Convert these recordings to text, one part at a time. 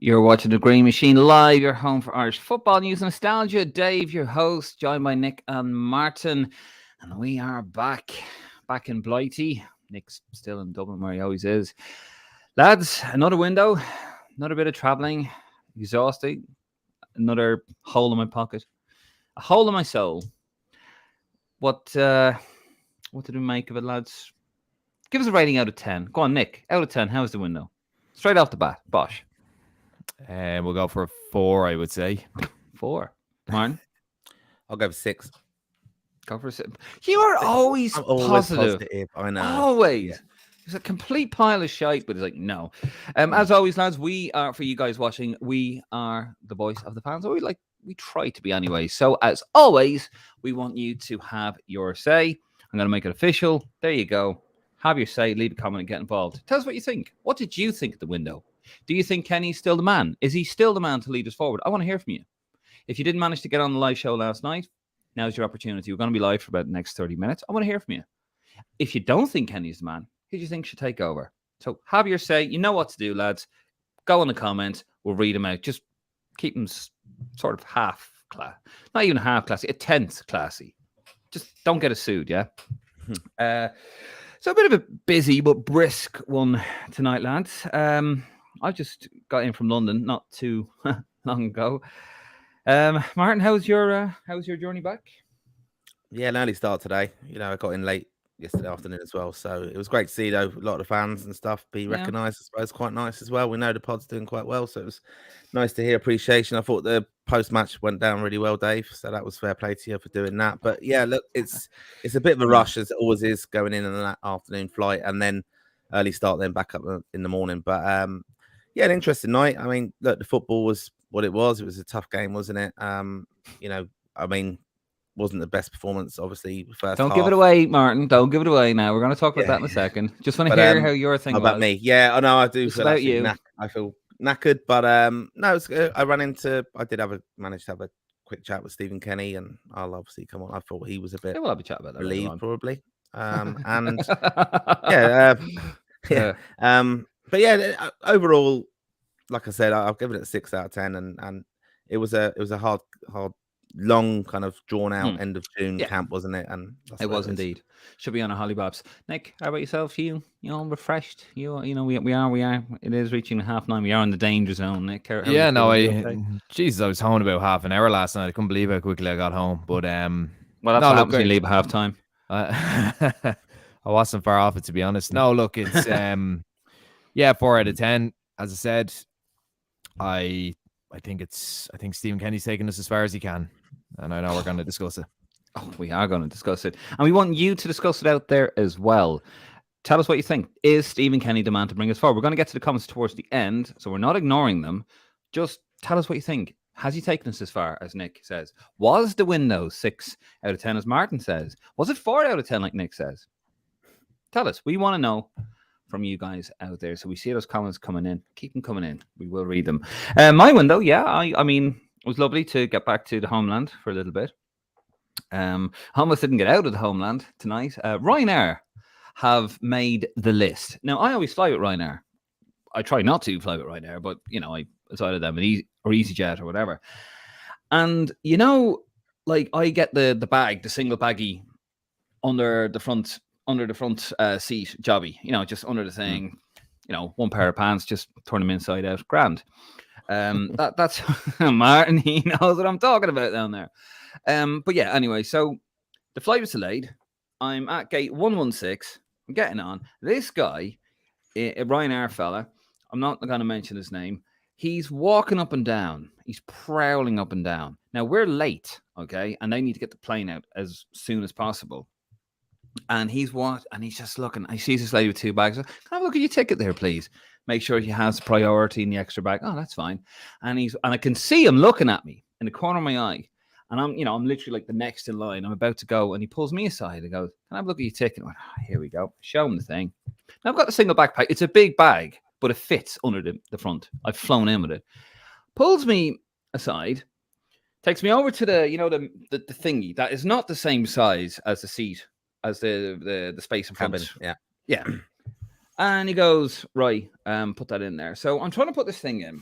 You're watching the Green Machine live, your home for Irish football news and nostalgia. Dave, your host, joined by Nick and Martin. And we are back in Blighty. Nick's still in Dublin where he always is. Lads, another window, another bit of travelling, exhausting, another hole in my pocket, a hole in my soul. What did we make of it, lads? Give us a rating out of 10. Go on, Nick. Out of 10, how's the window? Straight off the bat, Bosh. We'll go for a 4, I would say. 4. Martin? I'll go for 6. Go for a 6. You are always positive. I know. Always. Yeah. It's a complete pile of shite, but it's like, no. As always, lads, we are, for you guys watching, we are the voice of the fans. Or we try to be anyway. So, as always, we want you to have your say. I'm going to make it official. There you go. Have your say, leave a comment and get involved. Tell us what you think. What did you think of the window? Do you think Kenny's still the man? Is he still the man to lead us forward? I want to hear from you. If you didn't manage to get on the live show last night, now's your opportunity. We're going to be live for about the next 30 minutes. I want to hear from you. If you don't think Kenny's the man, who do you think should take over? So have your say. You know what to do, lads. Go in the comments. We'll read them out. Just keep them sort of half class. Not even half classy, a tenth classy. Just don't get us sued, yeah? So a bit of a busy but brisk one tonight, lads. I just got in from London not too long ago. Martin, how's your journey back? Yeah, an early start today. I got in late yesterday afternoon as well. So it was great to see, though, a lot of the fans and stuff be recognised. I suppose quite nice as well. We know the pod's doing quite well, so it was nice to hear appreciation. I thought the post-match went down really well, Dave. So that was fair play to you for doing that. But yeah, look, it's a bit of a rush, as it always is, going in on that afternoon flight and then early start, then back up in the morning. But yeah, an interesting night. I mean, look, the football was what it was. It was a tough game, wasn't it? Wasn't the best performance, obviously. First Don't half. give it away, Martin. Don't give it away now. We're going to talk about that in a second. Just want to hear how your thing was. About me. Yeah, I know. I do It's feel about you. I feel knackered, but no, it's good. I managed to have a quick chat with Stephen Kenny, and I'll obviously come on. I thought he was a bit We'll have a chat about that relieved, probably. And but yeah, overall, like I said, I've given it a 6 out of 10, and it was a hard, long, kind of drawn out end of June camp, wasn't it? And it was indeed. Should be on a hollybobs. Nick, how about yourself? You refreshed? We are. It is reaching 9:30. We are in the danger zone, Nick. Jesus, I was home about half an hour last night. I couldn't believe how quickly I got home. But well, that's what happens when you leave at half time. I wasn't far off it, to be honest. No, look, it's 4 out of 10. As I said, I think Stephen Kenny's taking us as far as he can, and I know we're going to discuss it. Oh, we are going to discuss it, and we want you to discuss it out there as well. Tell us what you think. Is Stephen Kenny the man to bring us forward? We're going to get to the comments towards the end, so we're not ignoring them. Just tell us what you think. Has he taken us as far as Nick says? Was the window 6 out of 10 as Martin says? Was it 4 out of 10 like Nick says? Tell us. We want to know from you guys out there. So we see those comments coming in. Keep them coming in. We will read them. My window, I mean, it was lovely to get back to the homeland for a little bit. I almost didn't get out of the homeland tonight. Ryanair have made the list. Now, I always fly with Ryanair. I try not to fly with Ryanair, but, it's either them or EasyJet or whatever. And, I get the bag, the single baggie under the front seat jobby, just under the thing, one pair of pants, just turn them inside out, grand. That's Martin, he knows what I'm talking about down there. But yeah, anyway, so the flight was delayed. I'm at gate 116. I'm getting on. This guy, a Ryanair fella, I'm not going to mention his name. He's walking up and down. He's prowling up and down. Now, we're late, okay? And they need to get the plane out as soon as possible. And he's just looking. I see this lady with 2 bags. Can I have a look at your ticket there, please? Make sure he has priority in the extra bag. Oh, that's fine. And I can see him looking at me in the corner of my eye. And I'm literally like the next in line. I'm about to go. And he pulls me aside and goes, can I have a look at your ticket? I went, here we go. Show him the thing. Now I've got a single backpack. It's a big bag, but it fits under the front. I've flown in with it. Pulls me aside, takes me over to the thingy that is not the same size as the seat, as the space in front. Cabin, yeah. And he goes, right, put that in there. So I'm trying to put this thing in,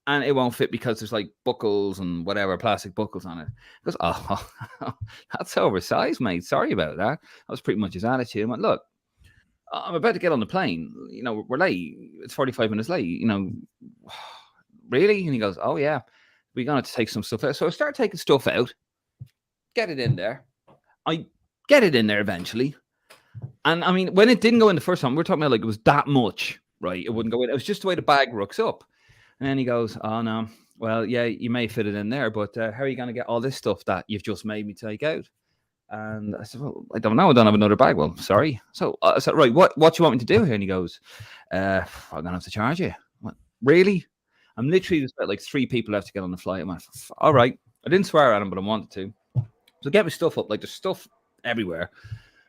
and it won't fit because there's like buckles and whatever, plastic buckles on it. He goes, oh, that's oversized, mate. Sorry about that. That was pretty much his attitude. I'm like, look, I'm about to get on the plane. You know, we're late. It's 45 minutes late. You know, really? And he goes, oh, yeah, we're going to take some stuff out. So I start taking stuff out, get it in there. I get it in there eventually. And I mean, when it didn't go in the first time, we're talking about like it was that much, right? It wouldn't go in. It was just the way the bag rooks up. And then he goes, oh, no. Well, yeah, you may fit it in there, but how are you going to get all this stuff that you've just made me take out? And I said, well, I don't know. I don't have another bag. Well, sorry. So I said, right, what do you want me to do here? And he goes, I'm going to have to charge you. I went, really? I'm literally just about like 3 people left to get on the flight. I'm like, all right. I didn't swear at him, but I wanted to. So get my stuff up. Like there's stuff everywhere.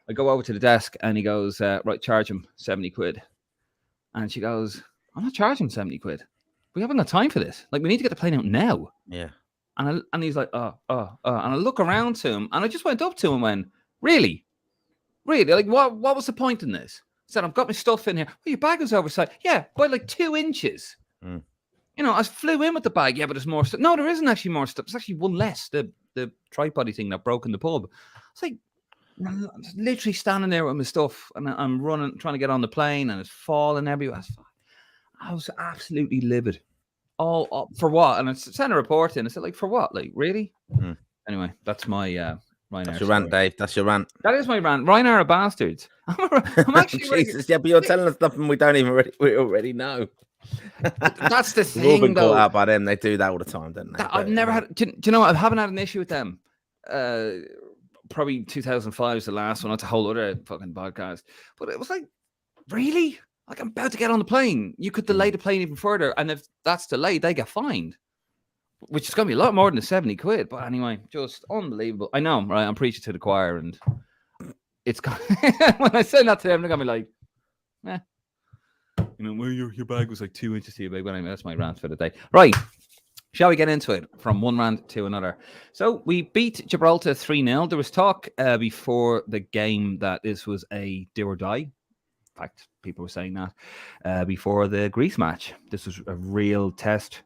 I go over to the desk and he goes, right, charge him 70 quid. And she goes, I'm not charging 70 quid. We haven't got time for this. Like, we need to get the plane out now. Yeah. And he's like, And I look around to him and I just went up to him and went, really? Really? Like, what was the point in this? I said, I've got my stuff in here. Well, your bag was oversized. Yeah, by like 2 inches. Mm. You know, I flew in with the bag. Yeah, but there's more stuff. No, there isn't actually more stuff. There's actually one less. The tripod thing that broke in the pub. It's like, I'm literally standing there with my stuff and I'm running, trying to get on the plane and it's falling everywhere. I was absolutely livid. All up for what? And I sent a report in. I said, like, for what? Like, really? Mm. Anyway, that's my Ryanair. That's your rant, Dave. That's your rant. That is my rant. Ryanair are bastards. I'm actually Jesus, yeah, but you're telling us something we already know. That's the thing. We've all been though. caught out by them. They do that all the time, don't they? I've never had. Do you know what? I haven't had an issue with them. Probably 2005 is the last one. That's a whole other fucking podcast. But it was like, really? Like, I'm about to get on the plane. You could delay the plane even further. And if that's delayed, they get fined. Which is going to be a lot more than the 70 quid. But anyway, just unbelievable. I know, right? I'm preaching to the choir. And it's when I say that to them, they're going to be like, you know, well, your bag was like 2 inches too big. But anyway, that's my rant for the day. Right. Shall we get into it from one rant to another? So we beat Gibraltar 3-0. There was talk before the game that this was a do or die. In fact, people were saying that before the Greece match. This was a real test.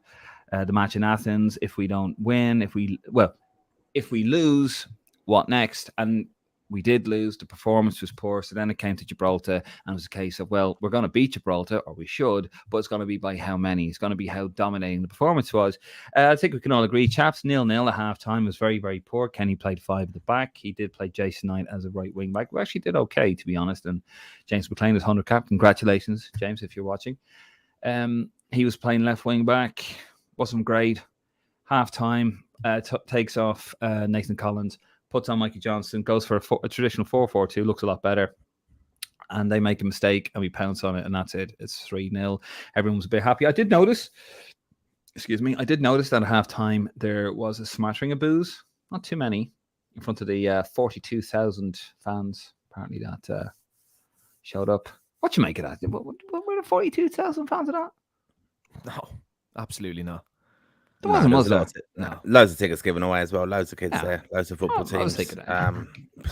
The match in Athens. If we don't win, if we lose, what next? And we did lose. The performance was poor. So then it came to Gibraltar and it was a case of, well, we're going to beat Gibraltar, or we should, but it's going to be by how many? It's going to be how dominating the performance was. I think we can all agree, chaps, 0-0 at half-time was very, very poor. Kenny played 5 at the back. He did play Jason Knight as a right wing back. We actually did okay, to be honest. And James McLean is 100 cap. Congratulations, James, if you're watching. He was playing left wing back. Wasn't great. Half-time, takes off Nathan Collins, puts on Mikey Johnson, goes for a traditional 4-4-2, looks a lot better. And they make a mistake and we pounce on it, and that's it. It's 3-0. Everyone was a bit happy. I did notice that at halftime there was a smattering of boos, not too many, in front of the 42,000 fans, apparently, that showed up. What you make of that? Were the 42,000 fans of that? No, absolutely not. There wasn't, was there? Loads of tickets given away as well. Loads of kids there. Loads of football teams.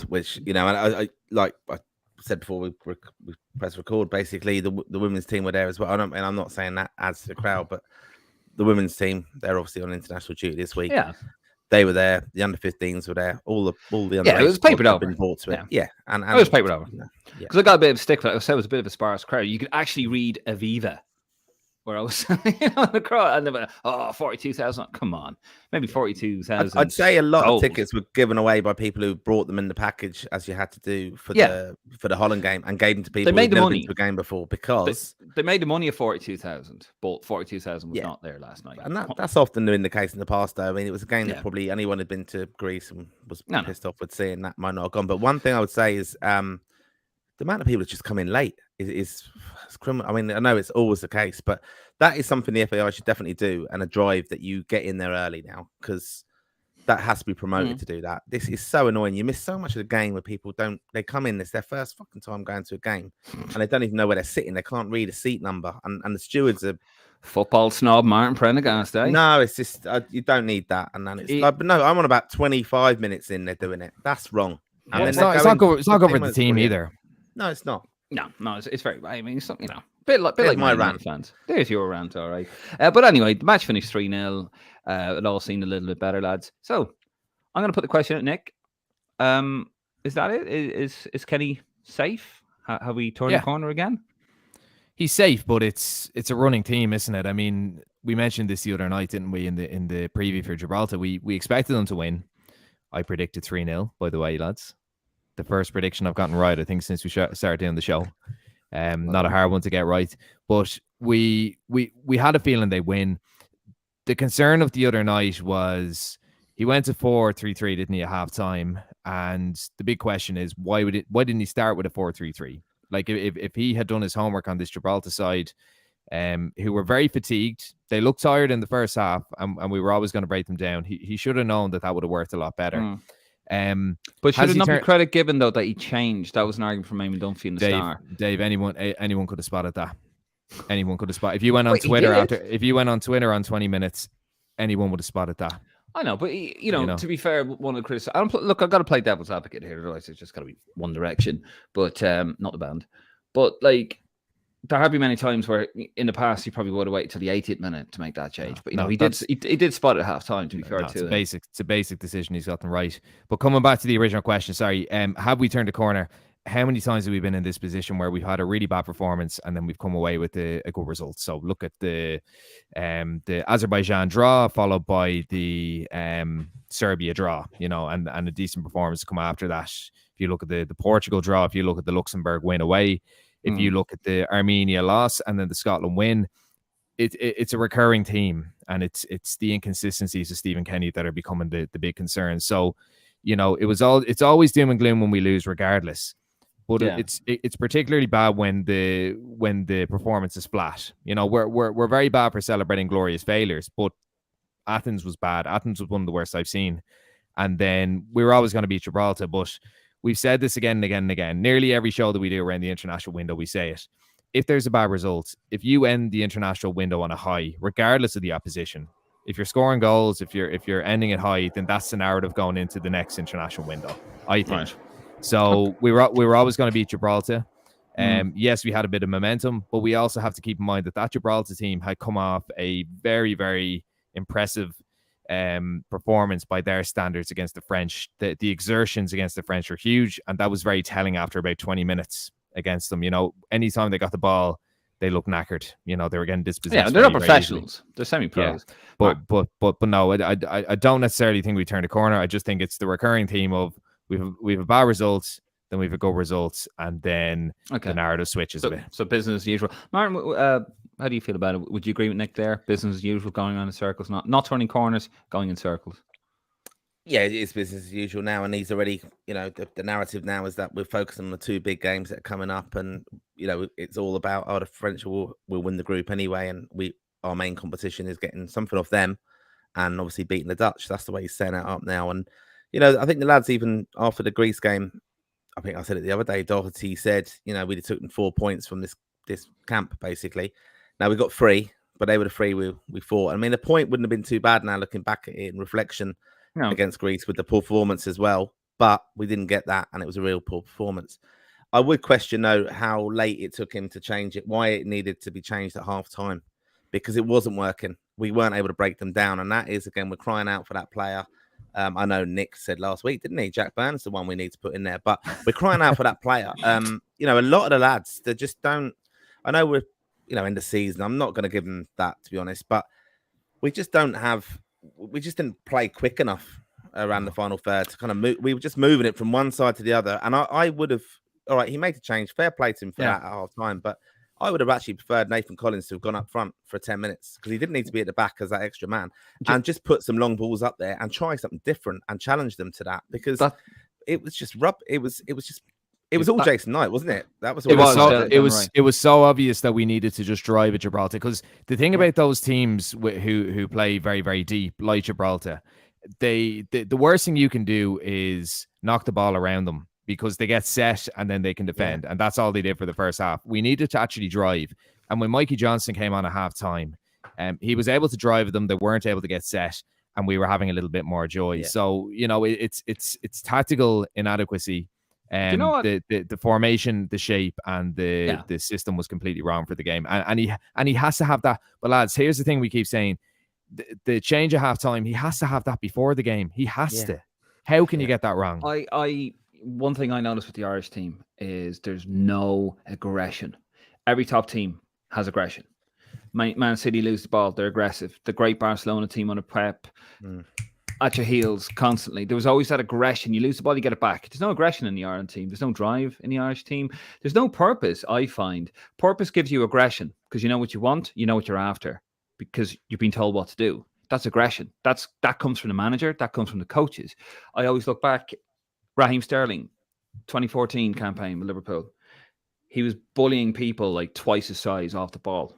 Which, you know, and I like I said before we press record. Basically, the women's team were there as well. And I'm not saying that adds to the crowd, but the women's team, they're obviously on international duty this week. Yeah, they were there. The under-15s were there. All the under. Yeah, it was papered over. Been bought to it. Yeah, and it was papered over. Because I got a bit of stick for that. I said it was a bit of a sparse crowd. You could actually read Aviva. Where I was on the crowd, and they went, 42,000. Come on, maybe 42,000. I'd say a lot of tickets were given away by people who brought them in the package, as you had to do for the Holland game, and gave them to people who had never been to a game before, because they made the money of 42,000, but 42,000 was not there last night. And that's often been the case in the past, though. I mean, it was a game that probably anyone had been to Greece and was pissed off with seeing that might not have gone. But one thing I would say is the amount of people that just come in late is criminal. I mean, I know it's always the case, but that is something the FAI should definitely do, and a drive that you get in there early now, because that has to be promoted to do that. This is so annoying. You miss so much of the game where people they come in, it's their first fucking time going to a game, and they don't even know where they're sitting. They can't read a seat number, and the stewards are football snob Martin Prendergast, eh? No, it's just you don't need that. And then it's but no, I'm on about 25 minutes in. They're doing it. That's wrong. And it's not good for the team either. No, it's not. No, it's very. I mean, you know, bit like my Man United rant. fans. There's your rant, all right. But anyway, the match finished 3-0. It all seemed a little bit better, lads. So I'm going to put the question at Nick. Is that it? Is Kenny safe? Have we turned the corner again? He's safe, but it's a running team, isn't it? I mean, we mentioned this the other night, didn't we? In the preview for Gibraltar, we expected them to win. I predicted 3-0. By the way, lads, the first prediction I've gotten right, I think, since we started doing the show. Not a hard one to get right, but we had a feeling they win. The concern of the other night was he went to 4-3-3, didn't he, at half time? And the big question is why didn't he start with a 4-3-3? Like if he had done his homework on this Gibraltar side, who were very fatigued, they looked tired in the first half, and we were always going to break them down. He should have known that would have worked a lot better. But should it not be credit given though that he changed? That was an argument from Eamon Dunphy in the Star. Dave, anyone could have spotted that. Anyone could have spotted. If you went on Twitter if you went on Twitter on 20 minutes, anyone would have spotted that. I know, but to be fair, one of the critics. Look, I've got to play devil's advocate here. Otherwise, it's just got to be One Direction, but not the band. But like, there have been many times where in the past he probably would have waited till the 80th minute to make that change. But he did spot it at half time. To be fair, to it's a basic decision. He's gotten right. But coming back to the original question, sorry, have we turned a corner? How many times have we been in this position where we've had a really bad performance and then we've come away with a good result? So look at the Azerbaijan draw, followed by the Serbia draw, and a decent performance to come after that. If you look at the Portugal draw, if you look at the Luxembourg win away, if you look at the Armenia loss and then the Scotland win, it's a recurring theme, and it's the inconsistencies of Stephen Kenny that are becoming the big concern. So, it's always doom and gloom when we lose, regardless. But it's particularly bad when the performance is flat. We're very bad for celebrating glorious failures, but Athens was bad. Athens was one of the worst I've seen. And then we were always going to beat Gibraltar, but we've said this again and again and again. Nearly every show that we do around the international window, we say it. If there's a bad result, if you end the international window on a high, regardless of the opposition, if you're scoring goals, if you're ending it high, then that's the narrative going into the next international window, I think. Right. So we were always going to beat Gibraltar. Yes, we had a bit of momentum, but we also have to keep in mind that Gibraltar team had come off a very, very impressive performance by their standards against the French. The exertions against the French were huge, and that was very telling after about 20 minutes against them. Anytime they got the ball, they looked knackered. They were getting dispossessed. Yeah, they're not professionals. They're semi-pros. Yeah. But no, I don't necessarily think we turned a corner. I just think it's the recurring theme of we have a bad result, then we have a good result, and then the narrative switches a bit. So business as usual. Martin, how do you feel about it? Would you agree with Nick there? Business as usual, going on in circles, not turning corners, going in circles. Yeah, it's business as usual now, and he's already, the narrative now is that we're focusing on the two big games that are coming up, and it's all about the French will win the group anyway, and our main competition is getting something off them, and obviously beating the Dutch. That's the way he's setting it up now, and I think the lads, even after the Greece game, I think I said it the other day, Doherty said, we took them 4 points from this camp, basically. Now we got 3, but they were the 3 we fought. I mean, the point wouldn't have been too bad now, looking back at it in reflection against Greece with the poor performance as well. But we didn't get that, and it was a real poor performance. I would question, though, how late it took him to change it, why it needed to be changed at half time, because it wasn't working. We weren't able to break them down, and that is, again, we're crying out for that player. I know Nick said last week, didn't he? Jack Byrne's the one we need to put in there, but we're crying out for that player. A lot of the lads, they just don't. I know we're, in the season. I'm not going to give them that, to be honest, but we just don't have. We just didn't play quick enough around the final third to kind of move. We were just moving it from one side to the other, and I would have. All right, he made a change. Fair play to him for that at half time, but I would have actually preferred Nathan Collins to have gone up front for 10 minutes because he didn't need to be at the back as that extra man and just put some long balls up there and try something different and challenge them to that because it was just It was all Jason Knight, wasn't it? That was all it was so obvious that we needed to just drive at Gibraltar because the thing about those teams who play very, very deep, like Gibraltar, the worst thing you can do is knock the ball around them. Because they get set and then they can defend. Yeah. And that's all they did for the first half. We needed to actually drive. And when Mikey Johnson came on at half time, he was able to drive them. They weren't able to get set. And we were having a little bit more joy. Yeah. So, it's tactical inadequacy. you know what? The formation, the shape, and the system was completely wrong for the game. And he has to have that. But lads, here's the thing we keep saying: the change at halftime, he has to have that before the game. He has to. How can you get that wrong? One thing I noticed with the Irish team is there's no aggression. Every top team has aggression. Man City lose the ball, they're aggressive. The great Barcelona team under Pep, at your heels constantly. There was always that aggression. You lose the ball, you get it back. There's no aggression in the Ireland team. There's no drive in the Irish team. There's no purpose, I find. Purpose gives you aggression because you know what you want, you know what you're after, because you've been told what to do. That's aggression. That comes from the manager. That comes from the coaches. I always look back, Raheem Sterling, 2014 campaign with Liverpool. He was bullying people like twice his size off the ball.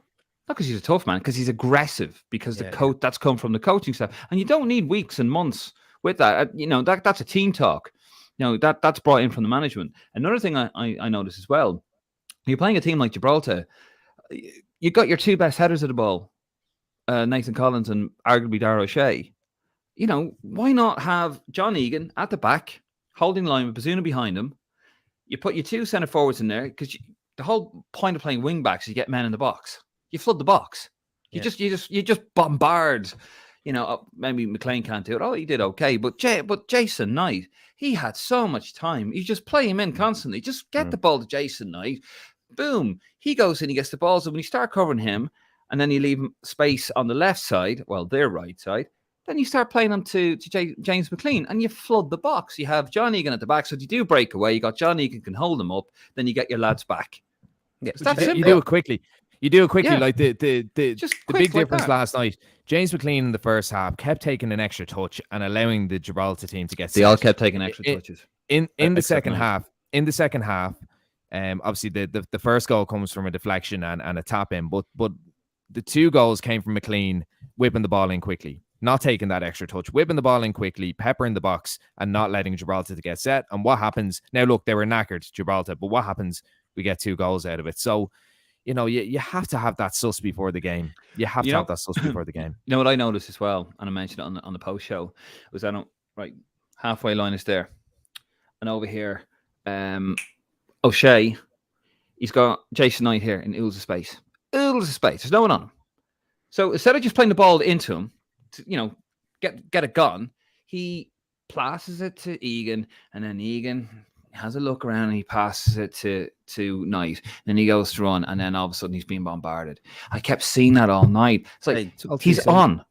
Not because he's a tough man, because he's aggressive, because the coach, that's come from the coaching staff. And you don't need weeks and months with that. You know, that's a team talk. You know, that's brought in from the management. Another thing I noticed as well, you're playing a team like Gibraltar, you got your two best headers of the ball, Nathan Collins and arguably Darragh O'Shea. You know, why not have John Egan at the back, holding the line with Bazuna behind him? You put your two centre forwards in there, because the whole point of playing wing backs is you get men in the box. You flood the box. You just bombard. You know, maybe McLean can't do it. Oh, he did okay, but Jason Knight, he had so much time. You just play him in constantly. Just get the ball to Jason Knight. Boom, he goes in, he gets the ball. So when you start covering him, and then you leave space on the left side, well, their right side, then you start playing them to James McLean, and you flood the box. You have John Egan at the back, so if you do break away, you got John Egan can hold them up, then you get your lads back. Yeah, you do it quickly. You do it quickly. Like the big difference like last night. James McLean in the first half kept taking an extra touch and allowing the Gibraltar team to get. They all kept taking extra touches. In the second half. In the second half, obviously the first goal comes from a deflection and a tap in, but the two goals came from McLean whipping the ball in quickly, not taking that extra touch, whipping the ball in quickly, peppering the box, and not letting Gibraltar to get set. And what happens now? Look, they were knackered, Gibraltar, but what happens? We get 2 goals out of it. So, you know, you have to have that sus before the game. You have to have that sus before the game. You know what I noticed as well, and I mentioned it on the post show, was right halfway line is there, and over here, O'Shea, he's got Jason Knight here in oodles of space. There's no one on him. So instead of just playing the ball into him, to, you know, get it gone, he passes it to Egan, and then Egan has a look around and he passes it to Knight. Then he goes to run, and then all of a sudden he's being bombarded. I kept seeing that all night. It's like he's on.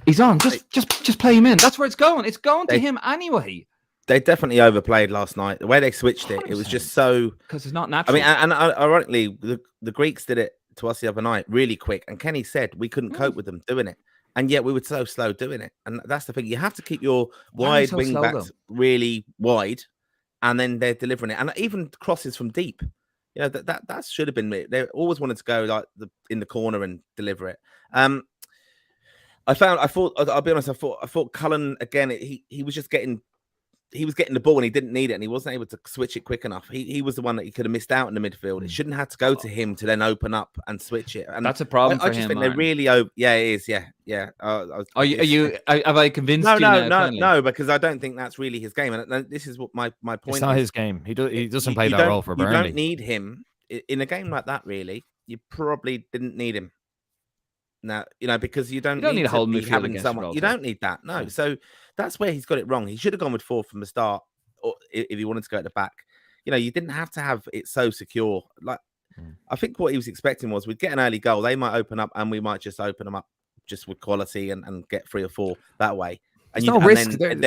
He's on. Just play him in. That's where it's going. It's going to him anyway. They definitely overplayed last night. The way they switched it, 100%. it was just so, because it's not natural. I mean, and ironically, the Greeks did it to us the other night really quick. And Kenny said we couldn't cope with them doing it. And yet we were so slow doing it. And that's the thing. You have to keep your wide wing backs really wide, and then they're delivering it. And even crosses from deep, you know, that should have been it. They always wanted to go like in the corner and deliver it. I thought, I'll be honest, I thought Cullen again, he was just getting the ball and he didn't need it, and he wasn't able to switch it quick enough. He was the one that he could have missed out in the midfield. It shouldn't have to go to him to then open up and switch it. And that's a problem for him. I just think they're really Yeah, it is. Yeah. Have I convinced you? No, because I don't think that's really his game. And this is what my point is. It's not his game. He doesn't play that role for Burnley. You don't need him in a game like that. Really, you probably didn't need him. Now, you know, because you don't need a whole midfield having someone. You don't need that. No. So that's where he's got it wrong. He should have gone with 4 from the start, or if he wanted to go at the back. You know, you didn't have to have it so secure. Like, I think what he was expecting was we'd get an early goal. They might open up, and we might just open them up just with quality and get 3 or 4 that way. And no risk. Then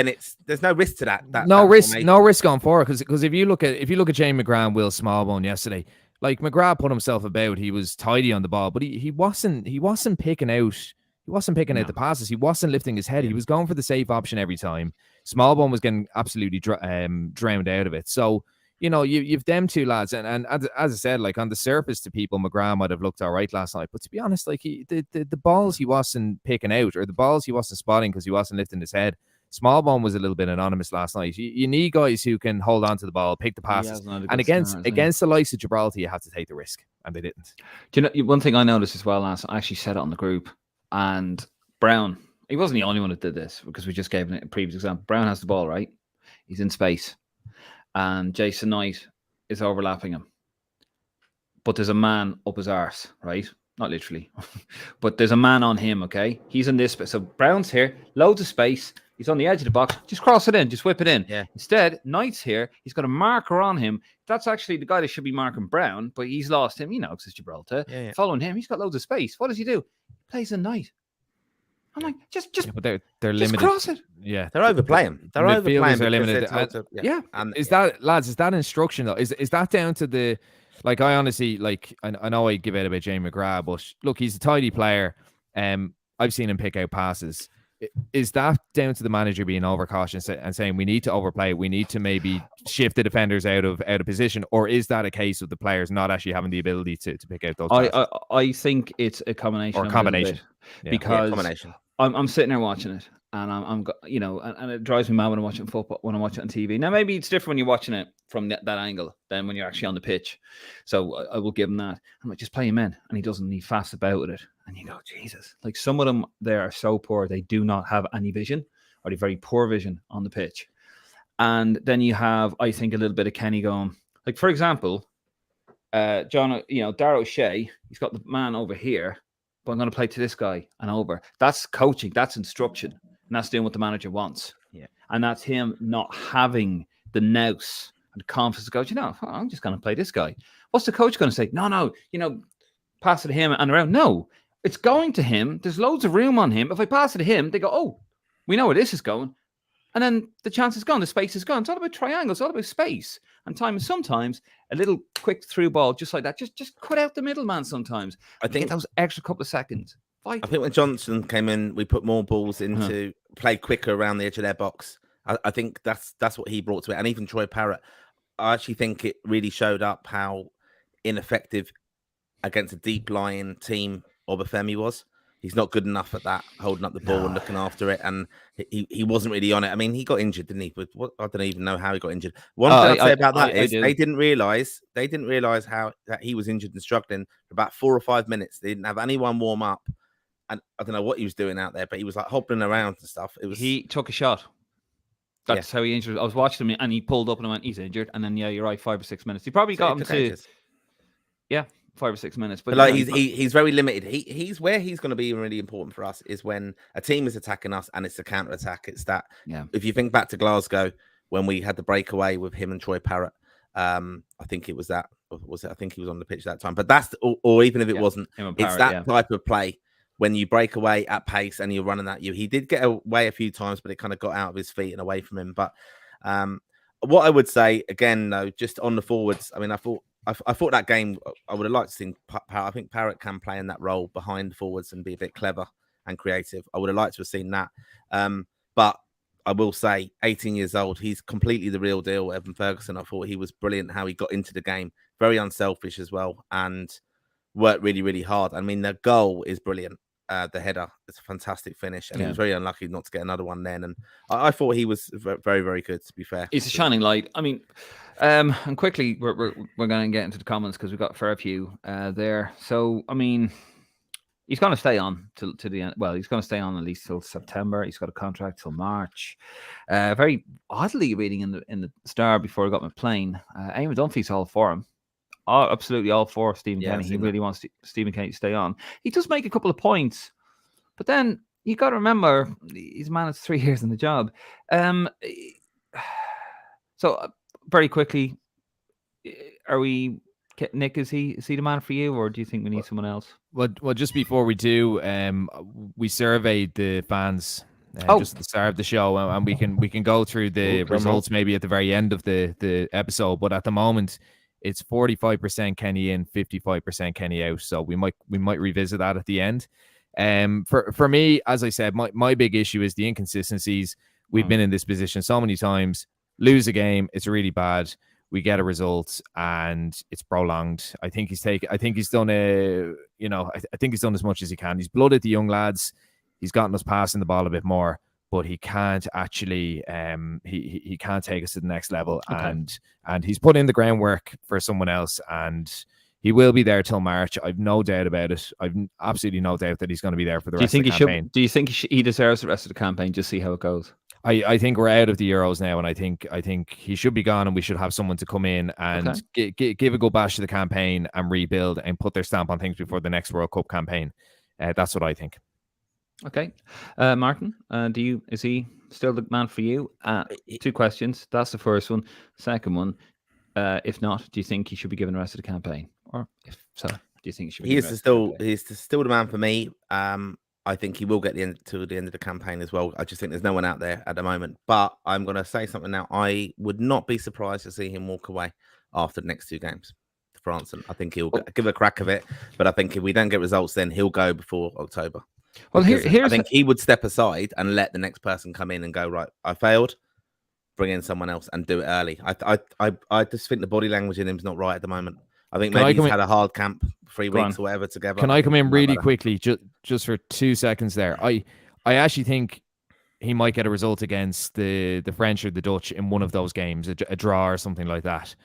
there's no risk to that. No risk going forward. Because if you look at Jane McGrath and Will Smallbone yesterday. Like, McGrath put himself about. He was tidy on the ball, but he wasn't picking out. He wasn't picking out the passes. He wasn't lifting his head. He was going for the safe option every time. Smallbone was getting absolutely drowned out of it. So, you know, you've them two lads, and as I said, like, on the surface to people, McGrath might have looked all right last night. But to be honest, like, the balls he wasn't picking out, or the balls he wasn't spotting because he wasn't lifting his head. Smallbone was a little bit anonymous last night. You need guys who can hold on to the ball, pick the passes. And against the likes of Gibraltar, you have to take the risk. And they didn't. Do you know, one thing I noticed as well, Lance, I actually said it on the group, and Brown, he wasn't the only one that did this, because we just gave a previous example. Brown has the ball, right? He's in space. and Jason Knight is overlapping him. But there's a man up his arse, right? Not literally, but there's a man on him, okay? He's in this space. So Brown's here, loads of space. He's on the edge of the box. Just cross it in, just whip it in. Yeah. Instead, Knight's here. He's got a marker on him. That's actually the guy that should be marking Brown, but he's lost him. You know, because it's Gibraltar. Yeah. Following him, he's got loads of space. What does he do? He plays a Knight. I'm like, just but they're just limited. cross it. Yeah, They're overplaying. They're midfielders overplaying. are because limited. they're told to- Yeah. And Is that, lads? Is that instruction though? Is that down to the? Like, I honestly, like, I know I give out about Jamie McGrath, but look, he's a tidy player. I've seen him pick out passes. Is that down to the manager being overcautious and saying we need to overplay, we need to maybe shift the defenders out of position, or is that a case of the players not actually having the ability to pick out those passes? I think it's a combination. Or a combination. Yeah. Because combination. I'm sitting there watching it, and I'm you know, and it drives me mad when I'm watching football, when I watch it on TV. Now maybe it's different when you're watching it from that angle than when you're actually on the pitch. So I will give him that. I'm like, just play him in, and he doesn't. He fast about it, and you go, Jesus! Like some of them, they are so poor. They do not have any vision, or they very poor vision on the pitch. And then you have, I think, a little bit of Kenny going. Like for example, John, you know, Darragh O'Shea, he's got the man over here. But I'm going to play to this guy and over. That's coaching. That's instruction. And that's doing what the manager wants. Yeah. And that's him not having the nous and the confidence to go, you know, I'm just going to play this guy. What's the coach going to say? No, you know, pass it to him and around. No, it's going to him. There's loads of room on him. If I pass it to him, they go, oh, we know where this is going. And then the chance is gone. The space is gone. It's all about triangles. It's all about space and time. And sometimes a little quick through ball, just like that, just cut out the middleman sometimes. I think get those extra couple of seconds. I think when Johnson came in, we put more balls into play quicker around the edge of their box. I think that's what he brought to it. And even Troy Parrott, I actually think it really showed up how ineffective against a deep lying team Obafemi was. He's not good enough at that, holding up the ball and looking after it. And he wasn't really on it. I mean, he got injured, didn't he? But I don't even know how he got injured. One thing I'd say about that is they didn't realize how that he was injured and struggling for about 4 or 5 minutes. They didn't have anyone warm up. And I don't know what he was doing out there, but he was like hobbling around and stuff. He took a shot. That's how he injured. I was watching him and he pulled up and I went, he's injured. And then, yeah, you're right, 5 or 6 minutes. He probably got him to... ages. Yeah, 5 or 6 minutes. But like he's very limited. He's where he's going to be really important for us is when a team is attacking us and it's a counter attack. It's that. Yeah. If you think back to Glasgow when we had the breakaway with him and Troy Parrott, I think it was that. Was it? I think he was on the pitch that time. But that's or even if it wasn't, it's that type of play when you break away at pace and you're running at you. He did get away a few times, but it kind of got out of his feet and away from him. But what I would say again, though, just on the forwards, I mean, I thought that game, I would have liked to see Parrott. I think Parrott can play in that role behind the forwards and be a bit clever and creative. I would have liked to have seen that. But I will say, 18 years old, he's completely the real deal. Evan Ferguson, I thought he was brilliant how he got into the game. Very unselfish as well and worked really, really hard. I mean, the goal is brilliant. The header, it's a fantastic finish. And he was very unlucky not to get another one then. And I thought he was very, very good, to be fair. He's a shining light. I mean, and quickly, we're going to get into the comments because we've got a fair few there. So, I mean, he's going to stay on to the end. Well, he's going to stay on at least till September. He's got a contract till March. Very oddly reading in the Star before I got my plane, Eamon Dunphy's all for him. Absolutely all for Stephen Kenny. He really wants Stephen Kenny to stay on. He does make a couple of points, but then you got to remember he's managed 3 years in the job. So very quickly, are we? Nick, is he the man for you, or do you think we need someone else? Well, just before we do, we surveyed the fans just at the start of the show, and we can go through the results maybe at the very end of the episode. But at the moment, it's 45% Kenny in, 55% Kenny out. So we might revisit that at the end. For me, as I said, my big issue is the inconsistencies. We've been in this position so many times. Lose a game, it's really bad. We get a result and it's prolonged. I think he's done I think he's done as much as he can. He's blooded the young lads. He's gotten us passing the ball a bit more, but he can't actually he can't take us to the next level. Okay. And he's put in the groundwork for someone else, and he will be there till March. I've no doubt about it. I've absolutely no doubt that he's going to be there for the rest of the campaign. Do you think he deserves the rest of the campaign? Just see how it goes. I think we're out of the Euros now, and I think he should be gone, and we should have someone to come in and give a good bash to the campaign and rebuild and put their stamp on things before the next World Cup campaign. That's what I think. Okay, Martin, is he still the man for you? 2 questions. That's the first one. Second one, if not, do you think he should be given the rest of the campaign, or if so, do you think he should be? He's still the man for me. I think he will get to the end of the campaign as well. I just think there's no one out there at the moment. But I'm going to say something now. I would not be surprised to see him walk away after the next 2 games to France, and I think he'll give a crack of it. But I think if we don't get results, then he'll go before October. Well, I think he would step aside and let the next person come in and go, right, I failed, bring in someone else and do it early. I just think the body language in him's not right at the moment. I think maybe he's had a hard camp, 3 weeks or whatever together. Can I come in really quickly, just for 2 seconds there? I actually think he might get a result against the French or the Dutch in one of those games, a draw or something like that.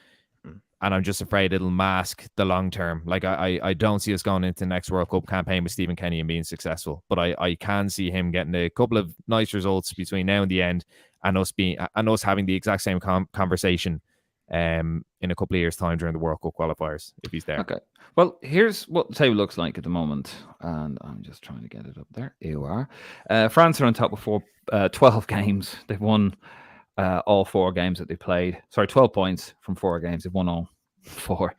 And I'm just afraid it'll mask the long term. Like I don't see us going into the next World Cup campaign with Stephen Kenny and being successful, but I can see him getting a couple of nice results between now and the end, and us having the exact same conversation in a couple of years' time during the World Cup qualifiers if he's there. Okay. Well, here's what the table looks like at the moment, and I'm just trying to get it up there. Here you are. France are on top with 12 games. They've won all 4 games that they played. Sorry, 12 points from 4 games. They've won all 4.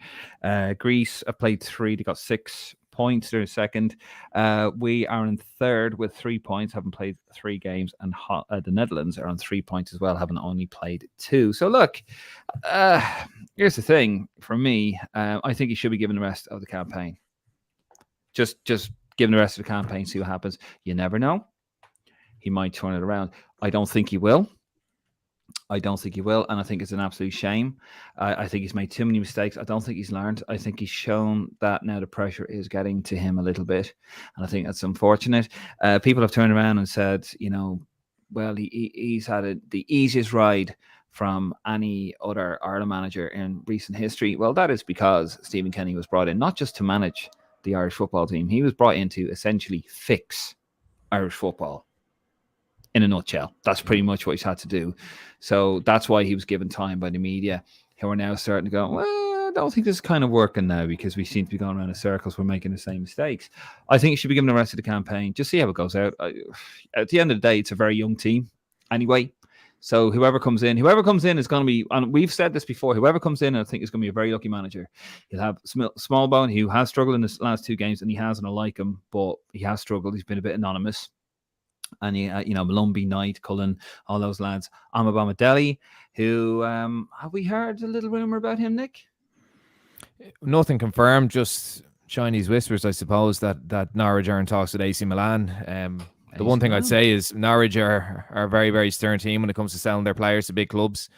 Greece have played 3. They got 6 points. They're in second. We are in third with 3 points, haven't played 3 games, and the Netherlands are on 3 points as well, having only played 2. So look, here's the thing for me. I think he should be given the rest of the campaign. Just given the rest of the campaign, see what happens. You never know. He might turn it around. I don't think he will. And I think it's an absolute shame. I think he's made too many mistakes. I don't think he's learned. I think he's shown that now the pressure is getting to him a little bit, and I think that's unfortunate. People have turned around and said, well, he's had the easiest ride from any other Ireland manager in recent history. Well, that is because Stephen Kenny was brought in not just to manage the Irish football team. He was brought in to essentially fix Irish football. In a nutshell, that's pretty much what he's had to do. So that's why he was given time by the media, who are now starting to go, well, I don't think this is kind of working now because we seem to be going around in circles. We're making the same mistakes. I think he should be given the rest of the campaign. Just see how it goes out. At the end of the day, it's a very young team anyway. So whoever comes in is going to be, and we've said this before, whoever comes in, I think is going to be a very lucky manager. He'll have Smallbone, who has struggled in the last 2 games, and he has, and I like him, but he has struggled. He's been a bit anonymous. And Malumbi, Knight, Cullen, all those lads. Amabama Delhi, who have we heard a little rumor about him, Nick? Nothing confirmed, just Chinese whispers, I suppose, that Norwich are in talks with AC Milan. The one thing I'd say is Norwich are a very, very stern team when it comes to selling their players to big clubs.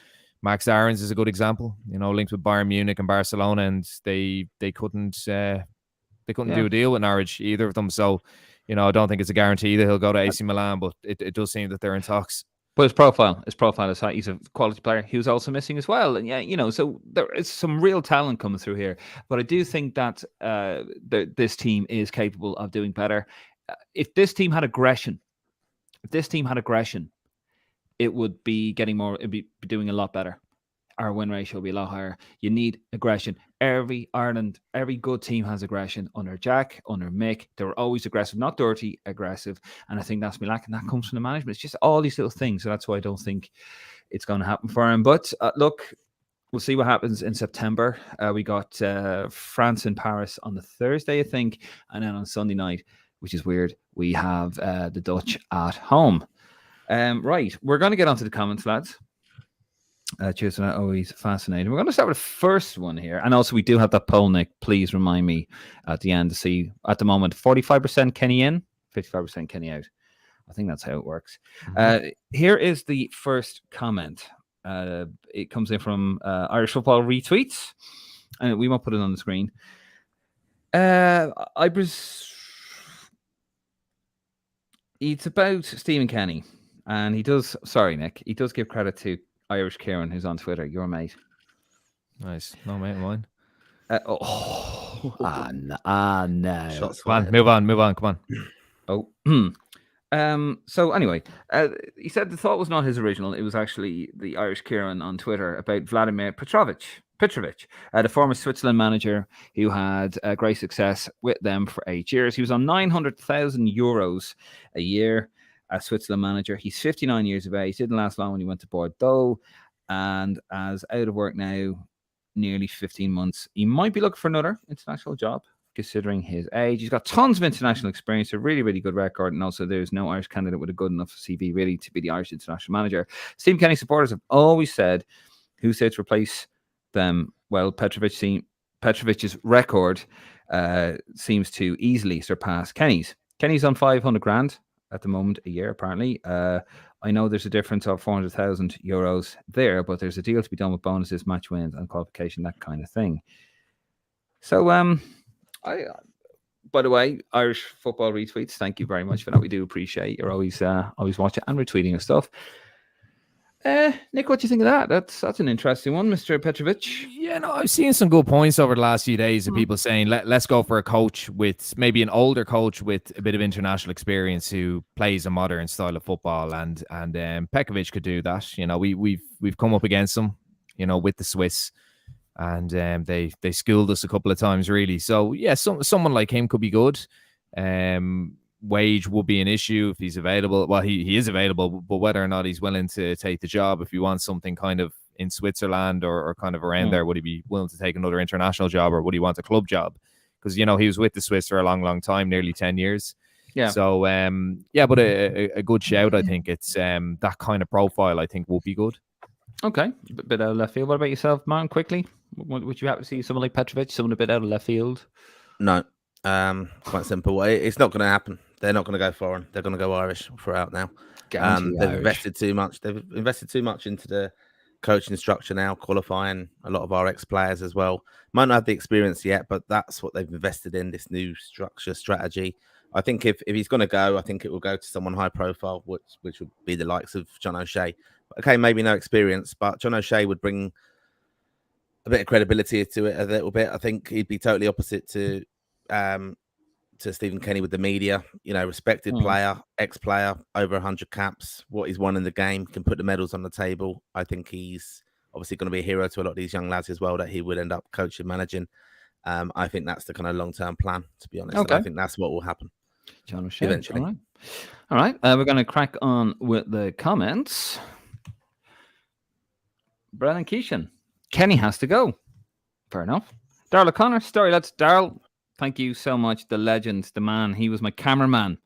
Max Aarons is a good example, linked with Bayern Munich and Barcelona, and they couldn't do a deal with Norwich, either of them. So, I don't think it's a guarantee that he'll go to AC Milan, but it does seem that they're in talks. But his profile is high. He's a quality player. He was also missing as well. And so there is some real talent coming through here. But I do think that this team is capable of doing better. If this team had aggression, it would be getting more, it'd be doing a lot better. Our win ratio will be a lot higher. You need aggression. Every good team has aggression. Under Jack, under Mick, they were always aggressive, not dirty, aggressive. And I think that's been lacking. That comes from the management. It's just all these little things. So that's why I don't think it's going to happen for him. But look, we'll see what happens in September. We got France and Paris on the Thursday, I think. And then on Sunday night, which is weird, we have the Dutch at home. Right, we're going to get onto the comments, lads. Cheers for that. Always fascinating. We're going to start with the first one here. And also, we do have that poll, Nick. Please remind me at the end to see, at the moment, 45% Kenny in, 55% Kenny out. I think that's how it works. Here is the first comment. It comes in from Irish Football Retweets. And we won't put it on the screen. It's about Stephen Kenny. And he does, sorry, Nick, he does give credit to Irish Kieran, who's on Twitter, your mate. Nice. No mate of mine. No. Shots Come on, move on. Come on. Oh, So anyway, he said the thought was not his original. It was actually the Irish Kieran on Twitter about Vladimir Petrovic, the former Switzerland manager who had great success with them for 8 years. He was on 900,000 euros a year as Switzerland manager. He's 59 years of age. Didn't last long when he went to Bordeaux, and as out of work now, nearly 15 months. He might be looking for another international job, considering his age. He's got tons of international experience, a really, really good record, and also there's no Irish candidate with a good enough CV really to be the Irish international manager. Stephen Kenny supporters have always said, who's there to replace them? Well, Petrovic's record seems to easily surpass Kenny's. Kenny's on 500 grand at the moment a year, apparently. I know there's a difference of 400,000 euros there, but there's a deal to be done with bonuses, match wins, and qualification, that kind of thing. So, by the way, Irish football retweets, thank you very much for that. We do appreciate you're always watching and retweeting your stuff. Nick, what do you think of that? That's an interesting one, Mr. Petrovic. Yeah, no, I've seen some good points over the last few days of people saying let's go for a coach with maybe an older coach with a bit of international experience who plays a modern style of football, and Pekovic could do that. You know, we've come up against him, you know, with the Swiss. And they schooled us a couple of times, really. So yeah, someone like him could be good. Wage would be an issue if he's available. Well, he is available, but whether or not he's willing to take the job, if he wants something kind of in Switzerland or kind of around there, would he be willing to take another international job, or would he want a club job? Because, you know, he was with the Swiss for a long, long time, nearly 10 years. Yeah. So yeah, but a good shout. I think it's that kind of profile. I think will be good. Okay, a bit out of left field. What about yourself, Martin? Quickly, would you have to see someone like Petrovic, someone a bit out of left field? No, quite simple. It's not going to happen. They're not going to go foreign. They're going to go Irish throughout now. They've invested too much. They've invested too much into the coaching structure now, qualifying a lot of our ex-players as well. Might not have the experience yet, but that's what they've invested in, this new strategy. I think if he's going to go, I think it will go to someone high profile, which would be the likes of John O'Shea. Okay, maybe no experience, but John O'Shea would bring a bit of credibility to it a little bit. I think he'd be totally opposite to Stephen Kenny with the media. You know, respected player, ex-player, over 100 caps, what he's won in the game, can put the medals on the table. I think he's obviously going to be a hero to a lot of these young lads as well that he would end up coaching, managing. I think that's the kind of long-term plan, to be honest. Okay. And I think that's what will happen. John O'Shea, eventually. All right. We're going to crack on with the comments. Brennan Keeshan, Kenny has to go. Fair enough. Darrell O'Connor, story lads. Darrell, thank you so much. The legend, the man. He was my cameraman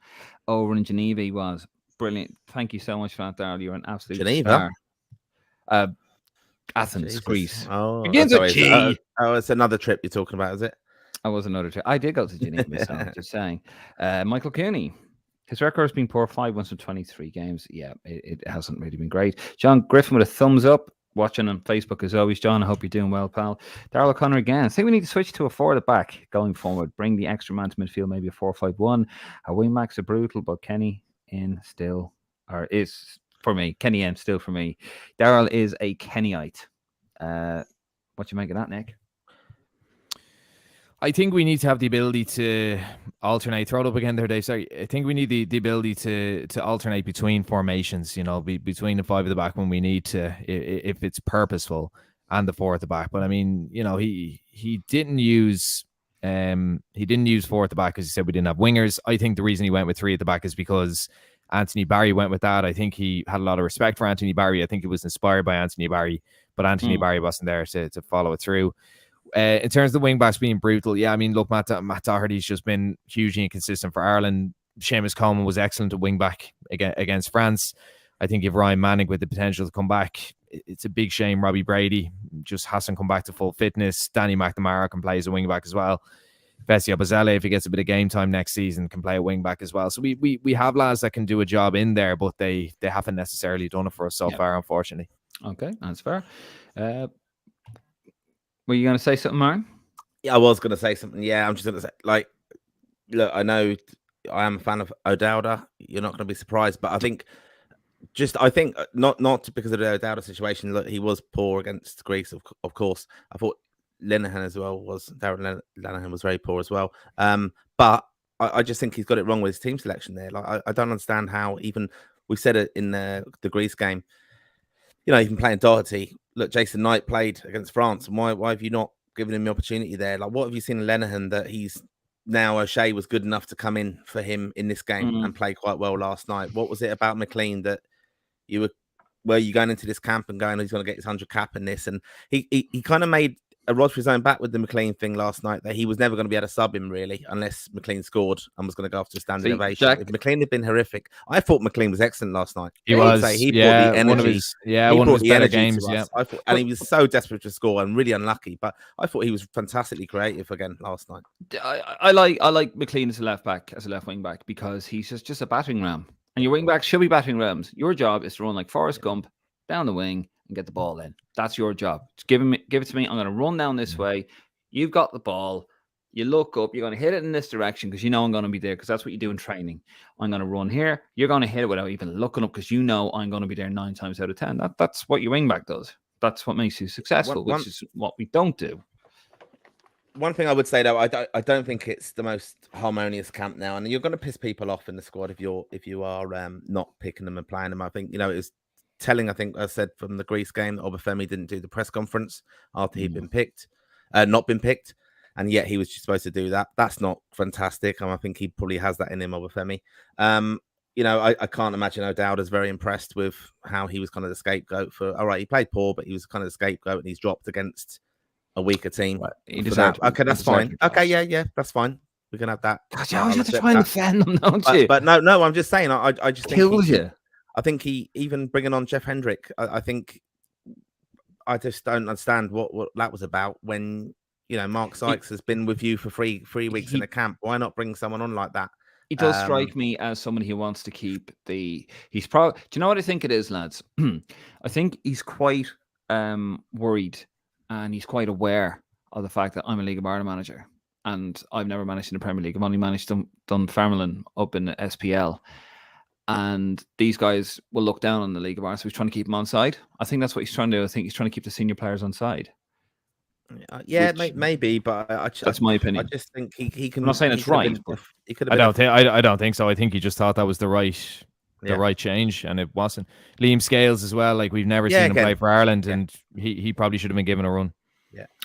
over in Geneva. He was brilliant. Thank you so much for that, Darrell. You're an absolute Geneva. Star. Athens, Greece. Oh, begins with G. It's another trip you're talking about, is it? I was another trip. I did go to Geneva myself, just saying. Michael Cooney. His record has been poor, 5 wins from 23 games. Yeah, it hasn't really been great. John Griffin with a thumbs up. Watching on Facebook as always, John. I hope you're doing well, pal. Darrell O'Connor again. I think we need to switch to a forward at back going forward. Bring the extra man to midfield, maybe a 4-5-1. Our wing backs are brutal, but Kenny in still, or is for me. Kenny in still for me. Darrell is a Kennyite. What you make of that, Nick? I think we need to have the ability to alternate. Throw it up again there, Dave. Sorry. I think we need the ability to alternate between formations, you know, between the 5 at the back when we need to, if it's purposeful, and the 4 at the back. But I mean, you know, he didn't use 4 at the back because he said we didn't have wingers. I think the reason he went with 3 at the back is because Anthony Barry went with that. I think he had a lot of respect for Anthony Barry. I think he was inspired by Anthony Barry, but Anthony Barry wasn't there to follow it through. In terms of the wing backs being brutal, yeah, I mean, look, Matt Doherty's just been hugely inconsistent for Ireland. Seamus Coleman was excellent at wing back against France. I think if Ryan Manning with the potential to come back, it's a big shame Robbie Brady just hasn't come back to full fitness. Danny McNamara can play as a wing back as well. Vessia Bazelle, if he gets a bit of game time next season, can play a wing back as well. So we have lads that can do a job in there, but they haven't necessarily done it for us so far, unfortunately. Okay, that's fair. Were you going to say something, Martin? Yeah, I was going to say something. Yeah, I'm just going to say, like, look, I know I am a fan of O'Dowda. You're not going to be surprised, but I think not because of the O'Dowda situation. Look, he was poor against Greece, of course. I thought Darren Lenihan was very poor as well. But I just think he's got it wrong with his team selection there. Like I don't understand how even we said it in the Greece game. You know, even playing Doherty. Look, Jason Knight played against France, and why have you not given him the opportunity there? Like, what have you seen in Lenihan that he's now O'Shea was good enough to come in for him in this game and play quite well last night? What was it about McLean that you were you going into this camp and going, he's going to get his 100 cap in this? And he kind of made a rod for his own back with the McLean thing last night, that he was never going to be able to sub him really unless McLean scored and was going to go after a standing ovation. If McLean had been horrific, I thought McLean was excellent last night. He was. He brought the energy. One of his better games. Yeah, I thought, and he was so desperate to score and really unlucky. But I thought he was fantastically creative again last night. I like McLean as a left wing back, because he's just a battering ram, and your wing backs should be battering rams. Your job is to run like Forrest Gump down the wing and get the ball in. That's your job. Just give it to me. I'm going to run down this way. You've got the ball. You look up. You're going to hit it in this direction because you know I'm going to be there, because that's what you do in training. I'm going to run here. You're going to hit it without even looking up because you know I'm going to be there 9 times out of 10. That's what your wing back does. That's what makes you successful, which is what we don't do. One thing I would say though, I don't think it's the most harmonious camp now, and you're going to piss people off in the squad if you are not picking them and playing them. I think it was telling. I think I said from the Greece game that Obafemi didn't do the press conference after he'd been picked, not been picked, and yet he was just supposed to do that. That's not fantastic, and I think he probably has that in him, Obafemi. I can't imagine O'Dowd is very impressed with how he was kind of the scapegoat for. All right, he played poor, but he was kind of the scapegoat, and he's dropped against a weaker team. Right. Okay, that's fine. Okay, yeah, that's fine. We can have that. God, you always have to try and defend them, don't you? But no, I'm just saying. I just think kills you. I think he even bringing on Jeff Hendrick. I think I just don't understand what that was about. When Mark Sykes has been with you for three weeks in the camp, why not bring someone on like that? He does strike me as somebody who wants to keep he's probably. Do you know what I think it is, lads? I think he's quite worried, and he's quite aware of the fact that I'm a League of Ireland manager, and I've never managed in the Premier League. I've only managed Dunfermline up in the SPL. And these guys will look down on the League of Ireland, so he's trying to keep them on side. I think that's what he's trying to do. I think he's trying to keep the senior players on side. Maybe, but that's my opinion. I just think he can. I'm not saying it's right. I don't think so. I think he just thought that was the right change, and it wasn't. Liam Scales as well. Like, we've never seen him play for Ireland, and he probably should have been given a run.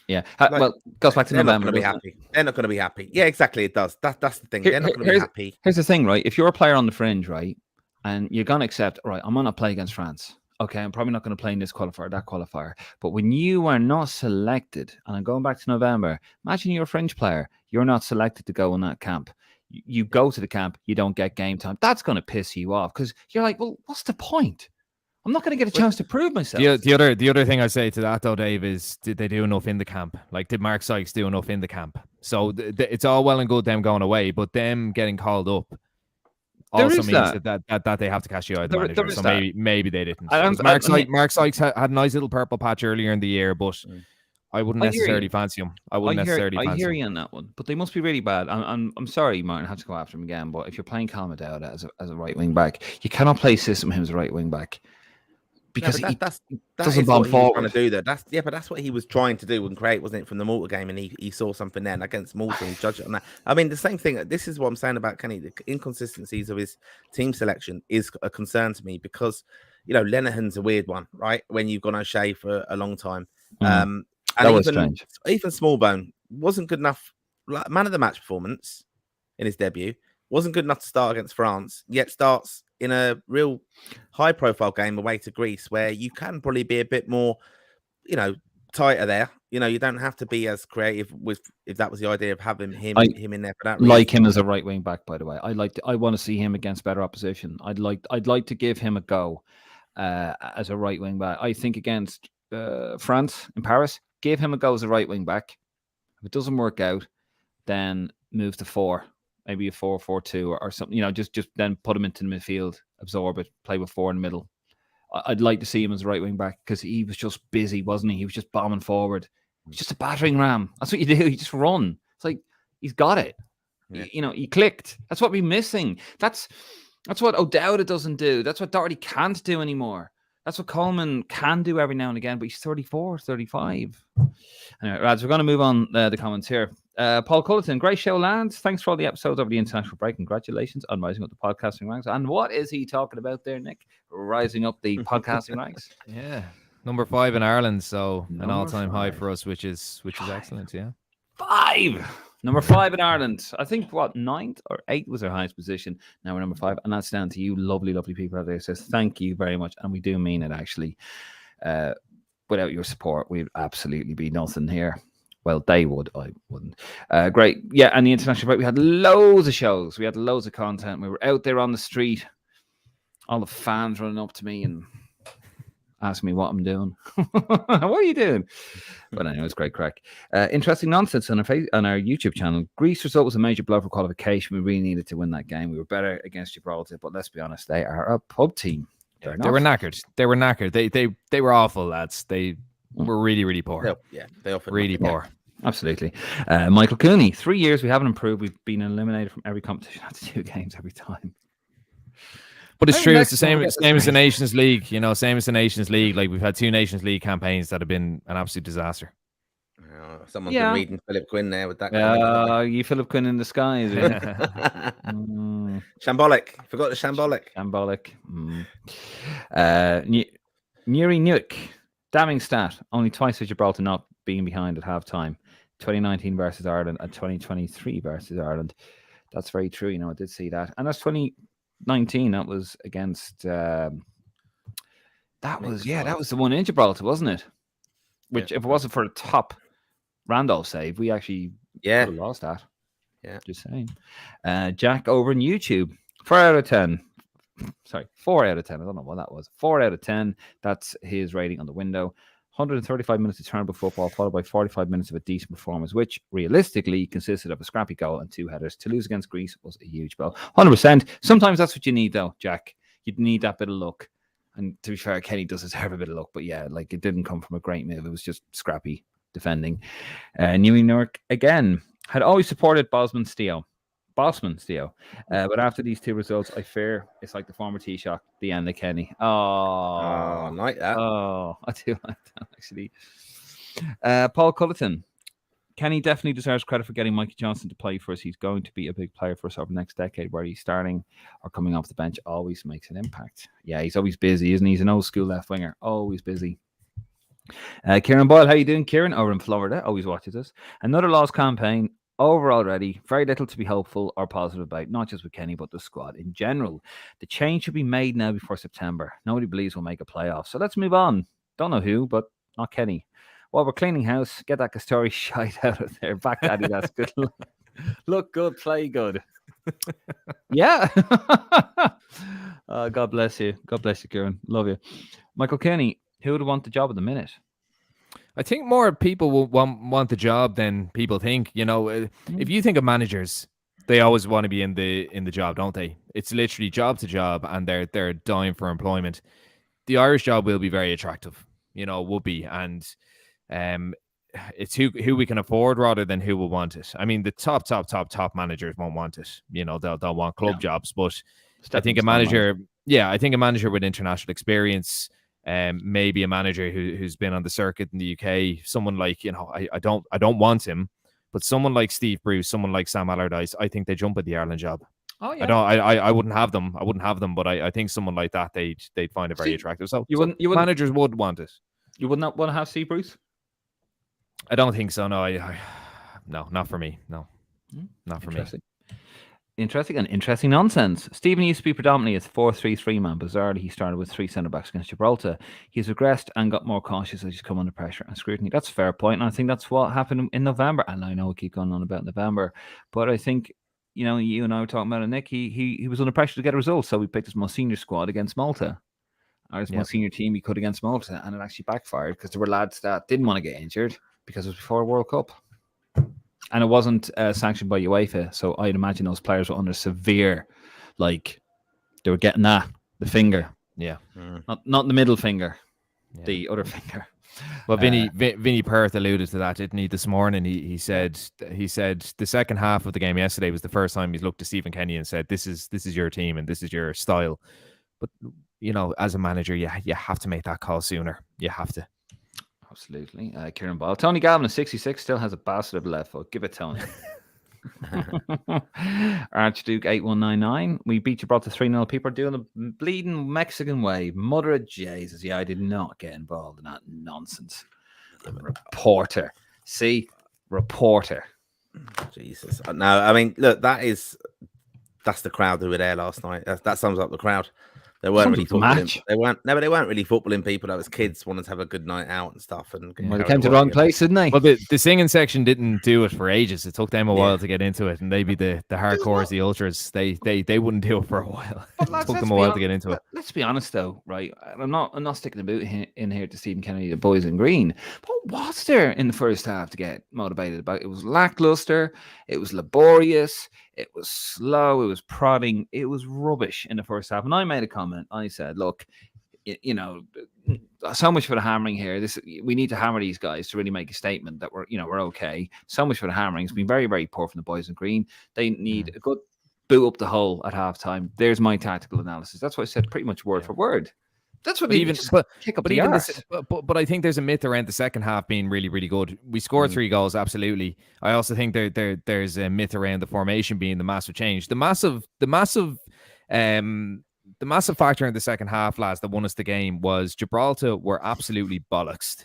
Yeah. Well, goes back to November. They're not going to be happy. Yeah, exactly. It does. That's the thing. They're not going to be happy. Here's the thing, right? If you're a player on the fringe, right, and you're going to accept, right, I'm going to play against France. Okay, I'm probably not going to play in this qualifier, that qualifier. But when you are not selected, and I'm going back to November, imagine you're a fringe player. You're not selected to go in that camp. You go to the camp, you don't get game time. That's going to piss you off, because you're like, well, what's the point? I'm not going to get a chance to prove myself. The other thing I say to that, though, Dave, is did they do enough in the camp? Like, did Mark Sykes do enough in the camp? So it's all well and good them going away, but them getting called up also means that they have to cash you out of the manager. So maybe they didn't. Mark Sykes had a nice little purple patch earlier in the year, but I wouldn't necessarily fancy him. I hear you on that one, but they must be really bad. I'm sorry, Martin, I have to go after him again. But if you're playing Calma Dowda as a right wing back, you cannot play System him as a right wing back. Because that's doesn't bomb forward. Trying to do that. But that's what he was trying to do and create, wasn't it, from the Malta game? And he saw something there, and against Malta, and judged it on that. I mean, the same thing. This is what I'm saying about Kenny. The inconsistencies of his team selection is a concern to me, because Lenihan's a weird one, right? When you've gone O'Shea for a long time, and that was strange. Even Smallbone wasn't good enough. Man of the match performance in his debut wasn't good enough to start against France, yet starts in a real high-profile game away to Greece, where you can probably be a bit more, tighter there. You don't have to be as creative if that was the idea of having him in there for that reason. Like him as a right wing back, by the way. I want to see him against better opposition. I'd like to give him a go as a right wing back. I think against France in Paris, give him a go as a right wing back. If it doesn't work out, then move to 4. Maybe a 4-4-2 or something, just then put him into the midfield, absorb it, play with 4 in the middle. I'd like to see him as a right wing back, because he was just busy, wasn't he? He was just bombing forward. He's just a battering ram. That's what you do. You just run. It's like, he's got it. Yeah. He clicked. That's what we're missing. That's what O'Dowda doesn't do. That's what Doherty can't do anymore. That's what Coleman can do every now and again, but he's 34, 35. Anyway, lads, we're going to move on the comments here. Paul Culleton, great show, lads. Thanks for all the episodes over the international break. Congratulations on rising up the podcasting ranks. And what is he talking about there, Nick? Rising up the podcasting ranks? Yeah, number 5 in Ireland, so an Number all-time high 5. for us, which is excellent. Yeah, 5. Number 5 in Ireland. I think 9th or 8th was our highest position. Now we're number 5, and that's down to you, lovely, lovely people out there. Says thank you very much, and we do mean it. Actually, without your support, we'd absolutely be nothing here. Well, they would. I wouldn't. Great. Yeah, and the international break, we had loads of shows. We had loads of content. We were out there on the street. All the fans running up to me and asking me what I'm doing. What are you doing? But anyway, it's great crack. Interesting nonsense on our YouTube channel. Greece result was a major blow for qualification. We really needed to win that game. We were better against Gibraltar, but let's be honest, they are a pub team. they were knackered. They were knackered. They were awful, lads. They were really, really poor. They offered really poor. Absolutely. Michael Cooney, 3 years we haven't improved. We've been eliminated from every competition after 2 games every time. But it's true. It's the same as the Nations League. Same as the Nations League. Like, we've had 2 Nations League campaigns that have been an absolute disaster. Someone's been reading Philip Quinn there with that. You Philip Quinn in the sky, is it? Shambolic. Forgot the shambolic. Shambolic. Nuri Nuk. Damning stat. Only twice has Gibraltar not being behind at halftime. 2019 versus Ireland and 2023 versus Ireland. That's very true. I did see that. And that's 2019. That was against. That was the one in Gibraltar, wasn't it? Which, if it wasn't for a top Randolph save, we actually would have lost that. Yeah. Just saying. Jack over on YouTube. 4 out of 10. Sorry, 4 out of 10. I don't know what that was. 4 out of 10. That's his rating on the window. 135 minutes of turnable football, followed by 45 minutes of a decent performance, which realistically consisted of a scrappy goal and 2 headers. To lose against Greece was a huge blow. 100%. Sometimes that's what you need, though, Jack. You'd need that bit of luck. And to be fair, Kenny does deserve a bit of luck. But yeah, like, it didn't come from a great move. It was just scrappy defending. New York, again, had always supported Bosman Steele. But after these 2 results, I fear it's like the former Taoiseach, the end of Kenny. Oh, I like that. Oh, I do like that, actually. Paul Culleton. Kenny definitely deserves credit for getting Mikey Johnson to play for us. He's going to be a big player for us over the next decade, where he's starting or coming off the bench always makes an impact. Yeah, he's always busy, isn't he? He's an old school left winger, always busy. Kieran Boyle, how you doing, Kieran? Over in Florida, always watches us. Another lost campaign. Over already, very little to be hopeful or positive about, not just with Kenny, but the squad in general. The change should be made now before September. Nobody believes we'll make a playoff. So let's move on. Don't know who, but not Kenny. While we're cleaning house, get that Castori shite out of there. Back daddy, that's good. Look good, play good. Yeah. God bless you. God bless you, Kieran. Love you. Michael Kenny, who would want the job at the minute? I think more people will want the job than people think. If you think of managers, they always want to be in the job, don't they? It's literally job to job, and they're dying for employment. The Irish job will be very attractive, would be, and it's who we can afford rather than who will want it. I mean, the top managers won't want it. They'll want club jobs, but I think a manager, I think a manager with international experience. Maybe a manager who's been on the circuit in the UK, someone like, I don't want him, but someone like Steve Bruce, someone like Sam Allardyce, I think they jump at the Ireland job. Oh yeah. I wouldn't have them. But I think someone like that they'd find it very attractive. So managers would want it. You would not want to have Steve Bruce? I don't think so. No, no, not for me. No, not for me. Interesting and interesting nonsense. Stephen used to be predominantly a 4-3-3 man. Bizarrely, he started with 3 centre-backs against Gibraltar. He's regressed and got more cautious as he's come under pressure and scrutiny. That's a fair point, and I think that's what happened in November. And I know we keep going on about November, but I think, you and I were talking about it, Nick. He was under pressure to get a result, so we picked his most senior squad against Malta. Or his most senior team he could against Malta, and it actually backfired because there were lads that didn't want to get injured because it was before a World Cup. And it wasn't sanctioned by UEFA, so I'd imagine those players were under severe, they were getting the finger. Yeah. Not the middle finger, the other finger. Well, Vinny Perth alluded to that, didn't he, this morning? He said the second half of the game yesterday was the first time he's looked to Stephen Kenny and said, this is your team and this is your style. But, as a manager, you have to make that call sooner. You have to. absolutely. Kieran Ball. Tony Galvin at 66 still has a bastard of a left foot. Give it Tony. Archduke 8199. We beat Gibraltar 3-0. People are doing the bleeding Mexican way. Mother of Jesus. Yeah, I did not get involved in that nonsense. Reporter. See? Reporter. Jesus. No, I mean, look, that's the crowd who were there last night. That sums up the crowd. They weren't really footballing. They weren't really footballing people. That was kids wanting to have a good night out and stuff. And well, they came to the wrong place, didn't they? Well, the singing section didn't do it for ages. It took them a while to get into it, and maybe the hardcores, the ultras, they wouldn't do it for a while. It took them a while to get into it. Let's be honest, though, right? I'm not sticking a boot in here to Stephen Kennedy, the boys in green. But what was there in the first half to get motivated about? It was lackluster. It was laborious. It was slow. It was prodding. It was rubbish in the first half. And I made a comment. I said, look, so much for the hammering here. We need to hammer these guys to really make a statement that we're okay. So much for the hammering. It's been very, very poor from the boys in green. They need a good boot up the hole at halftime. There's my tactical analysis. That's what I said pretty much word for word. That's what kick up the arse. But I think there's a myth around the second half being really, really good. We scored 3 goals, absolutely. I also think there's a myth around the formation being the massive change. The massive factor in the second half, lads, that won us the game was Gibraltar were absolutely bollocksed.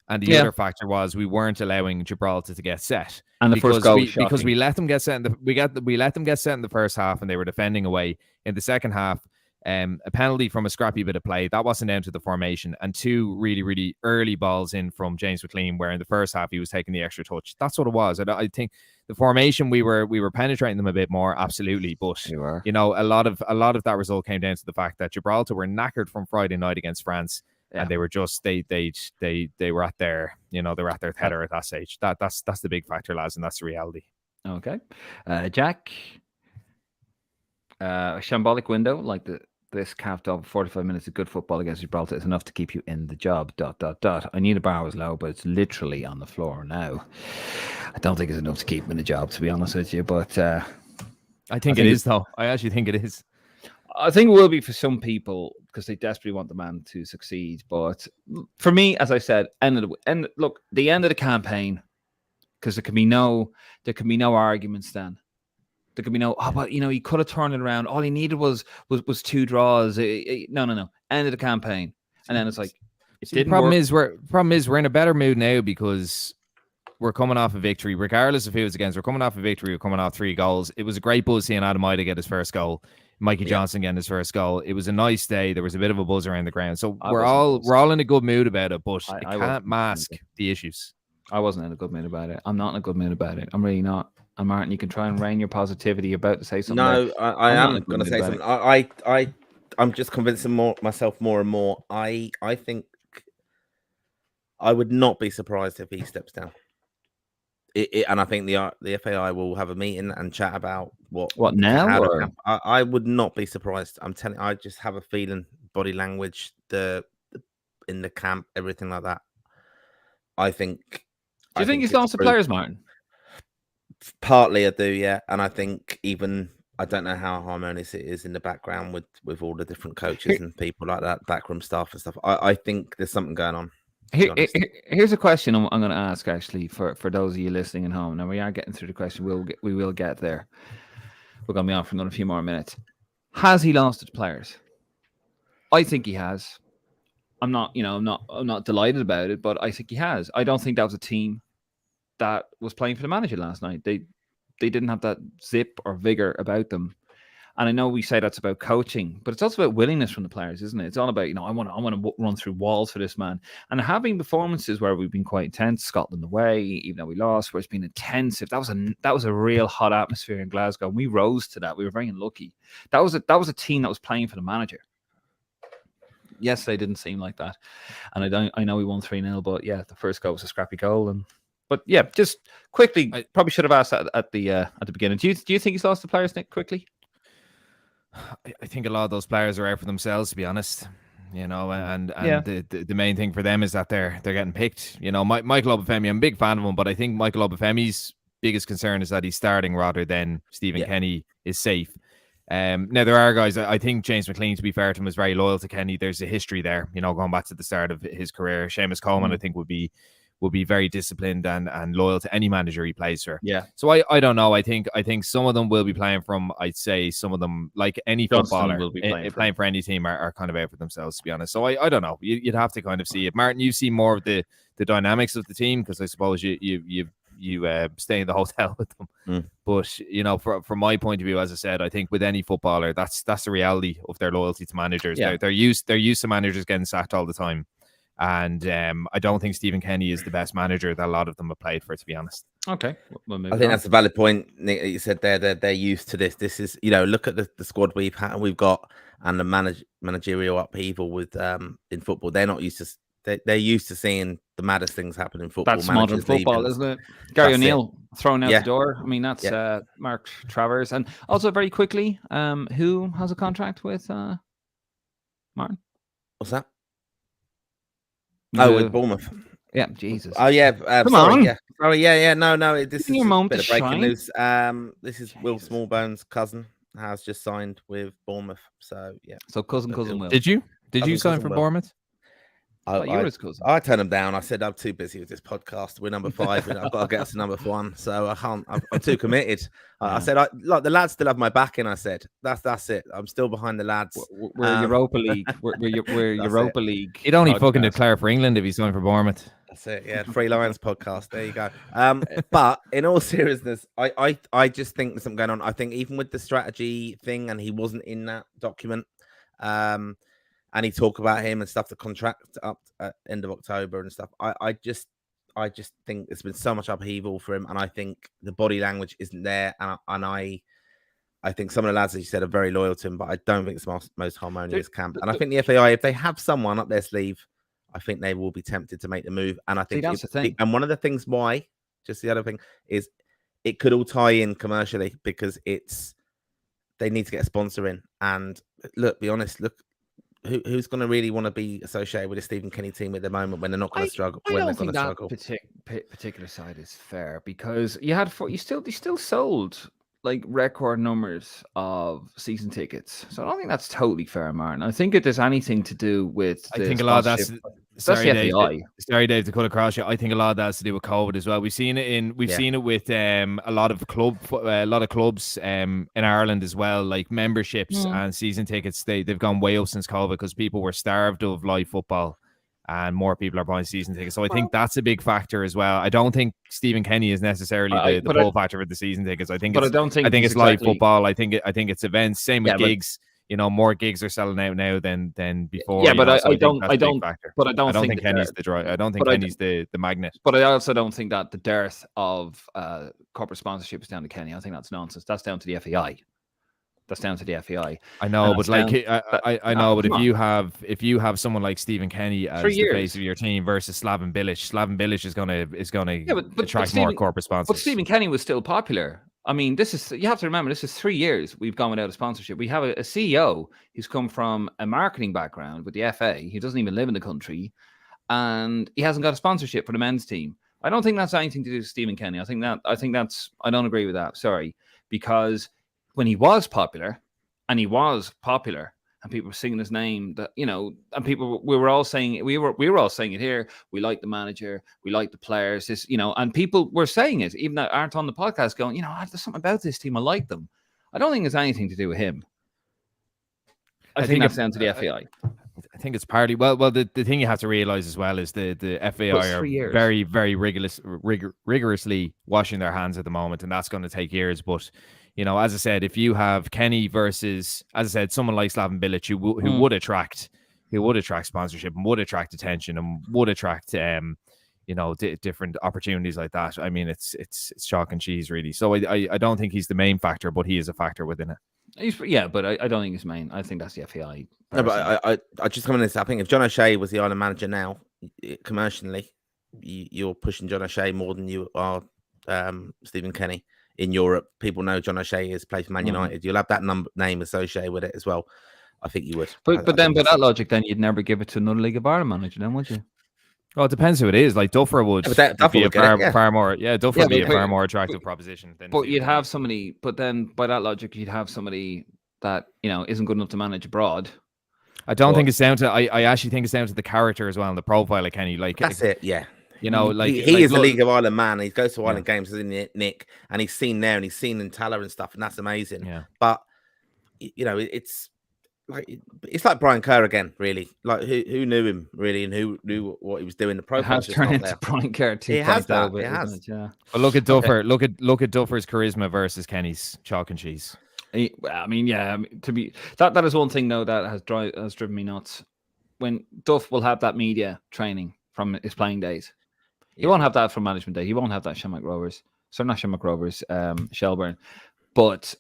And the other factor was we weren't allowing Gibraltar to get set. And the first goal because we let them get set we let them get set in the first half, and they were defending away. In the second half, a penalty from a scrappy bit of play that wasn't down to the formation, and 2 really, really early balls in from James McLean, where in the first half he was taking the extra touch. That's what it was. I think the formation, we were penetrating them a bit more, absolutely, but a lot of that result came down to the fact that Gibraltar were knackered from Friday night against France. Yeah. And they were just they were at their tether at that stage. That's the big factor, lads, and that's the reality. Okay, Jack, a shambolic window like this capped off 45 minutes of good football against Gibraltar is enough to keep you in the job. ... I knew the bar was low, but it's literally on the floor now. I don't think it's enough to keep him in the job, to be honest with you. But I think it is, though. I actually think it is. I think it will be for some people because they desperately want the man to succeed. But for me, as I said, the end of the campaign, because there can be no arguments then. There could be no, but he could have turned it around. All he needed was 2 draws. No. End of the campaign, and then it's like it didn't. The problem is we're in a better mood now because we're coming off a victory, regardless of who it's against. We're coming off a victory. We're coming off 3 goals. It was a great buzz seeing Adam Ida get his first goal. Mikey Johnson getting his first goal. It was a nice day. There was a bit of a buzz around the ground. So we're all in a good mood about it, but it can't mask the issues. I wasn't in a good mood about it. I'm not in a good mood about it. I'm really not. And Martin, you can try and rein your positivity. You're about to say something. No, I am going to say something. I'm just convincing myself more and more. I think I would not be surprised if he steps down. And I think the FAI will have a meeting and chat about what now. I would not be surprised. I'm telling. I just have a feeling, body language, in the camp, everything like that. I think. Do you think he's lost the players, Martin? Partly, I do, yeah. And I think I don't know how harmonious it is in the background with all the different coaches and people like that, backroom staff and stuff. I think there's something going on. Here's a question I'm going to ask, actually, for those of you listening at home. Now, we are getting through the question. We will get there. We're going to be on for another few more minutes. Has he lost his players? I think he has. I'm not delighted about it, but I think he has. I don't think that was a team that was playing for the manager last night. They didn't have that zip or vigor about them. And I know we say that's about coaching, but it's also about willingness from the players, isn't it? It's all about, I want to run through walls for this man. And having performances where we've been quite intense, Scotland away, even though we lost, where it's been intensive. That was a real hot atmosphere in Glasgow. And we rose to that. We were very unlucky. That was a team that was playing for the manager. Yes, they didn't seem like that. And I know we won 3-0, but yeah, the first goal was a scrappy goal. But yeah, just quickly, I probably should have asked that at the beginning. Do you think he's lost the players, Nick, quickly? I think a lot of those players are out for themselves, to be honest. The main thing for them is that they're getting picked. Michael Obafemi, I'm a big fan of him, but I think Michael Obafemi's biggest concern is that he's starting rather than Stephen Kenny is safe. Now there are guys. I think James McLean, to be fair to him, is very loyal to Kenny. There's a history there, going back to the start of his career. Seamus Coleman, I think, would be very disciplined and loyal to any manager he plays for. Yeah. So I don't know. I think some of them will be playing from. I'd say some of them, like any footballer, will be playing for any team, are kind of out for themselves. To be honest, so I don't know. You'd have to kind of see it. Martin, you see more of the dynamics of the team because I suppose you stay in the hotel with them. But from my point of view, as I said, I think with any footballer, that's the reality of their loyalty to managers. Yeah. They're used to managers getting sacked all the time, and I don't think Stephen Kenny is the best manager that a lot of them have played for, to be honest. Okay, I think that's a valid point, Nick. You said they're used to this. This is, look at the squad we've got and the managerial upheaval with in football. They're not used to. They're used to seeing the maddest things happen in football. That's modern football, isn't it? Gary O'Neill thrown out the door. I mean, that's Mark Travers. And also, very quickly, who has a contract with Martin? What's that? With Bournemouth. Yeah, Jesus. Oh yeah, Come sorry, on. Yeah. Oh yeah. No. This is your a moment bit of to breaking shine. news. This is Will Smallbone's cousin has just signed with Bournemouth. So yeah. So cousin Will. Did you sign cousin for Will. Bournemouth? You're his cousin. I turned him down. I said I'm too busy with this podcast. We're number 5, and I've got to get us to number 1. So I can't. I'm too committed. I said, like the lads still have my back, and I said that's it. I'm still behind the lads. We're Europa League. We're Europa League. He'd only fucking declare for England if he's signed for Bournemouth. That's it. Yeah, Free Lions podcast. There you go. But in all seriousness, I just think there's something going on. I think even with the strategy thing, and he wasn't in that document. And he talked about him and stuff, the contract up at end of October and stuff. I just think there's been so much upheaval for him, and I think the body language isn't there. And I think some of the lads, as you said, are very loyal to him, but I don't think it's the most harmonious camp. And I think the FAI, if they have someone up their sleeve, I think they will be tempted to make the move. And I think that's the thing. And one of the things why, just the other thing, is it could all tie in commercially because they need to get a sponsor in. And be honest, who's going to really want to be associated with a Stephen Kenny team at the moment when they're not going to struggle? I don't think that particular side is fair because you still sold like record numbers of season tickets, so I don't think that's totally fair, Martin. I think if there's anything to do with, I think a lot of that's sorry, Dave, to cut across you. I think a lot of that has to do with COVID as well. We've seen it with a lot of clubs in Ireland as well, like memberships and season tickets. They've gone way up since COVID because people were starved of live football. And more people are buying season tickets. So I think that's a big factor as well. I don't think Stephen Kenny is necessarily the pull factor for the season tickets. I think it's live football. I think it's events. Same with gigs. More gigs are selling out now than before. Yeah, but I don't think Kenny's the drive. I don't think Kenny's the magnet. But I also don't think that the dearth of corporate sponsorship is down to Kenny. I think that's nonsense. That's down to the FAI. That's down to the FAI. I know, but I know, but if you have someone like Stephen Kenny as the face of your team versus Slaven Bilic is gonna attract more corporate sponsors. But Stephen Kenny was still popular. I mean, you have to remember, this is 3 years we've gone without a sponsorship. We have a CEO who's come from a marketing background with the FA. He doesn't even live in the country, and he hasn't got a sponsorship for the men's team. I don't think that's anything to do with Stephen Kenny. I don't agree with that. Sorry, because when he was popular, and people were singing his name, and we were all saying it here. We like the manager, we like the players, and people were saying it, even that aren't on the podcast, going, there's something about this team, I like them. I don't think it's anything to do with him. I think that's down to the FAI. I think it's partly well. The thing you have to realize as well is the FAI are very, very rigorously washing their hands at the moment, and that's going to take years. But as I said, if you have Kenny versus, as I said, someone like Slaven Bilic who would attract sponsorship and would attract attention and would attract different opportunities like that. I mean, it's chalk and cheese really. So I don't think he's the main factor, but he is a factor within it. But I don't think he's main. I think that's the FAI. No, but I just come on this. I think if John O'Shea was the Ireland manager now, commercially, you're pushing John O'Shea more than you are Stephen Kenny. In Europe, people know John O'Shea is played for Man United. You'll have that name associated with it as well. I think you would. But then, by that logic, then you'd never give it to another League of Ireland manager, then would you? Well, it depends who it is. Like Duffer would be a far more attractive proposition. But you'd have somebody. But then, by that logic, you'd have somebody that isn't good enough to manage abroad. I don't think it's down to. I actually think it's down to the character as well and the profile of Kenny. Like That's it. Yeah. He is a League of Ireland man. He goes to Ireland games, isn't it, Nick? And he's seen there and he's seen in Tala and stuff, and that's amazing. Yeah. But it's like Brian Kerr again, really. Like who knew him really, and who knew what he was doing. The profile has turned into Brian Kerr 2.0. It has that. It has. Yeah. But look at Duffer. Look at Duffer's charisma versus Kenny's chalk and cheese. I mean, to be that is one thing though that has driven me nuts. When Duff will have that media training from his playing days, he won't have that from management day. He won't have that Shamrock Rovers. Sorry, not Shamrock Rovers, Shelburne, but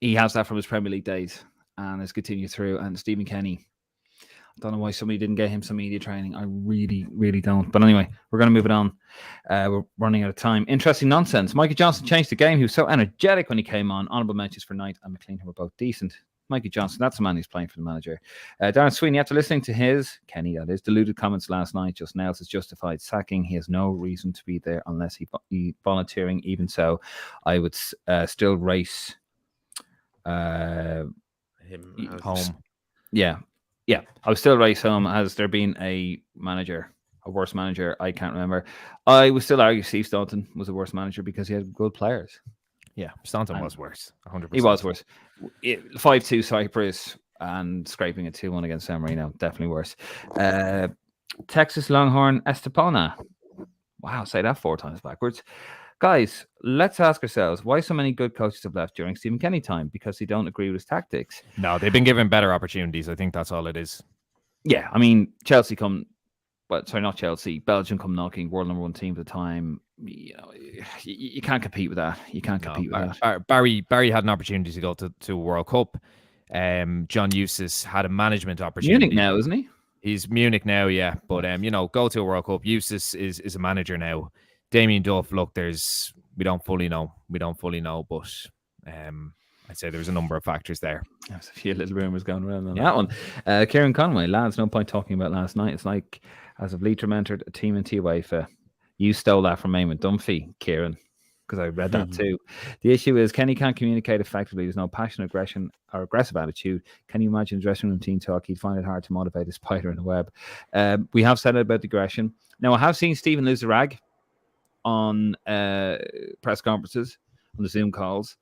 he has that from his Premier League days and has continued through. And Stephen Kenny, I don't know why somebody didn't get him some media training. I really, really don't. But anyway, we're going to move it on. We're running out of time. Interesting nonsense. Mikey Johnson changed the game. He was so energetic when he came on. Honourable mentions for Knight and McLean, who were both decent. Mikey Johnson, that's the man who's playing for the manager. Darren Sweeney, after listening to Kenny, that is, deluded comments last night, just now it's justified sacking. He has no reason to be there unless he volunteering. Even so, I would still race him home. Yeah. I would still race home. Has there been a worse manager? I can't remember. I would still argue Steve Staunton was a worse manager because he had good players. Yeah, Staunton was worse. 100%. He was worse. 5-2 Cyprus and scraping a 2-1 against San Marino. Definitely worse. Texas Longhorn Estepona. Wow, say that 4 times backwards. Guys, let's ask ourselves why so many good coaches have left during Stephen Kenny time. Because they don't agree with his tactics. No, they've been given better opportunities. I think that's all it is. Yeah, I mean, not Chelsea. Belgium come knocking, world number 1 team at the time. You can't compete with that. You can't compete with that. Barry had an opportunity to go to a World Cup. John Eustace had a management opportunity. Munich now, isn't he? He's Munich now, yeah. But go to a World Cup. Eustace is a manager now. Damien Duff, look, we don't fully know, but I'd say there's a number of factors there. There's a few little rumours going around on that one. Kieran Conway, lads, no point talking about last night. It's like as if Leitrim entered a team in UEFA. You stole that from Eamon Dunphy, Kieran, because I read that too. The issue is Kenny can't communicate effectively. There's no passion, aggression, or aggressive attitude. Can you imagine dressing room team talk? He'd find it hard to motivate a spider in the web. We have said it about the aggression. Now, I have seen Stephen lose the rag on press conferences, on the Zoom calls,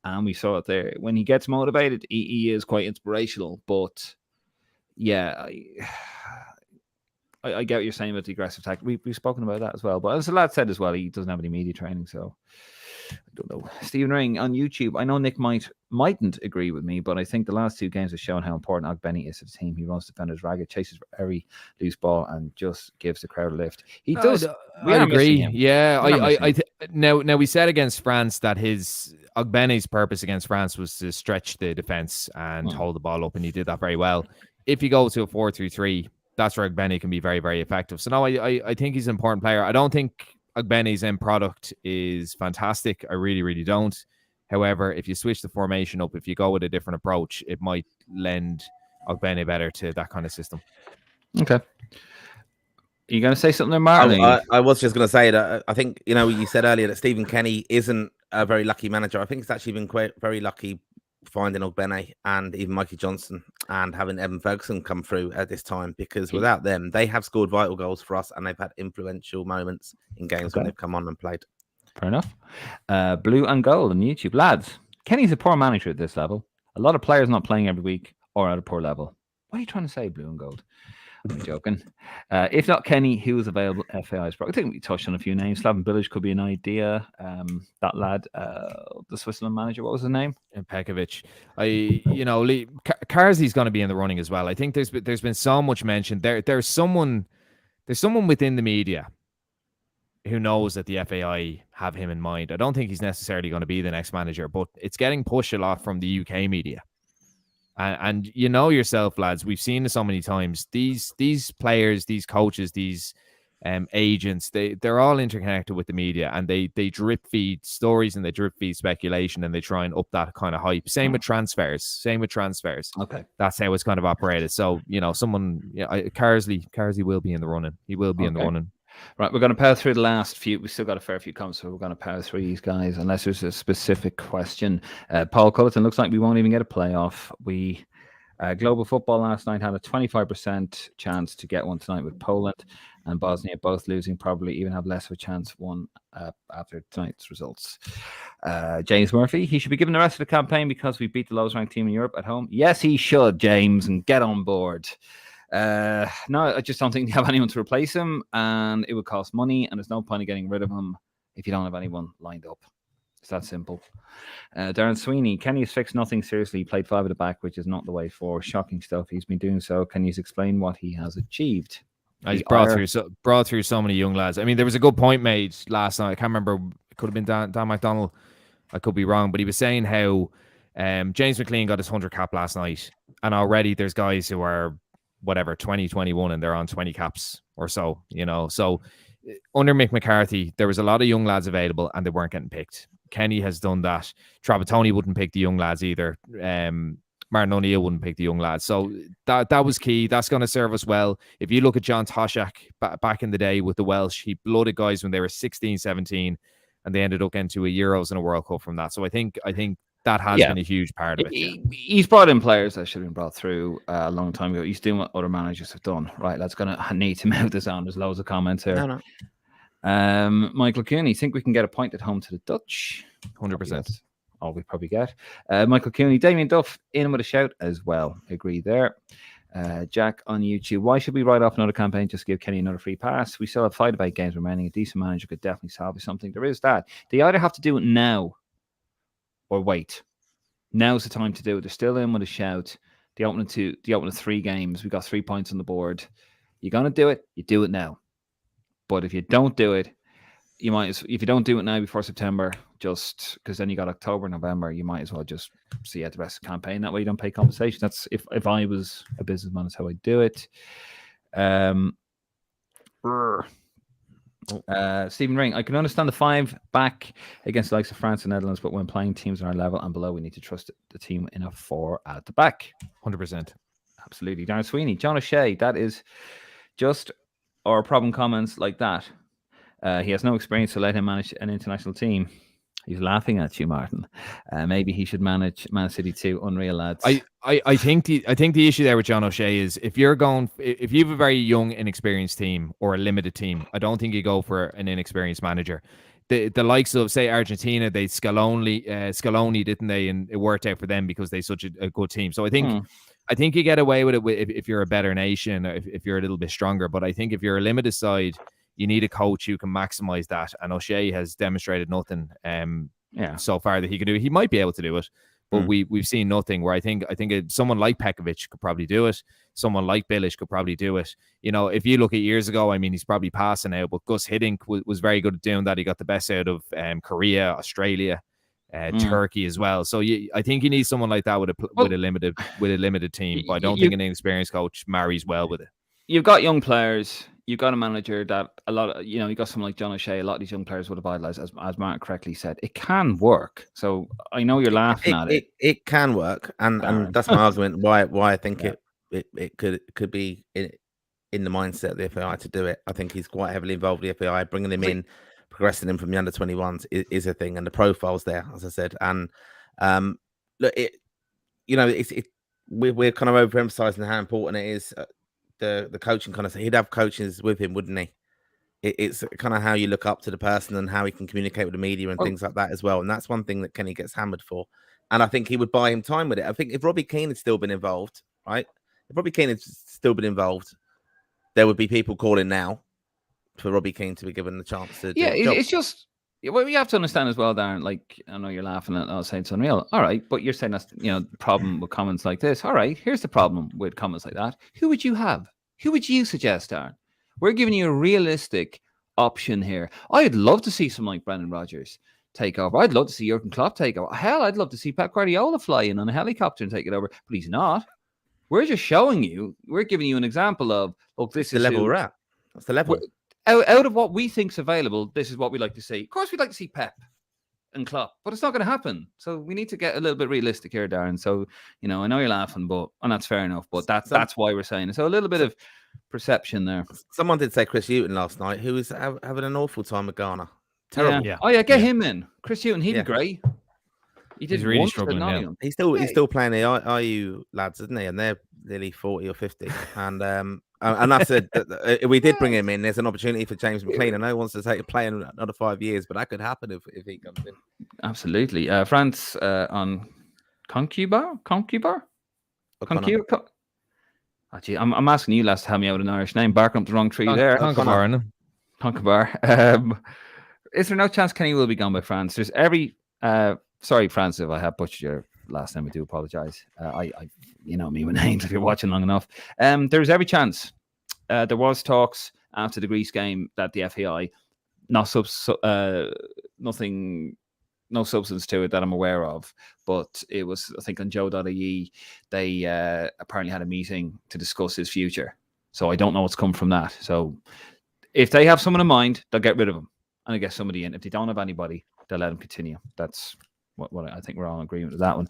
and we saw it there. When he gets motivated, he is quite inspirational. But yeah, I get what you're saying about the aggressive tactic. We've spoken about that as well. But as the lad said as well, he doesn't have any media training, so I don't know. Stephen Ring on YouTube. I know Nick mightn't agree with me, but I think the last 2 games have shown how important Ogbenny is to the team. He runs defenders ragged, chases for every loose ball, and just gives the crowd a lift. He does. I agree. Yeah, now we said against France that Ogbenny's purpose against France was to stretch the defense and hold the ball up, and he did that very well. If you go to a 4-3-3, that's where Ogbenny can be very, very effective. So no, I think he's an important player. I don't think Ogbenny's end product is fantastic. I really, really don't. However, if you switch the formation up, if you go with a different approach, it might lend Ogbenny better to that kind of system. Okay. Are you going to say something there, Marley? I was just going to say that I think, you said earlier that Stephen Kenny isn't a very lucky manager. I think it's actually been quite very lucky finding Ogbenny and even Mikey Johnson and having Evan Ferguson come through at this time, because without them, they have scored vital goals for us and they've had influential moments in games when they've come on and played. Fair enough. Blue and Gold on YouTube. Lads, Kenny's a poor manager at this level. A lot of players not playing every week or at a poor level. What are you trying to say, Blue and Gold? I'm joking. If not Kenny, who is available? FAI's. I think we touched on a few names. Slaven Bilic could be an idea. That lad, the Switzerland manager, what was his name? Pekovic. Karzi's going to be in the running as well. I think there's been so much mentioned. There's someone within the media who knows that the FAI have him in mind. I don't think he's necessarily going to be the next manager, but it's getting pushed a lot from the UK media. And you know yourself, lads, we've seen it so many times. These players, these coaches, these agents, they're all interconnected with the media, and they drip feed stories and they drip feed speculation, and they try and up that kind of hype. Same with transfers. Okay, that's how it's kind of operated. So Karzi will be in the running. He will be in the running. Right, we're going to power through the last few. We've still got a fair few comments, so we're going to power through these guys, unless there's a specific question. Paul Culleton, looks like we won't even get a playoff. Global football last night had a 25% chance to get one tonight with Poland and Bosnia both losing, probably even have less of a chance one after tonight's results. James Murphy, he should be given the rest of the campaign because we beat the lowest ranked team in Europe at home. Yes, he should, James, and get on board. No, I just don't think they have anyone to replace him, and it would cost money, and there's no point in getting rid of him if you don't have anyone lined up. It's that simple. Darren Sweeney, Kenny has fixed nothing seriously. He played 5 at the back, which is not the way forward. Shocking stuff. He's been doing so. Can you explain what he has achieved? He's brought through so many young lads. I mean, there was a good point made last night. I can't remember. It could have been Dan McDonnell. I could be wrong, but he was saying how James McLean got his 100 cap last night, and already there's guys who are 20, 21, and they're on 20 caps or so. So under Mick McCarthy, there was a lot of young lads available, and they weren't getting picked. Kenny has done that. Trapattoni wouldn't pick the young lads either. Martin O'Neill wouldn't pick the young lads. So that was key. That's going to serve us well. If you look at John Toshak back in the day with the Welsh, he blooded guys when they were 16, 17, and they ended up getting to a Euros and a World Cup from that. So I think that has been a huge part of it. He's brought in players that should have been brought through a long time ago. He's doing what other managers have done. Right, that's going to need to move this on. There's loads of comments here. No. Michael Cooney, think we can get a point at home to the Dutch? 100%. All we probably get. Michael Cooney, Damien Duff in with a shout as well. Agree there. Jack on YouTube, why should we write off another campaign? Just give Kenny another free pass. We still have 5 8 games remaining. A decent manager could definitely salvage something. There is that. They either have to do it now or wait. Now's the time to do it. They're still in with a shout. The opening 3 games. We got 3 points on the board. You're gonna do it. You do it now. But if you don't do it, if you don't do it now before September, just because then you got October, November, you might as well just see out the rest of the campaign. That way you don't pay compensation. That's if I was a businessman, that's how I do it. Stephen Ring, I can understand the 5 back against the likes of France and Netherlands, but when playing teams on our level and below, we need to trust the team in a 4 at the back. 100%. Absolutely. Darren Sweeney, John O'Shea, that is just our problem comments like that. He has no experience, so let him manage an international team. He's laughing at you, Martin. Maybe he should manage Man City too. Unreal, lads. I think the issue there with John O'Shea is if you have a very young, inexperienced team or a limited team, I don't think you go for an inexperienced manager. The likes of, say, Argentina, they Scaloni, didn't they? And it worked out for them because they're such a good team. So I think you get away with it if you're a better nation, or if you're a little bit stronger. But I think if you're a limited side, you need a coach who can maximize that. And O'Shea has demonstrated nothing so far that he can do it. He might be able to do it, but we've seen nothing. Where I think someone like Pekovic could probably do it. Someone like Bilic could probably do it. If you look at years ago, I mean, he's probably passing out, but Gus Hiddink was very good at doing that. He got the best out of Korea, Australia, Turkey as well. So I think you need someone like that with a limited team. But I don't think an inexperienced coach marries well with it. You've got young players. You've got a manager that a lot of, you got someone like John O'Shea. A lot of these young players would have idolized, as Martin correctly said. It can work. So I know you're laughing at it. It can work, and that's my argument. Why I think it could be in the mindset of the FAI to do it. I think he's quite heavily involved with the FAI. Bringing him in, progressing him from the under-21s is a thing, and the profile's there, as I said. And look, we're kind of overemphasizing how important it is. The coaching kind of thing. He'd have coaches with him, wouldn't he? It's kind of how you look up to the person and how he can communicate with the media and things like that as well. And that's one thing that Kenny gets hammered for. And I think he would buy him time with it. I think if Robbie Keane had still been involved, right? If Robbie Keane had still been involved, there would be people calling now for Robbie Keane to be given the chance to. It's just. Well, you have to understand as well, Darren. Like, I know you're laughing at saying it's unreal. All right, but you're saying that's the problem with comments like this. All right, here's the problem with comments like that. Who would you have? Who would you suggest, Darren? We're giving you a realistic option here. I'd love to see someone like Brendan Rodgers take over. I'd love to see Jurgen Klopp take over. Hell, I'd love to see Pep Guardiola fly in on a helicopter and take it over. But he's not. We're just showing you. We're giving you an example of, look, this is the level we're at. That's the level. Out of what we think's available, this is what we like to see. Of course, we'd like to see Pep and Klopp, but it's not going to happen. So we need to get a little bit realistic here, Darren. So, I know you're laughing, and that's fair enough, but that's why we're saying it. So a little bit of perception there. Someone did say Chris Hughton last night, who was having an awful time with Ghana. Terrible. Yeah. Oh yeah, get him in. Chris Hughton, he'd be great. He's really struggling now. He's still playing the IU lads, isn't he? And they're nearly 40 or 50. And that's we did bring him in. There's an opportunity for James McLean. I know he wants to take a play in another 5 years, but that could happen if he comes in. Absolutely. France on Concubar? Oh, gee, I'm asking you, lads, to help me out with an Irish name. Barking up the wrong tree there. Concubar. Is there no chance Kenny will be gone by France? There's every sorry, France, if I have butchered your last name, I do apologize. I you know me with names if you're watching long enough. There's every chance. There was talks after the Greece game that the FAI, no substance to it that I'm aware of, but it was, I think, on Joe.ie, they apparently had a meeting to discuss his future. So I don't know what's come from that. So if they have someone in mind, they'll get rid of him and they get somebody in. If they don't have anybody, they'll let him continue. That's what I think we're all in agreement with that one.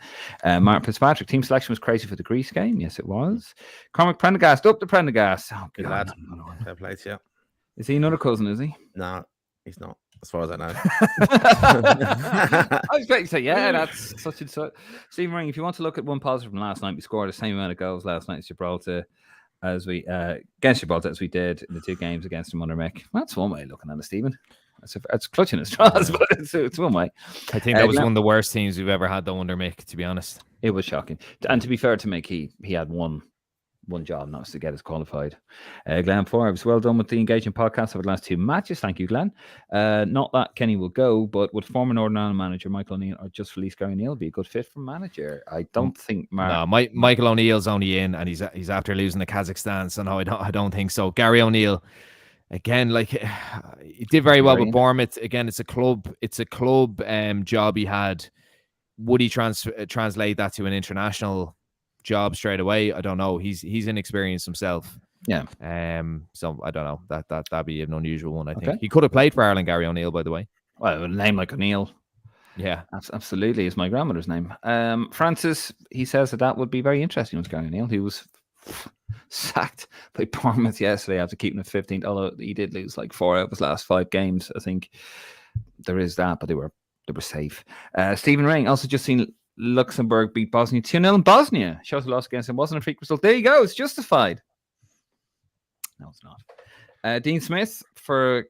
Martin Fitzpatrick, team selection was crazy for the Greece game. Yes, it was. Cormac Prendergast, up to Prendergast. Oh, good lad. Fair play to you. Is he another cousin, is he? No, he's not, as far as I know. I was expecting to say, yeah, that's such and such. Stephen Ring, if you want to look at one positive from last night, we scored the same amount of goals last night as Gibraltar against Gibraltar as we did in the two games against them under Mick. Well, that's one way of looking at it, Stephen. It's clutching at straws, but it's one way. I think that was one of the worst teams we've ever had though under Mick, to be honest. It was shocking. And to be fair to Mick, he had one job, and that was to get us qualified. Glenn Forbes, well done with the engaging podcast over the last two matches. Thank you, Glenn. Not that Kenny will go, but would former Northern Ireland manager Michael O'Neill or just release Gary O'Neill be a good fit for manager? I don't think. Michael O'Neill's only in, and he's after losing to Kazakhstan, so no, I don't think so. Gary O'Neill, again, like he did very well with Bournemouth. Again, it's a club job he had. Would he translate that to an international job straight away? I don't know. He's inexperienced himself. Yeah. So I don't know. That'd be an unusual one. I think he could have played for Ireland, Gary O'Neill, by the way. Well, a name like O'Neill. Yeah, absolutely. Is my grandmother's name. Francis, he says that would be very interesting with Gary O'Neill. He was sacked by Bournemouth yesterday after keeping it 15th, although he did lose like 4 out of his last 5 games. I think there is that, but they were safe. Stephen Ring, also just seen Luxembourg beat Bosnia 2-0 in Bosnia. Shows a loss against him. Wasn't a freak result. There you go. It's justified. No, it's not. Dean Smith for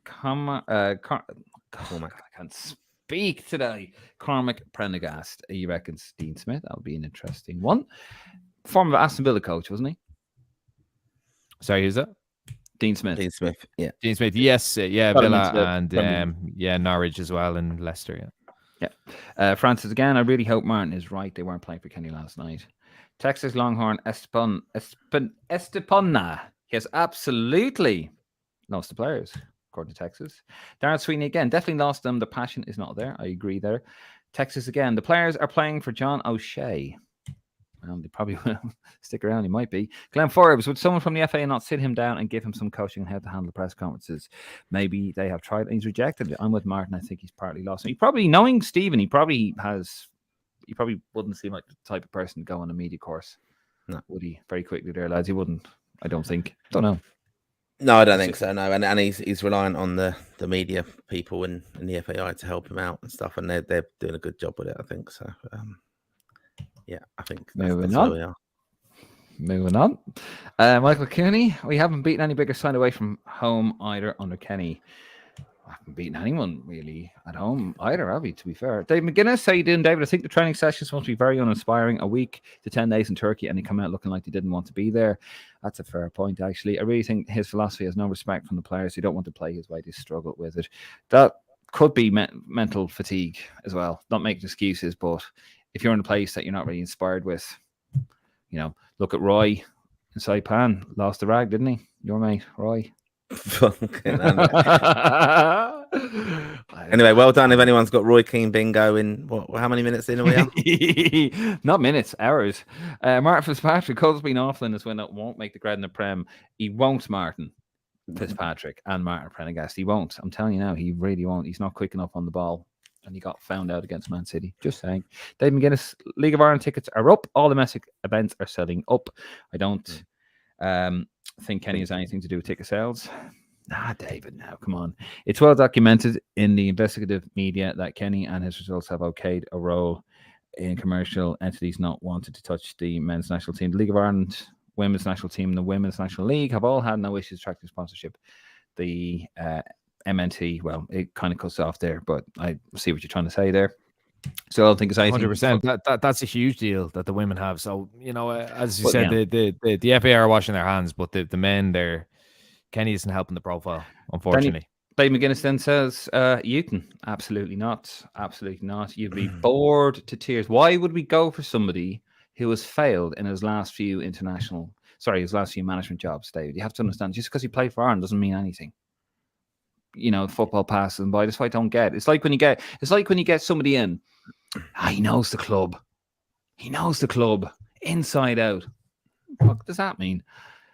Cormac. I can't speak today. Cormac Prendergast. He reckons Dean Smith. That would be an interesting one. Former Aston Villa coach, wasn't he? Sorry, who's that? Dean Smith. Yeah. Dean Smith. Yes. Villa and Norwich as well, and Leicester. Yeah. Francis, again, I really hope Martin is right. They weren't playing for Kenny last night. Texas Longhorn Estepona. Yes, absolutely lost the players, according to Texas. Darren Sweeney, again, definitely lost them. The passion is not there. I agree there. Texas, again, the players are playing for John O'Shea. They probably will stick around. He might be. Glenn Forbes, would someone from the FA not sit him down and give him some coaching on how to handle press conferences? Maybe they have tried and he's rejected it. I'm with Martin. I think he's partly lost. He probably, knowing Stephen, he probably wouldn't seem like the type of person to go on a media course. No. Would he? Very quickly there, lads. He wouldn't. I don't think. Don't know. No, I don't think so. No, and he's reliant on the media people and the FAI to help him out and stuff, and they're doing a good job with it. I think so. Yeah, I think that's where we are. Moving on. Michael Cooney, we haven't beaten any bigger side away from home either under Kenny. I haven't beaten anyone really at home either, have we, to be fair? Dave McGuinness, how you doing, David? I think the training sessions must be very uninspiring. A week to 10 days in Turkey and they come out looking like they didn't want to be there. That's a fair point, actually. I really think his philosophy has no respect from the players who don't want to play his way. They struggle with it. That could be mental fatigue as well. Not making excuses, but if you're in a place that you're not really inspired with, look at Roy in Saipan. Lost the rag, didn't he? Your mate, Roy. Anyway, well done. If anyone's got Roy Keane bingo in, how many minutes in are we on? Not minutes, hours. Martin Fitzpatrick, Cole's been awful in this window, won't make the grad in the Prem. He won't, Martin Fitzpatrick and Martin Prendergast. He won't. I'm telling you now, he really won't. He's not quick enough on the ball. and he got found out against Man City. Just saying. Dave McGuinness, League of Ireland tickets are up. All domestic events are selling up. I don't think Kenny has anything to do with ticket sales. David, now come on. It's well documented in the investigative media that Kenny and his results have okayed a role in commercial entities not wanted to touch the men's national team. The League of Ireland women's national team and the Women's National League have all had no issues attracting sponsorship. The MNT, well, it kind of cuts off there, but I see what you're trying to say there. So I don't think it's anything. 100%. That's a huge deal that the women have. So, as you said, the FA are washing their hands, but the men there, Kenny isn't helping the profile, unfortunately. Dave McGuinness then says, Euton, absolutely not. Absolutely not. You'd be bored to tears. Why would we go for somebody who has failed in his last few management jobs, David? You have to understand, just because he played for Ireland doesn't mean anything. Football passes and by. That's what I don't get. It's like when you get somebody in. He knows the club. He knows the club inside out. What does that mean?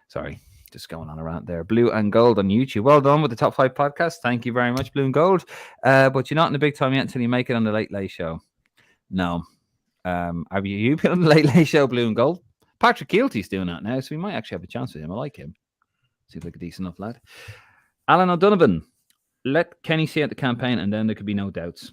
Sorry, just going on a rant there. Blue and Gold on YouTube. Well done with the top 5 podcast. Thank you very much, Blue and Gold. But you're not in the big time yet until you make it on the Late Late Show. No. Have you been on the Late Late Show, Blue and Gold? Patrick Keelty's doing that now, so we might actually have a chance with him. I like him. Seems like a decent enough lad. Alan O'Donovan. Let Kenny see out the campaign and then there could be no doubts.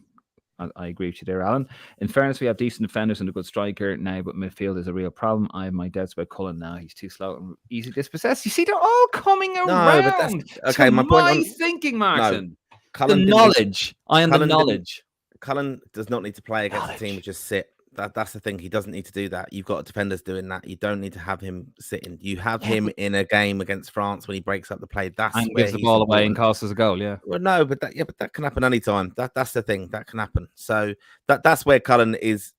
I agree with you there, Alan. In fairness, we have decent defenders and a good striker now, but midfield is a real problem. I have my doubts about Cullen now. He's too slow and easy dispossessed. You see, they're all coming around. But that's, okay, my point thinking, Martin. No, Cullen the knowledge. I am the knowledge. Cullen does not need to play against the team and just sit. That's the thing. He doesn't need to do that. You've got defenders doing that. You don't need to have him sitting. You have him in a game against France when he breaks up the play. That's and where gives the ball away and costs us a goal. Yeah. Well, no, but that can happen anytime. That's the thing. That can happen. So that's where Cullen is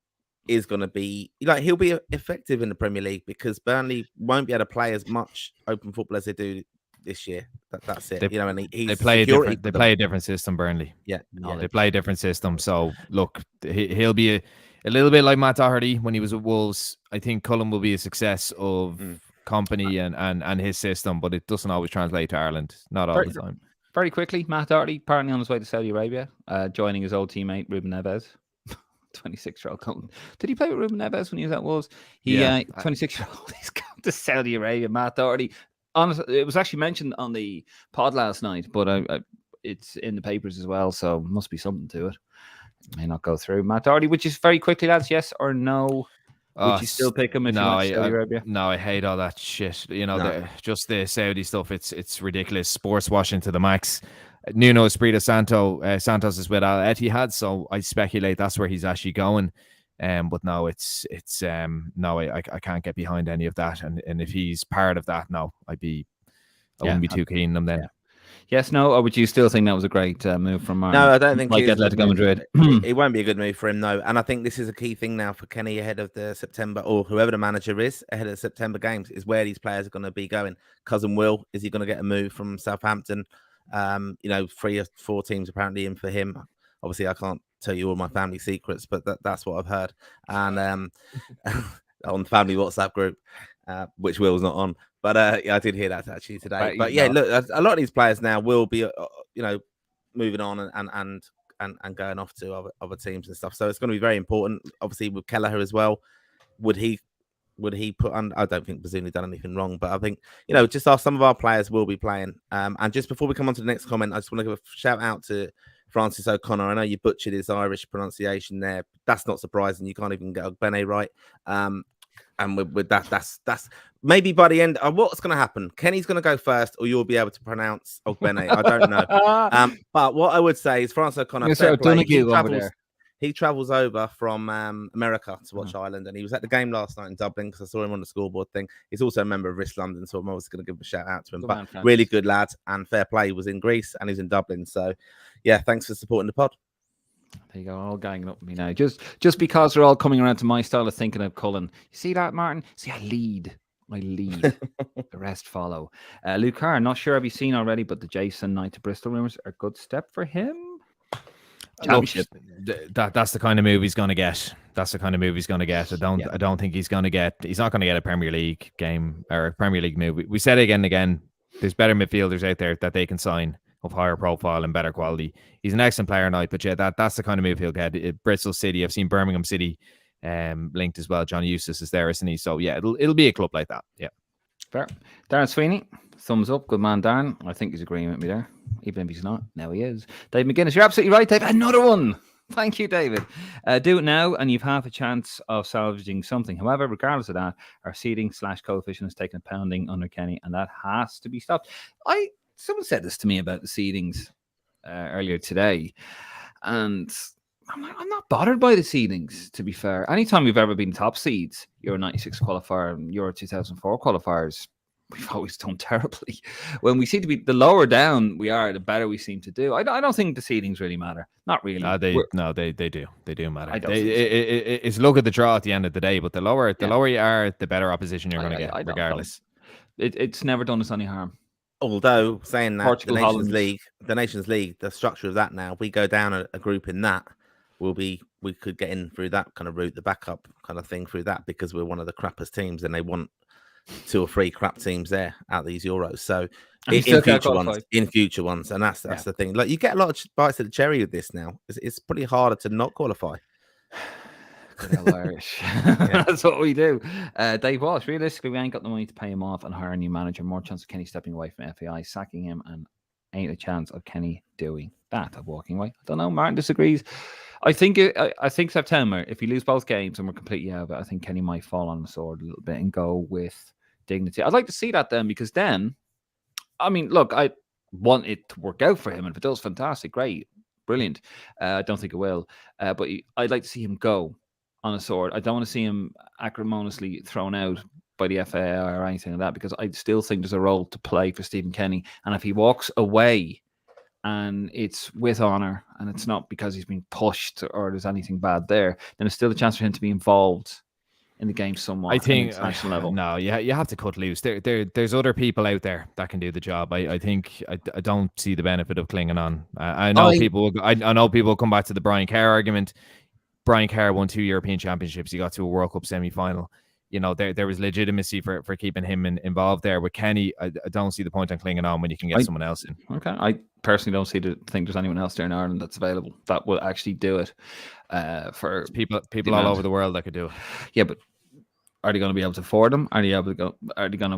going to be. He'll be effective in the Premier League because Burnley won't be able to play as much open football as they do this year. That's it. And they play a different system. Burnley. Yeah, they play a different system. So look, he'll be a little bit like Matt Doherty when he was at Wolves. I think Cullen will be a success of company and his system, but it doesn't always translate to Ireland. Not all the time. Very quickly, Matt Doherty apparently on his way to Saudi Arabia, joining his old teammate Ruben Neves. 26-year-old Cullen. Did he play with Ruben Neves when he was at Wolves? 26-year-old. He's going to Saudi Arabia. Matt Doherty. Honestly, it was actually mentioned on the pod last night, but it's in the papers as well, so must be something to it. May not go through. Matt Doherty, which is very quickly, lads, yes or no? Would you still pick him if you went to Saudi Arabia? No, I hate all that shit. Just the Saudi stuff. It's ridiculous. Sports washing to the max. Nuno Espirito Santos is with Al Etihad, so I speculate that's where he's actually going. But no, no, I can't get behind any of that. And if he's part of that, no, I wouldn't be too keen on him then. Yeah. Yes, no, or would you still think that was a great move from Martin? No, I don't think like Atletico Madrid. It won't be a good move for him, no. And I think this is a key thing now for Kenny ahead of the September, or whoever the manager is ahead of the September games, is where these players are going to be going. Cousin Will, is he going to get a move from Southampton? 3 or 4 teams apparently in for him. Obviously, I can't tell you all my family secrets, but that's what I've heard. And on the family WhatsApp group, which Will's not on. But I did hear that actually today. But yeah, look, a lot of these players now will be, moving on and going off to other teams and stuff. So it's going to be very important. Obviously, with Kelleher as well, would he put on? I don't think Bazuni done anything wrong, but I think just some of our players will be playing. And just before we come on to the next comment, I just want to give a shout out to Francis O'Connor. I know you butchered his Irish pronunciation there. That's not surprising. You can't even get Ogbene right. And with that, that's maybe by the end. What's going to happen? Kenny's going to go first, or you'll be able to pronounce Ogbene. I don't know. But what I would say is Francis O'Connor. He travels over from America to watch Ireland, and he was at the game last night in Dublin because I saw him on the scoreboard thing. He's also a member of Risk London, so I'm always going to give a shout out to him. But really good lad, and fair play. He was in Greece and he's in Dublin. So, yeah, thanks for supporting the pod. There you go, all ganging up with me now. Just because they're all coming around to my style of thinking of Cullen. You see that, Martin? See, I lead. The rest follow. Luke Carr, not sure have you seen already, but the Jason Knight to Bristol rumors are a good step for him. Look, that's the kind of move he's going to get. That's the kind of move he's going to get. I don't think he's going to get. He's not going to get a Premier League game or a Premier League move. We said it again and again. There's better midfielders out there that they can sign of higher profile and better quality. He's an excellent player now, but yeah, that's the kind of move he'll get. Bristol City, I've seen Birmingham City linked as well. John Eustace is there, isn't he? So yeah, it'll be a club like that. Yeah. Fair. Darren Sweeney, thumbs up. Good man, Darren. I think he's agreeing with me there. Even if he's not, now he is. Dave McGuinness, you're absolutely right, Dave. Another one. Thank you, David. Do it now, and you've half a chance of salvaging something. However, regardless of that, our seeding/coefficient is taking a pounding under Kenny, and that has to be stopped. Someone said this to me about the seedings earlier today, and I'm not bothered by the seedings, to be fair. Anytime we've ever been top seeds, Euro 96 qualifier and Euro 2004 qualifiers, we've always done terribly. When we seem to be, the lower down we are, the better we seem to do. I don't think the seedings really matter. Not really. They do. They do matter. I don't think so. It's look at the draw at the end of the day, but the lower you are, the better opposition you're going to get, regardless. It's never done us any harm. Although saying that, Portugal, the Nations Holland. League, the structure of that now, we go down a group in that, we could get in through that kind of route, the backup kind of thing through that, because we're one of the crappest teams, and they want 2 or 3 crap teams there out these Euros. So in future ones, and that's the thing. Like, you get a lot of bites of the cherry with this now. It's pretty harder to not qualify. Irish. That's what we do. Dave Walsh, realistically, we ain't got the money to pay him off and hire a new manager. More chance of Kenny stepping away from FAI, sacking him, and ain't a chance of Kenny doing that, of walking away. I don't know. Martin disagrees. I think September, if we lose both games and we're completely out of it, I think Kenny might fall on the sword a little bit and go with dignity. I'd like to see that then, because then, I mean, look, I want it to work out for him, and if it does, fantastic, great, brilliant. I don't think it will, but I'd like to see him go on a sword. I don't want to see him acrimoniously thrown out by the FAI or anything like that, because I still think there's a role to play for Stephen Kenny, and if he walks away and it's with honour and it's not because he's been pushed or there's anything bad there, then there's still a chance for him to be involved in the game somewhat. I think international level. No, you have to cut loose. There's other people out there that can do the job. I think I don't see the benefit of clinging on. I know people will come back to the Brian Kerr argument. Brian Kerr won 2 European Championships. He got to a World Cup semi-final. You know, there was legitimacy for keeping him involved there. With Kenny, I don't see the point on clinging on when you can get someone else in. Okay, I personally don't think there's anyone else there in Ireland that's available that will actually do it. For people all over the world that could do it. Yeah, but are they going to be able to afford them? Are they able to go? Are they going to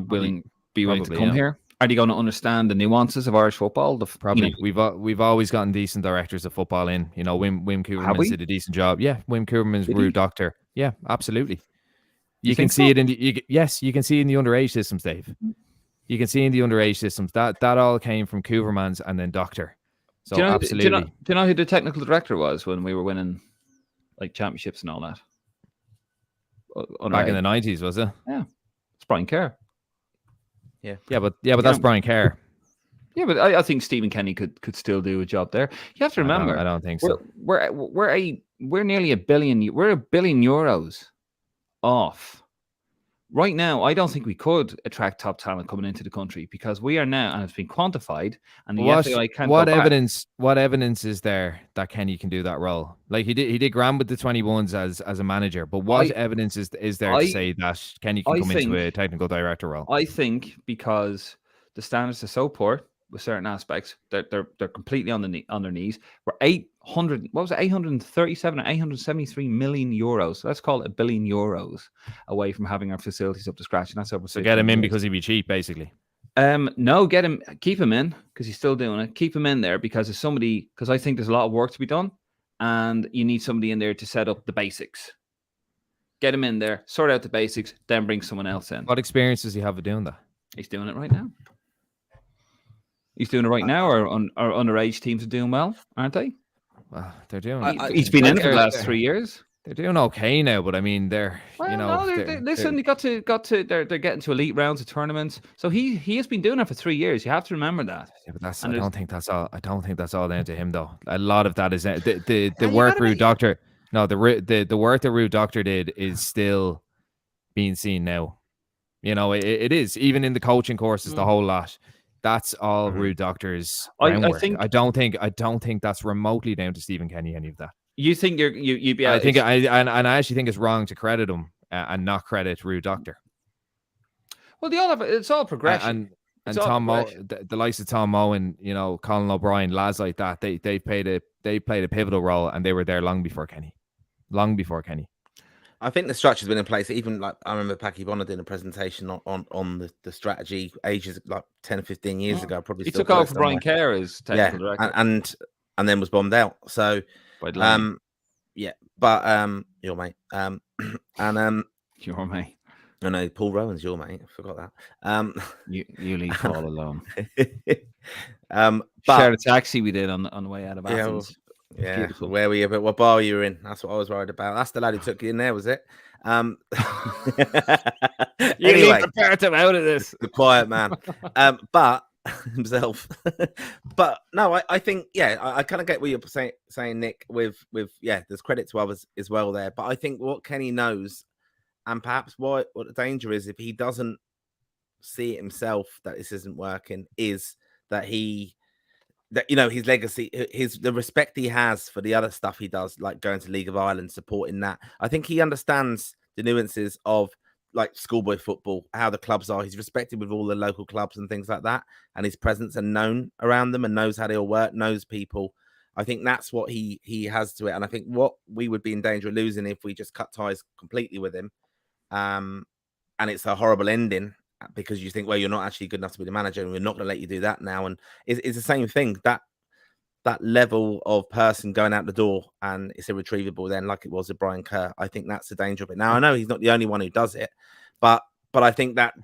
be willing to come here? Are they going to understand the nuances of Irish football? Probably. We've always gotten decent directors of football in. You know, Wim Cooperman did a decent job. Yeah, Wim Cooperman's rude doctor. Yeah, absolutely. You can see it in you can see it in the underage systems, Dave. You can see in the underage systems that all came from Cooperman's and then Doctor. So do you know, absolutely. Do you know who the technical director was when we were winning like championships and all that? Back in the 90s, was it? Yeah, it's Brian Kerr. Yeah, but that's Brian Kerr. Yeah, but I think Stephen Kenny could still do a job there. You have to remember. I don't think so. We're nearly $1 billion. We're €1 billion off. Right now, I don't think we could attract top talent coming into the country because we are now, and it's been quantified. And the FAI can't what evidence is there that Kenny can do that role? Like he did grand with the 21s as a manager, but what evidence is there to say that Kenny can come into a technical director role? I think because the standards are so poor with certain aspects, they're completely on their knees. We're 837 or 873 million euros. So let's call it €1 billion away from having our facilities up to scratch. And that's over. So get him in because he'd be cheap, basically. No, keep him in because he's still doing it. Keep him in there because I think there's a lot of work to be done, and you need somebody in there to set up the basics. Get him in there, sort out the basics, then bring someone else in. What experience does he have of doing that? He's doing it right now. He's doing it right now. Our underage teams are doing well, aren't they? Well, they're doing. He's been in it for the last 3 years. They're doing okay now, but I mean, they're listen. They got to. They're getting to elite rounds of tournaments. So he has been doing it for 3 years. You have to remember that. Yeah, but I don't think that's all. I don't think that's all down to him though. A lot of that is the work Rude Doctor. No, the work that Rude Doctor did is still being seen now. You know, it is even in the coaching courses, the whole lot. That's all Rude Doctor's groundwork. I don't think that's remotely down to Stephen Kenny, any of that. You think you'd be? I actually think it's wrong to credit him and not credit Rude Doctor. Well, it's all progression. And all Tom Moe, progression. the likes of Tom Moe and Colin O'Brien, lads like that, they played a pivotal role, and they were there long before Kenny. I think the structure's been in place. Even like I remember Paki Bonner doing a presentation on the strategy ages like 10 or 15 years ago. Probably He still took got it over Brian somewhere. Kerr as technical director. And then was bombed out. So by Delaney. yeah, but your mate. And Your mate. I know Paul Rowan's your mate. I forgot that. You leave Paul alone. But Shared a taxi we did on the way out of Athens. Yeah, Beautiful. where were you? But what bar you were in? That's what I was worried about. That's the lad who took you in there, was it? Anyway, prepare him out of this. The quiet man. But himself. But no, I think I kind of get what you're saying, Nick. With there's credit to others as well there. But I think what Kenny knows, and perhaps what the danger is if he doesn't see it himself that this isn't working, is that his legacy, the respect he has for the other stuff he does, like going to League of Ireland, supporting that. I think he understands the nuances of like schoolboy football, how the clubs are. He's respected with all the local clubs and things like that, and his presence and known around them, and knows how they all work, knows people. I think that's what he has to it, and I think what we would be in danger of losing if we just cut ties completely with him, and it's a horrible ending. Because you think, well, you're not actually good enough to be the manager, and we're not going to let you do that now. And it's the same thing. That level of person going out the door, and it's irretrievable. Then, like it was with Brian Kerr, I think that's the danger of it. Now, I know he's not the only one who does it, but I think that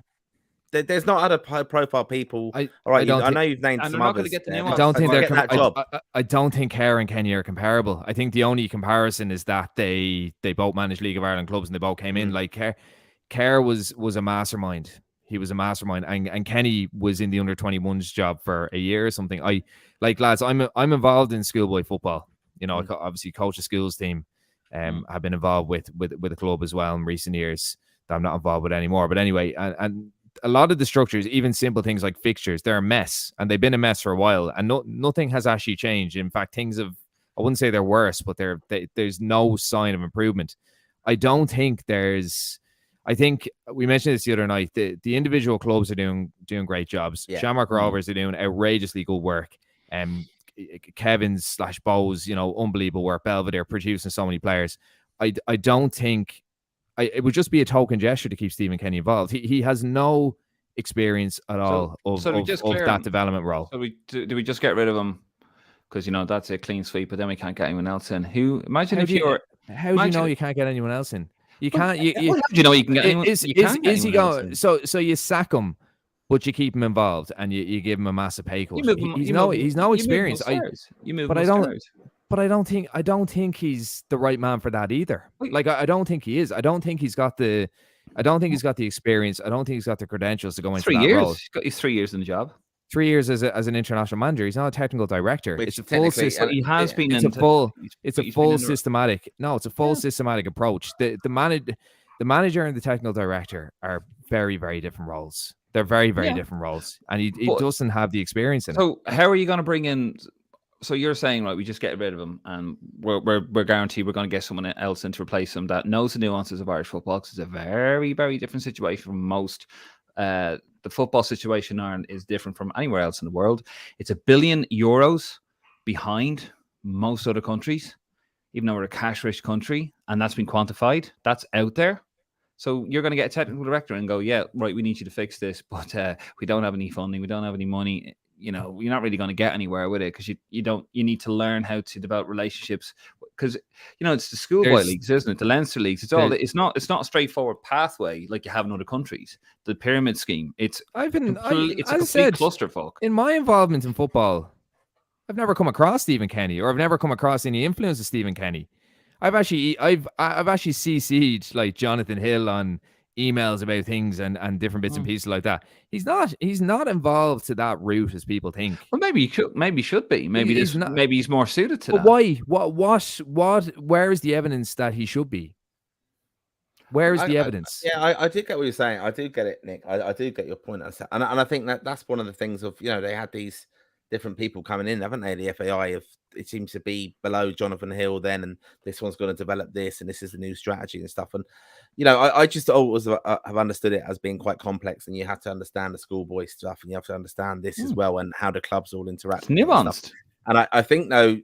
there's not other high-profile people. I know you've named some others. I don't think they're. I don't think Kerr and Kenny are comparable. I think the only comparison is that they both managed League of Ireland clubs and they both came in. Like Kerr was a mastermind. He was a mastermind, and Kenny was in the under-21s job for a year or something. Lads, I'm involved in schoolboy football. I obviously coach a schools team. I've been involved with a club as well in recent years that I'm not involved with anymore. But anyway, and a lot of the structures, even simple things like fixtures, they're a mess, and they've been a mess for a while, and nothing has actually changed. In fact, things have, I wouldn't say they're worse, but there's no sign of improvement. I think we mentioned this the other night. The individual clubs are doing great jobs. Yeah. Shamrock Rovers are doing outrageously good work. Kevin's / Bows, unbelievable work. Belvedere producing so many players. I don't think it would just be a token gesture to keep Stephen Kenny involved. He has no experience at all of that development role. So do we just get rid of him? Because that's a clean sweep, but then we can't get anyone else in. How do you know you can't get anyone else in? You can't. You know you can get anyone. Is he going? So you sack him, but you keep him involved, and you give him a massive pay cut. He's no experience. But I don't think he's the right man for that either. Like I don't think he is. I don't think he's got the experience. I don't think he's got the credentials to go into that role. He's 3 years in the job. 3 years as an international manager. He's not a technical director. It's a full system. He has been. It's a full systematic. No, it's a full systematic approach. The manager and the technical director are very, very different roles. They're very, very different roles, and he doesn't have the experience in it. So how are you going to bring in? So you're saying, right, we just get rid of him, and we're guaranteed we're going to get someone else in to replace him that knows the nuances of Irish football, because it's a very, very different situation from most. The football situation in Ireland is different from anywhere else in the world. It's €1 billion behind most other countries, even though we're a cash-rich country, and that's been quantified. That's out there. So you're going to get a technical director and go, yeah, right, we need you to fix this, but we don't have any funding, we don't have any money. You're not really going to get anywhere with it, because you need to learn how to develop relationships, because it's the schoolboy leagues, isn't it? The Leinster leagues. It's not a straightforward pathway like you have in other countries. The pyramid scheme. It's a complete clusterfuck. In my involvement in football, I've never come across Stephen Kenny, or I've never come across any influence of Stephen Kenny. I've actually CC'd like Jonathan Hill on emails about things and different bits and pieces like that. He's not involved to that route as people think. Well, maybe he should be. Maybe he's more suited to that. But why? Where is the evidence that he should be? Where is the evidence? I do get what you're saying. I do get it, Nick. I do get your point. And I think that's one of the things of, they had these different people coming in, haven't they? The FAI it seems to be below Jonathan Hill then, and this one's going to develop this, and this is the new strategy and stuff. And I just always have understood it as being quite complex, and you have to understand the schoolboy stuff, and you have to understand this as well, and how the clubs all interact. It's nuanced. And I think though,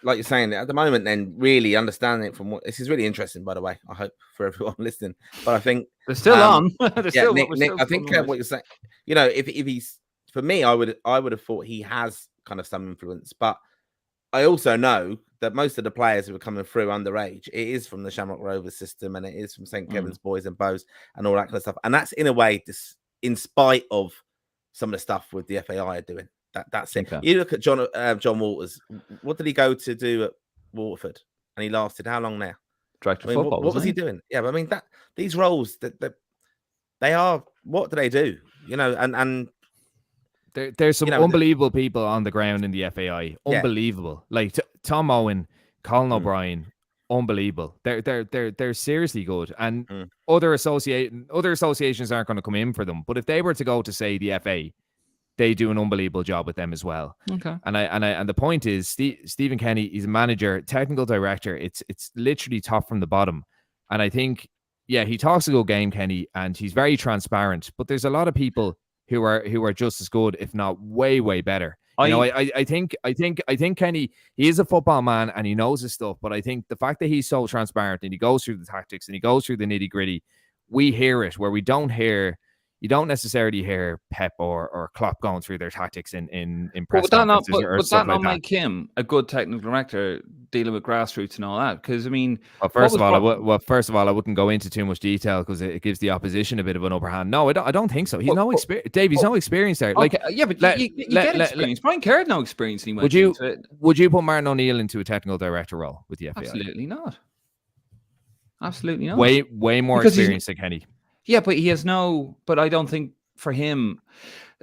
like you're saying, at the moment, then really understanding it from this is really interesting, by the way. I hope for everyone listening, but I think they're still on. Nick, I think what you're saying, if he's, for me, I would have thought he has kind of some influence, but I also know that most of the players who are coming through underage, it is from the Shamrock Rovers system, and it is from St. Kevin's Boys and Bows and all that kind of stuff. And that's in a way, in spite of some of the stuff with the FAI are doing. That's it. Okay. You look at John Walters. What did he go to do at Waterford? And he lasted how long now? Director of football. What was he doing? Yeah, but I mean these roles that they are. What do they do? And there's some unbelievable people on the ground in the FAI. Unbelievable, like Tom Owen, Colin O'Brien. Unbelievable. They're seriously good, and other associations aren't going to come in for them. But if they were to go to say the FA, they do an unbelievable job with them as well. Okay. And the point is, Stephen Kenny, he's a manager, technical director. It's literally top from the bottom. And I think, he talks a good game, Kenny, and he's very transparent. But there's a lot of people who are just as good, if not way better. I think Kenny, he is a football man and he knows his stuff. But I think the fact that he's so transparent and he goes through the tactics and he goes through the nitty gritty, we hear it where you don't necessarily hear Pep or Klopp going through their tactics in press conferences or stuff like that. Make him a good technical director dealing with grassroots and all that? Because I mean, first of all, I wouldn't go into too much detail because it gives the opposition a bit of an upper hand. No, I don't think so. He's no experience. Dave, he's no experience there. Okay, but you get experience. Brian Kerr had no experience. And would you put Martin O'Neill into a technical director role with the FAI? Absolutely not. Absolutely not. Way more experience than Kenny. Yeah, but he has no. But I don't think for him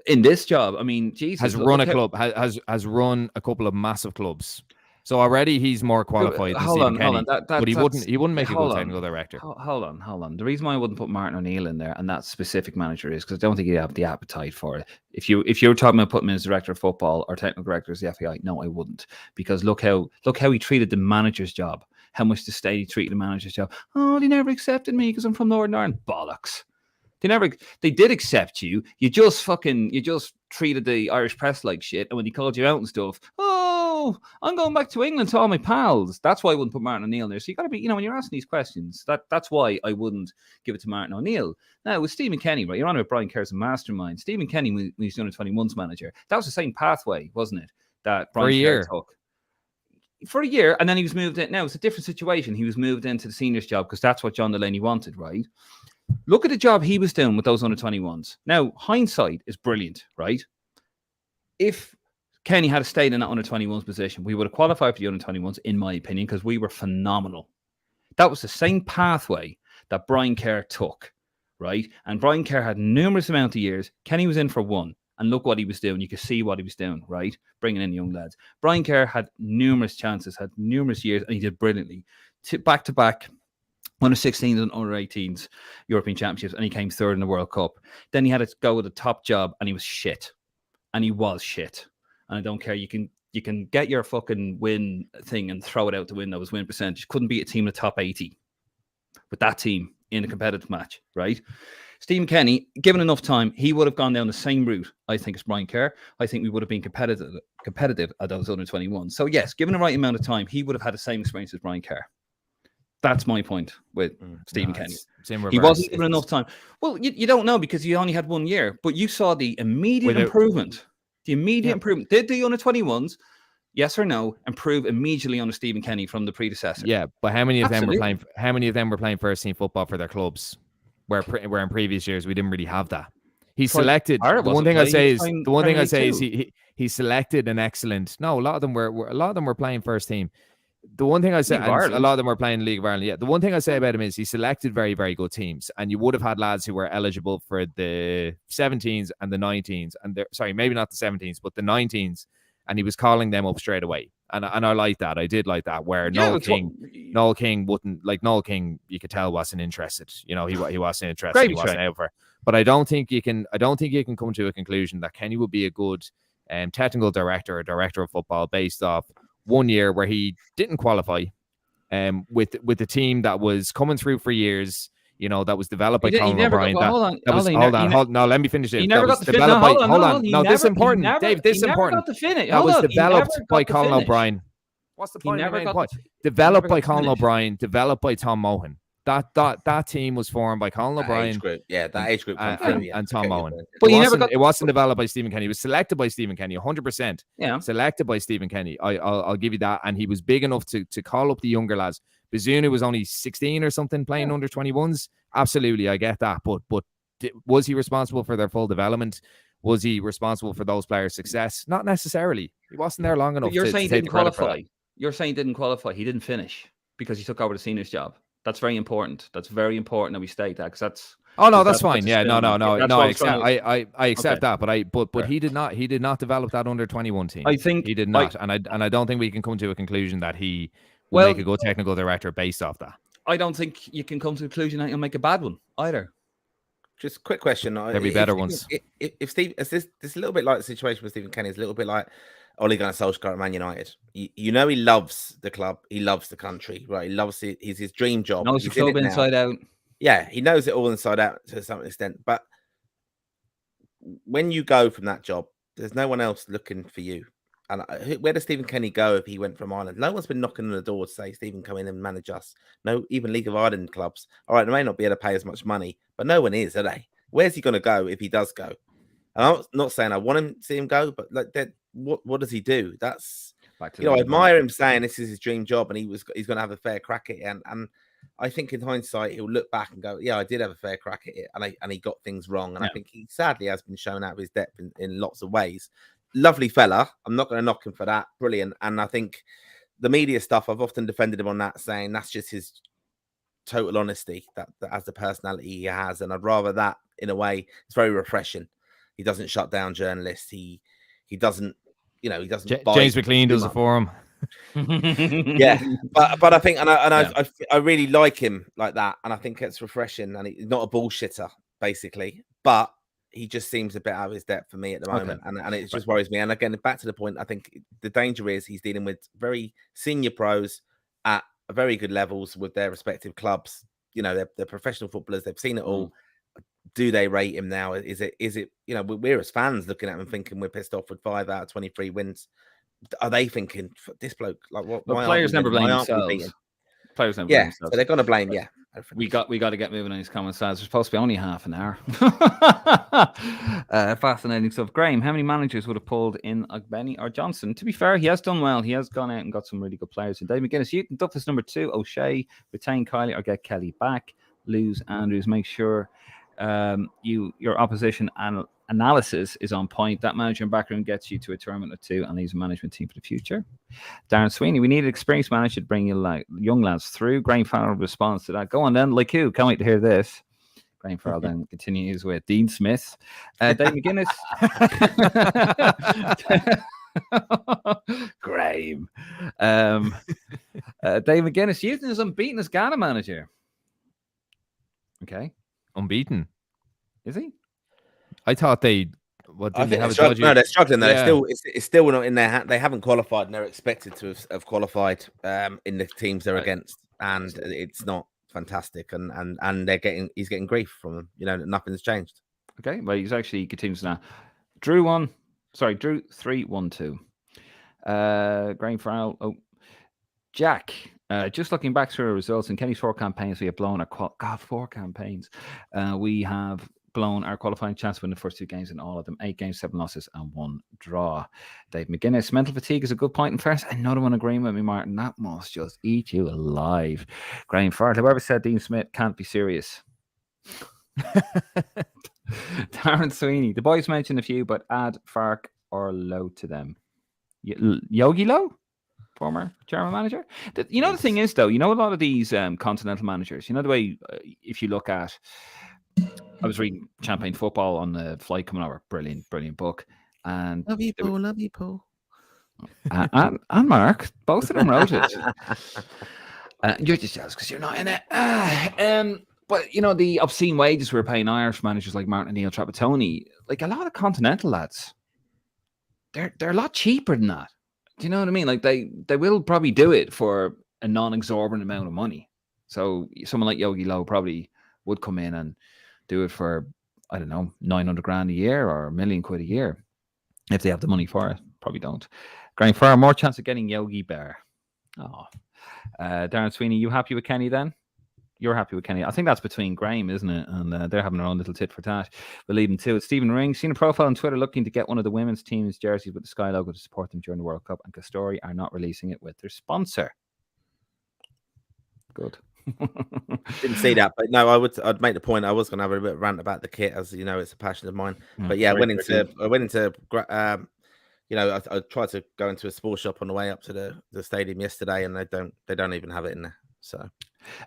in this job. I mean, Jesus has run a club, has run a couple of massive clubs. So already he's more qualified than Stephen Kenny. But he wouldn't make a good technical director. Hold on. The reason why I wouldn't put Martin O'Neill in there and that specific manager is because I don't think he'd have the appetite for it. If you're talking about putting him as director of football or technical director as the FAI, no, I wouldn't. Because look how he treated the manager's job. How much the state he treated the manager's job. Oh, they never accepted me because I'm from Northern Ireland. Bollocks. They did accept you. You just treated the Irish press like shit. And when he called you out and stuff, oh, I'm going back to England to all my pals. That's why I wouldn't put Martin O'Neill in there. So you got to be, when you're asking these questions, that's why I wouldn't give it to Martin O'Neill. Now with Stephen Kenny, right? You're on about Brian Kerr's a mastermind. Stephen Kenny, when he was doing a 21s manager, that was the same pathway, wasn't it? That Brian Kerr took. For a year, and then he was moved in. Now it's a different situation. He was moved into the seniors job because that's what John Delaney wanted, right? Look at the job he was doing with those under 21s. Now, hindsight is brilliant, right? If Kenny had stayed in that under 21s position, we would have qualified for the under 21s, in my opinion, because we were phenomenal. That was the same pathway that Brian Kerr took, right? And Brian Kerr had numerous amount of years. Kenny was in for one. And look what he was doing. You could see what he was doing, right? Bringing in young lads. Brian Kerr had numerous chances, had numerous years, and he did brilliantly. Back-to-back, under 16s and under 18s European Championships, and he came third in the World Cup. Then he had to go with a top job, and he was shit. And he was shit. And I don't care. You can get your fucking win thing and throw it out the window as win percentage. Couldn't beat a team in the top 80 with that team in a competitive match, right? Stephen Kenny, given enough time, he would have gone down the same route, I think, as Brian Kerr. I think we would have been competitive at those under 21. So, yes, given the right amount of time, he would have had the same experience as Brian Kerr. That's my point with Stephen Kenny. He wasn't given enough time. Well, you don't know because he only had 1 year, but you saw the immediate improvement. The immediate improvement. Did the under 21s, yes or no, improve immediately under Stephen Kenny from the predecessor? Yeah, but how many of them were playing? How many of them were playing first team football for their clubs? Where in previous years we didn't really have that. He selected. The one thing I say is he selected an excellent. No, a lot of them were playing first team. The one thing I say, a lot of them were playing League of Ireland. Yeah, the one thing I say about him is he selected very, very good teams, and you would have had lads who were eligible for the 17s and the 19s, and maybe not the 17s, but the 19s, and he was calling them up straight away. And I like that. I did like that. Where Noel King wouldn't, like Noel King, you could tell wasn't interested. He wasn't interested. He wasn't out for. But I don't think you can come to a conclusion that Kenny would be a good technical director or director of football based off 1 year where he didn't qualify with the team that was coming through for years, that was developed by Colin O'Brien. Hold on. No, let me finish it. He never got the finish. Hold on. No, this is important. Dave, this is important. That was developed by Colin O'Brien. What's the point? Developed by Colin O'Brien, developed by Tom Mohan. That team was formed by Colin O'Brien. That age group. And Tom Mohan. But it wasn't developed by Stephen Kenny. It was selected by Stephen Kenny, 100%. Yeah. Selected by Stephen Kenny. I'll give you that. And he was big enough to call up the younger lads. Bazunu was only 16 or something playing under 21s. Absolutely, I get that. But was he responsible for their full development? Was he responsible for those players' success? Not necessarily. He wasn't there long enough. You're saying he didn't qualify. You're saying he didn't qualify. He didn't finish because he took over the seniors job. That's very important. That's very important that we state that because that's. Oh no, that's fine. Yeah, no. I accept that, but he did not develop that under 21 team. I think he did not, and I don't think we can come to a conclusion that he will make a good technical director based off that. I don't think you can come to the conclusion that he'll make a bad one either. Just a quick question. There'll be better ones. If Steve, is this a little bit like the situation with Stephen Kenny? It's a little bit like Ole Gunnar Solskjaer at Man United. He loves the club. He loves the country. Right? He loves it. It's his dream job. Knows the club inside out. Yeah, he knows it all inside out to some extent. But when you go from that job, there's no one else looking for you. And where does Stephen Kenny go if he went from Ireland? No one's been knocking on the door to say, Stephen, come in and manage us. No, even League of Ireland clubs. All right, they may not be able to pay as much money, but no one is, are they? Where's he going to go if he does go? And I'm not saying I want him to see him go, but like that, what does he do? That's I admire him saying this is his dream job and he's going to have a fair crack at it. And I think in hindsight he'll look back and go, yeah, I did have a fair crack at it, and he got things wrong. And I think he sadly has been shown out of his depth in lots of ways. Lovely fella. I'm not going to knock him for that. Brilliant. And I think the media stuff, I've often defended him on that, saying that's just his total honesty, that as the personality he has. And I'd rather that in a way. It's very refreshing. He doesn't shut down journalists. He doesn't, he doesn't. James McLean does it for him. Yeah, but I think, I really like him like that, and I think it's refreshing. And he's not a bullshitter, basically, but he just seems a bit out of his depth for me at the moment, and it just worries me. And again, back to the point, I think the danger is he's dealing with very senior pros at very good levels with their respective clubs. They're professional footballers. They've seen it all. Do they rate him now? Is it? We're as fans looking at him thinking we're pissed off with 5 out of 23 wins. Are they thinking this bloke? Like what? But players never blame themselves. Players never blame themselves. So they're going to blame. Yeah. We got to get moving on these comments. There's supposed to be only half an hour. Fascinating stuff. Graham, how many managers would have pulled in Ogbeni or Johnson? To be fair, he has done well. He has gone out and got some really good players. And Dave McGuinness, you can duff this number 2. O'Shea, retain Kylie or get Kelly back. Lose Andrews. Make sure your opposition analysis is on point. That manager and background gets you to a tournament or 2 and leaves a management team for the future. Darren Sweeney, we need an experienced manager to bring young lads through. Graham Farrell responds to that. Go on then, like who? Can't wait to hear this. Graham Farrell then continues with Dean Smith. Dave McGuinness. Graham. Dave McGuinness, Houston is unbeaten as Ghana manager. Okay. Unbeaten. Is he? I thought they have they're struggling though. Yeah. It's still not in their hand. They haven't qualified, and they're expected to have qualified in the teams they're against, and it's not fantastic. And he's getting grief from them. Nothing's changed. Okay, well, he's actually continues now. Drew 3-1-2. Graham Farrell. Jack. Just looking back through our results in Kenny's 4 campaigns, we have blown our 4 campaigns. We have blown our qualifying chance to win the first 2 games in all of them. 8 games, 7 losses, and 1 draw. Dave McGuinness, mental fatigue is a good point in first. Another one agreeing with me, Martin. That must just eat you alive. Graham Farrell, whoever said Dean Smith can't be serious. Darren Sweeney, the boys mentioned a few, but add Fark or Lowe to them. Yogi Lowe? Former German manager. The thing is, though, a lot of these continental managers, the way, if you look at, I was reading Champagne Football on the flight coming over. Brilliant, brilliant book. And love you, Paul. And Mark, both of them wrote it. You're just jealous because you're not in it. But, the obscene wages we're paying Irish managers like Martin O'Neill, Trapattoni, like a lot of continental lads they're a lot cheaper than that. Do you know what I mean? Like they will probably do it for a non-exorbitant amount of money. So someone like Yogi Low probably would come in and do it for, I don't know, 900 grand a year or £1 million a year if they have the money for it. Probably don't. Graham Farr, more chance of getting Yogi Bear. Oh, Darren Sweeney, you happy with Kenny then? You're happy with Kenny. I think that's between Graham, isn't it? And they're having their own little tit for tat. We'll leave them to it. Stephen Ring, seen a profile on Twitter looking to get one of the women's team's jerseys with the Sky logo to support them during the World Cup, and Castori are not releasing it with their sponsor. Good. Didn't see that, but no, I'd make the point. I was going to have a bit of rant about the kit, as you know, it's a passion of mine. But yeah, I went into you know, I tried to go into a sports shop on the way up to the stadium yesterday, and they don't even have it in there. So,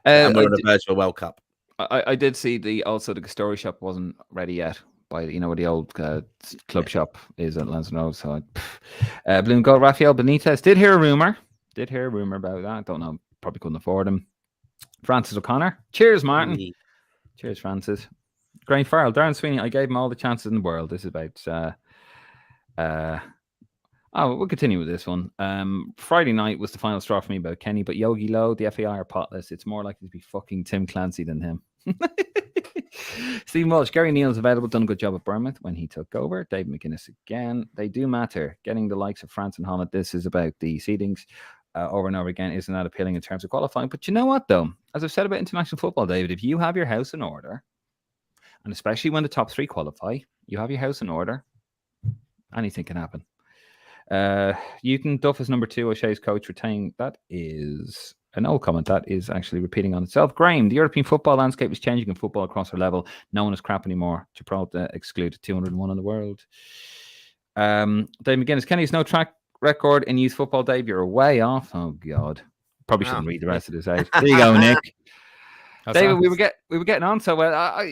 and we're on the verge of a World Cup. I did see the Castori shop wasn't ready yet. By where the old club shop is at Lansdowne Road. So, Blue and Gold, Rafael Benitez did hear a rumor about that. Don't know, probably couldn't afford him. Francis O'Connor, cheers, Martin. Cheers, Francis. Graham Farrell, Darren Sweeney. I gave him all the chances in the world. This is about. We'll continue with this one. Friday night was the final straw for me about Kenny, but Yogi Low, the FAI are potless. It's more likely to be fucking Tim Clancy than him. Steve Walsh, Gary Neal's available, done a good job at Bournemouth when he took over. Dave McGuinness again. They do matter. Getting the likes of France and Holland. This is about the seedings over and over again. Isn't that appealing in terms of qualifying? But you know what, though? As I've said about international football, David, if you have your house in order, and especially when the top three qualify, you have your house in order, anything can happen. Newton Duff is number 2. O'Shea's coach retained. That is an old comment that is actually repeating on itself. Graham, the European football landscape is changing in football across our level. No one is crap anymore. Gibraltar excluded 201 in the world. Dave McGuinness, Kenny's no track record in youth football. Dave, you're way off. Oh God, probably shouldn't read the rest of this out. There you go, Nick. David, we were getting on so well.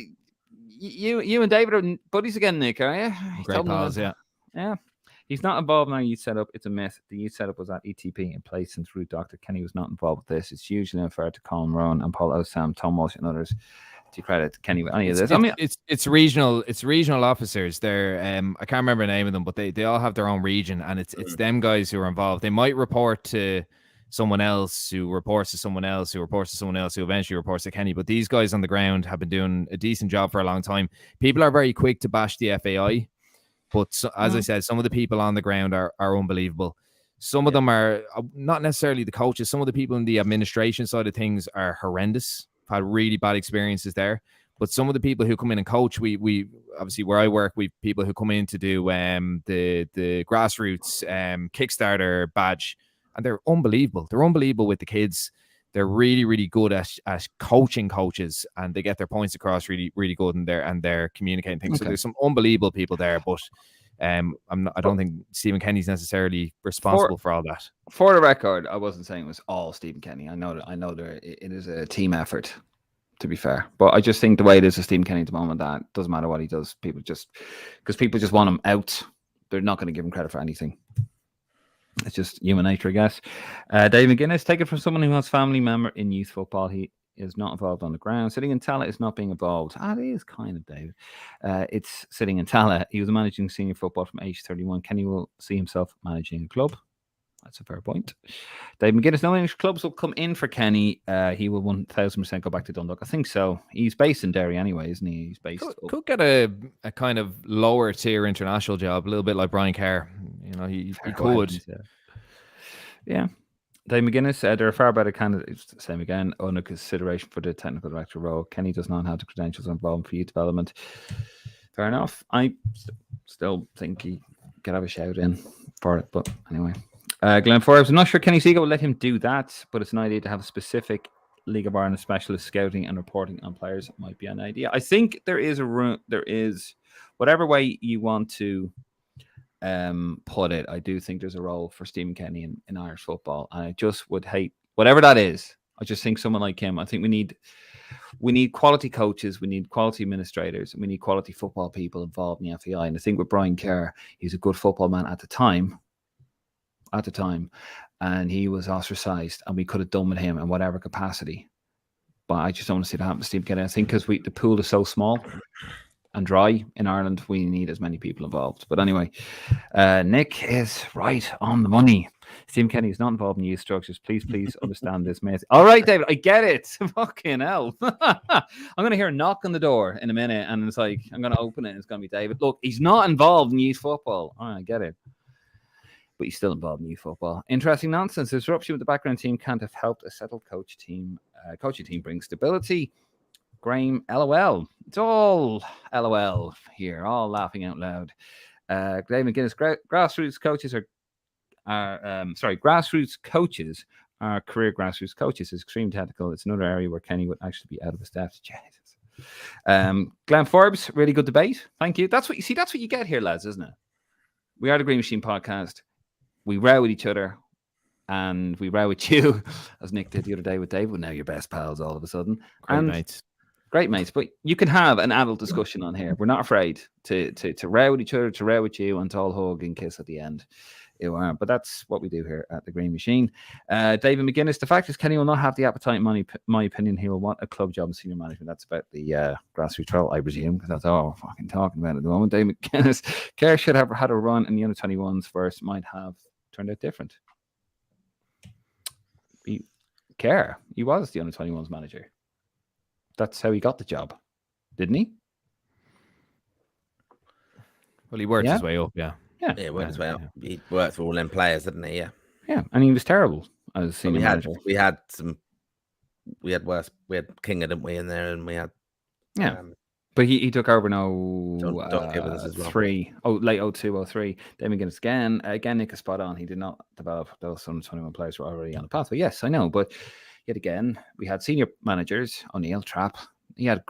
You and David are buddies again, Nick, are you? Great pals, yeah. He's not involved in our youth setup. It's a myth. The youth setup was at ETP in place since Root Dr. Kenny was not involved with this. It's hugely unfair to Colin Rowan and Paul Osam, Tom Walsh, and others to credit Kenny with any of this. It's regional officers. They're I can't remember the name of them, but they all have their own region, and it's them guys who are involved. They might report to someone else who reports to someone else who reports to someone else who eventually reports to Kenny. But these guys on the ground have been doing a decent job for a long time. People are very quick to bash the FAI. But as I said, some of the people on the ground are unbelievable. Some of them are not necessarily the coaches. Some of the people in the administration side of things are horrendous. I've had really bad experiences there. But some of the people who come in and coach, we obviously where I work, we have people who come in to do the grassroots Kickstarter badge, and they're unbelievable. They're unbelievable with the kids. They're really, really good at coaching coaches, and they get their points across really, really good, and they're communicating things. Okay. So there's some unbelievable people there, but I don't think Stephen Kenny's necessarily responsible for all that. For the record, I wasn't saying it was all Stephen Kenny. I know it is a team effort, to be fair. But I just think the way it is with Stephen Kenny at the moment, that doesn't matter what he does. People just want him out. They're not going to give him credit for anything. It's just human nature, I guess. Dave McGuinness, take it from someone who has family member in youth football. He is not involved on the ground. Sitting in Tala is not being involved. It is kind of, David. It's sitting in Tala. He was managing senior football from age 31. Kenny will see himself managing a club. That's a fair point. Dave McGuinness, no English clubs will come in for Kenny. He will 1000% go back to Dundalk. I think so. He's based in Derry anyway, isn't he? He's based. Could get a kind of lower tier international job, a little bit like Brian Kerr. You know, he could. Yeah. Dave McGuinness, there are far better candidates, same again, under consideration for the technical director role. Kenny does not have the credentials involved for youth development. Fair enough. I still think he could have a shout in for it, but anyway. Glenn Forbes, I'm not sure Kenny Seago will let him do that, but it's an idea to have a specific League of Ireland specialist scouting and reporting on players. Might be an idea. I think there is whatever way you want to put it, I do think there's a role for Stephen Kenny in Irish football, and I just would hate whatever that is. I just think someone like him. I think we need quality coaches, we need quality administrators, and we need quality football people involved in the FAI. And I think with Brian Kerr, he's a good football man at the time, and he was ostracized, and we could have done with him in whatever capacity. But I just don't want to see that happen to Stephen Kenny. I think because the pool is so small. and dry in Ireland, we need as many people involved. But anyway, Nick is right on the money. Stephen Kenny is not involved in youth structures. Please understand this, mate. All right, David, I get it. Fucking hell. I'm going to hear a knock on the door in a minute, and it's like, I'm going to open it, and it's going to be David. Look, he's not involved in youth football. All right, I get it. But he's still involved in youth football. Interesting nonsense. Disruption with the background team can't have helped a settled coaching team bring stability. Graham, LOL. It's all LOL here, all laughing out loud. Dave McGuinness, grassroots coaches are career grassroots coaches. It's extreme technical. It's another area where Kenny would actually be out of his depth. Jesus. Glenn Forbes, really good debate. Thank you. That's what you see. That's what you get here, lads, isn't it? We are the Green Machine podcast. We row with each other, and we row with you, as Nick did the other day with Dave. Well, now you're best pals all of a sudden. Great mates, but you can have an adult discussion on here. We're not afraid to row with each other, to row with you, and to all hug and kiss at the end. But that's what we do here at the Green Machine. David McGuinness, the fact is Kenny will not have the appetite, in my opinion. He will want a club job in senior management. That's about the grassroots role, I presume, because that's all we're fucking talking about at the moment. David McGuinness, Kerr should have had a run in the under-21s first, might have turned out different. Kerr, he was the under-21s manager. That's how he got the job, didn't he? Well, he worked his way up, yeah. Yeah, he worked his way up. Yeah. He worked for all them players, didn't he? Yeah. Yeah, and he was terrible as senior manager. We had worse. We had Kinga, didn't we, in there, and we had but he took over now late 02, 03. Then again, Nick is spot on. He did not develop those 21 players who were already on the pathway. Yes, I know, but yet again, we had senior managers, O'Neill, Trapp. He had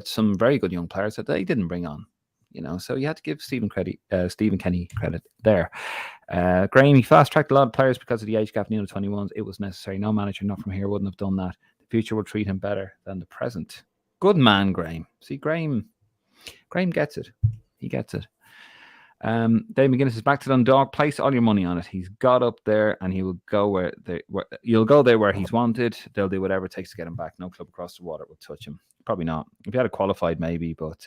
some very good young players that they didn't bring on, so you had to give Stephen Kenny credit there. Graham, he fast-tracked a lot of players because of the age gap in the under-21s. It was necessary. No manager, not from here, wouldn't have done that. The future will treat him better than the present. Good man, Graham. See, Graham gets it. He gets it. Dave McGuinness is back to Dundalk. Place all your money on it. He's got up there, and he will go you'll go there where he's wanted. They'll do whatever it takes to get him back. No club across the water will touch him. Probably not. If he had a qualified, maybe. But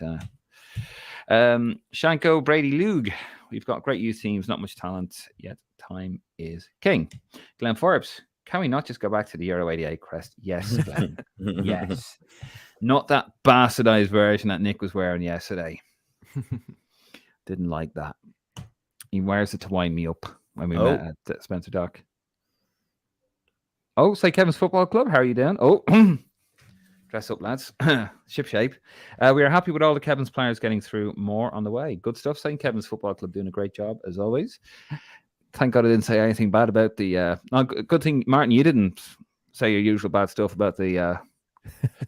Shanko, Brady, Lug. We've got great youth teams. Not much talent yet. Time is king. Glenn Forbes. Can we not just go back to the Euro 88 crest? Yes, Glenn. Yes. Not that bastardized version that Nick was wearing yesterday. Didn't like that. He wears it to wind me up when we met at Spencer Dock. Oh, St. Kevin's Football Club. How are you doing? Oh, dress up, lads. Ship shape. We are happy with all the Kevin's players getting through. More on the way. Good stuff. St. Kevin's Football Club doing a great job, as always. Thank God I didn't say anything bad about the... good thing, Martin, you didn't say your usual bad stuff about the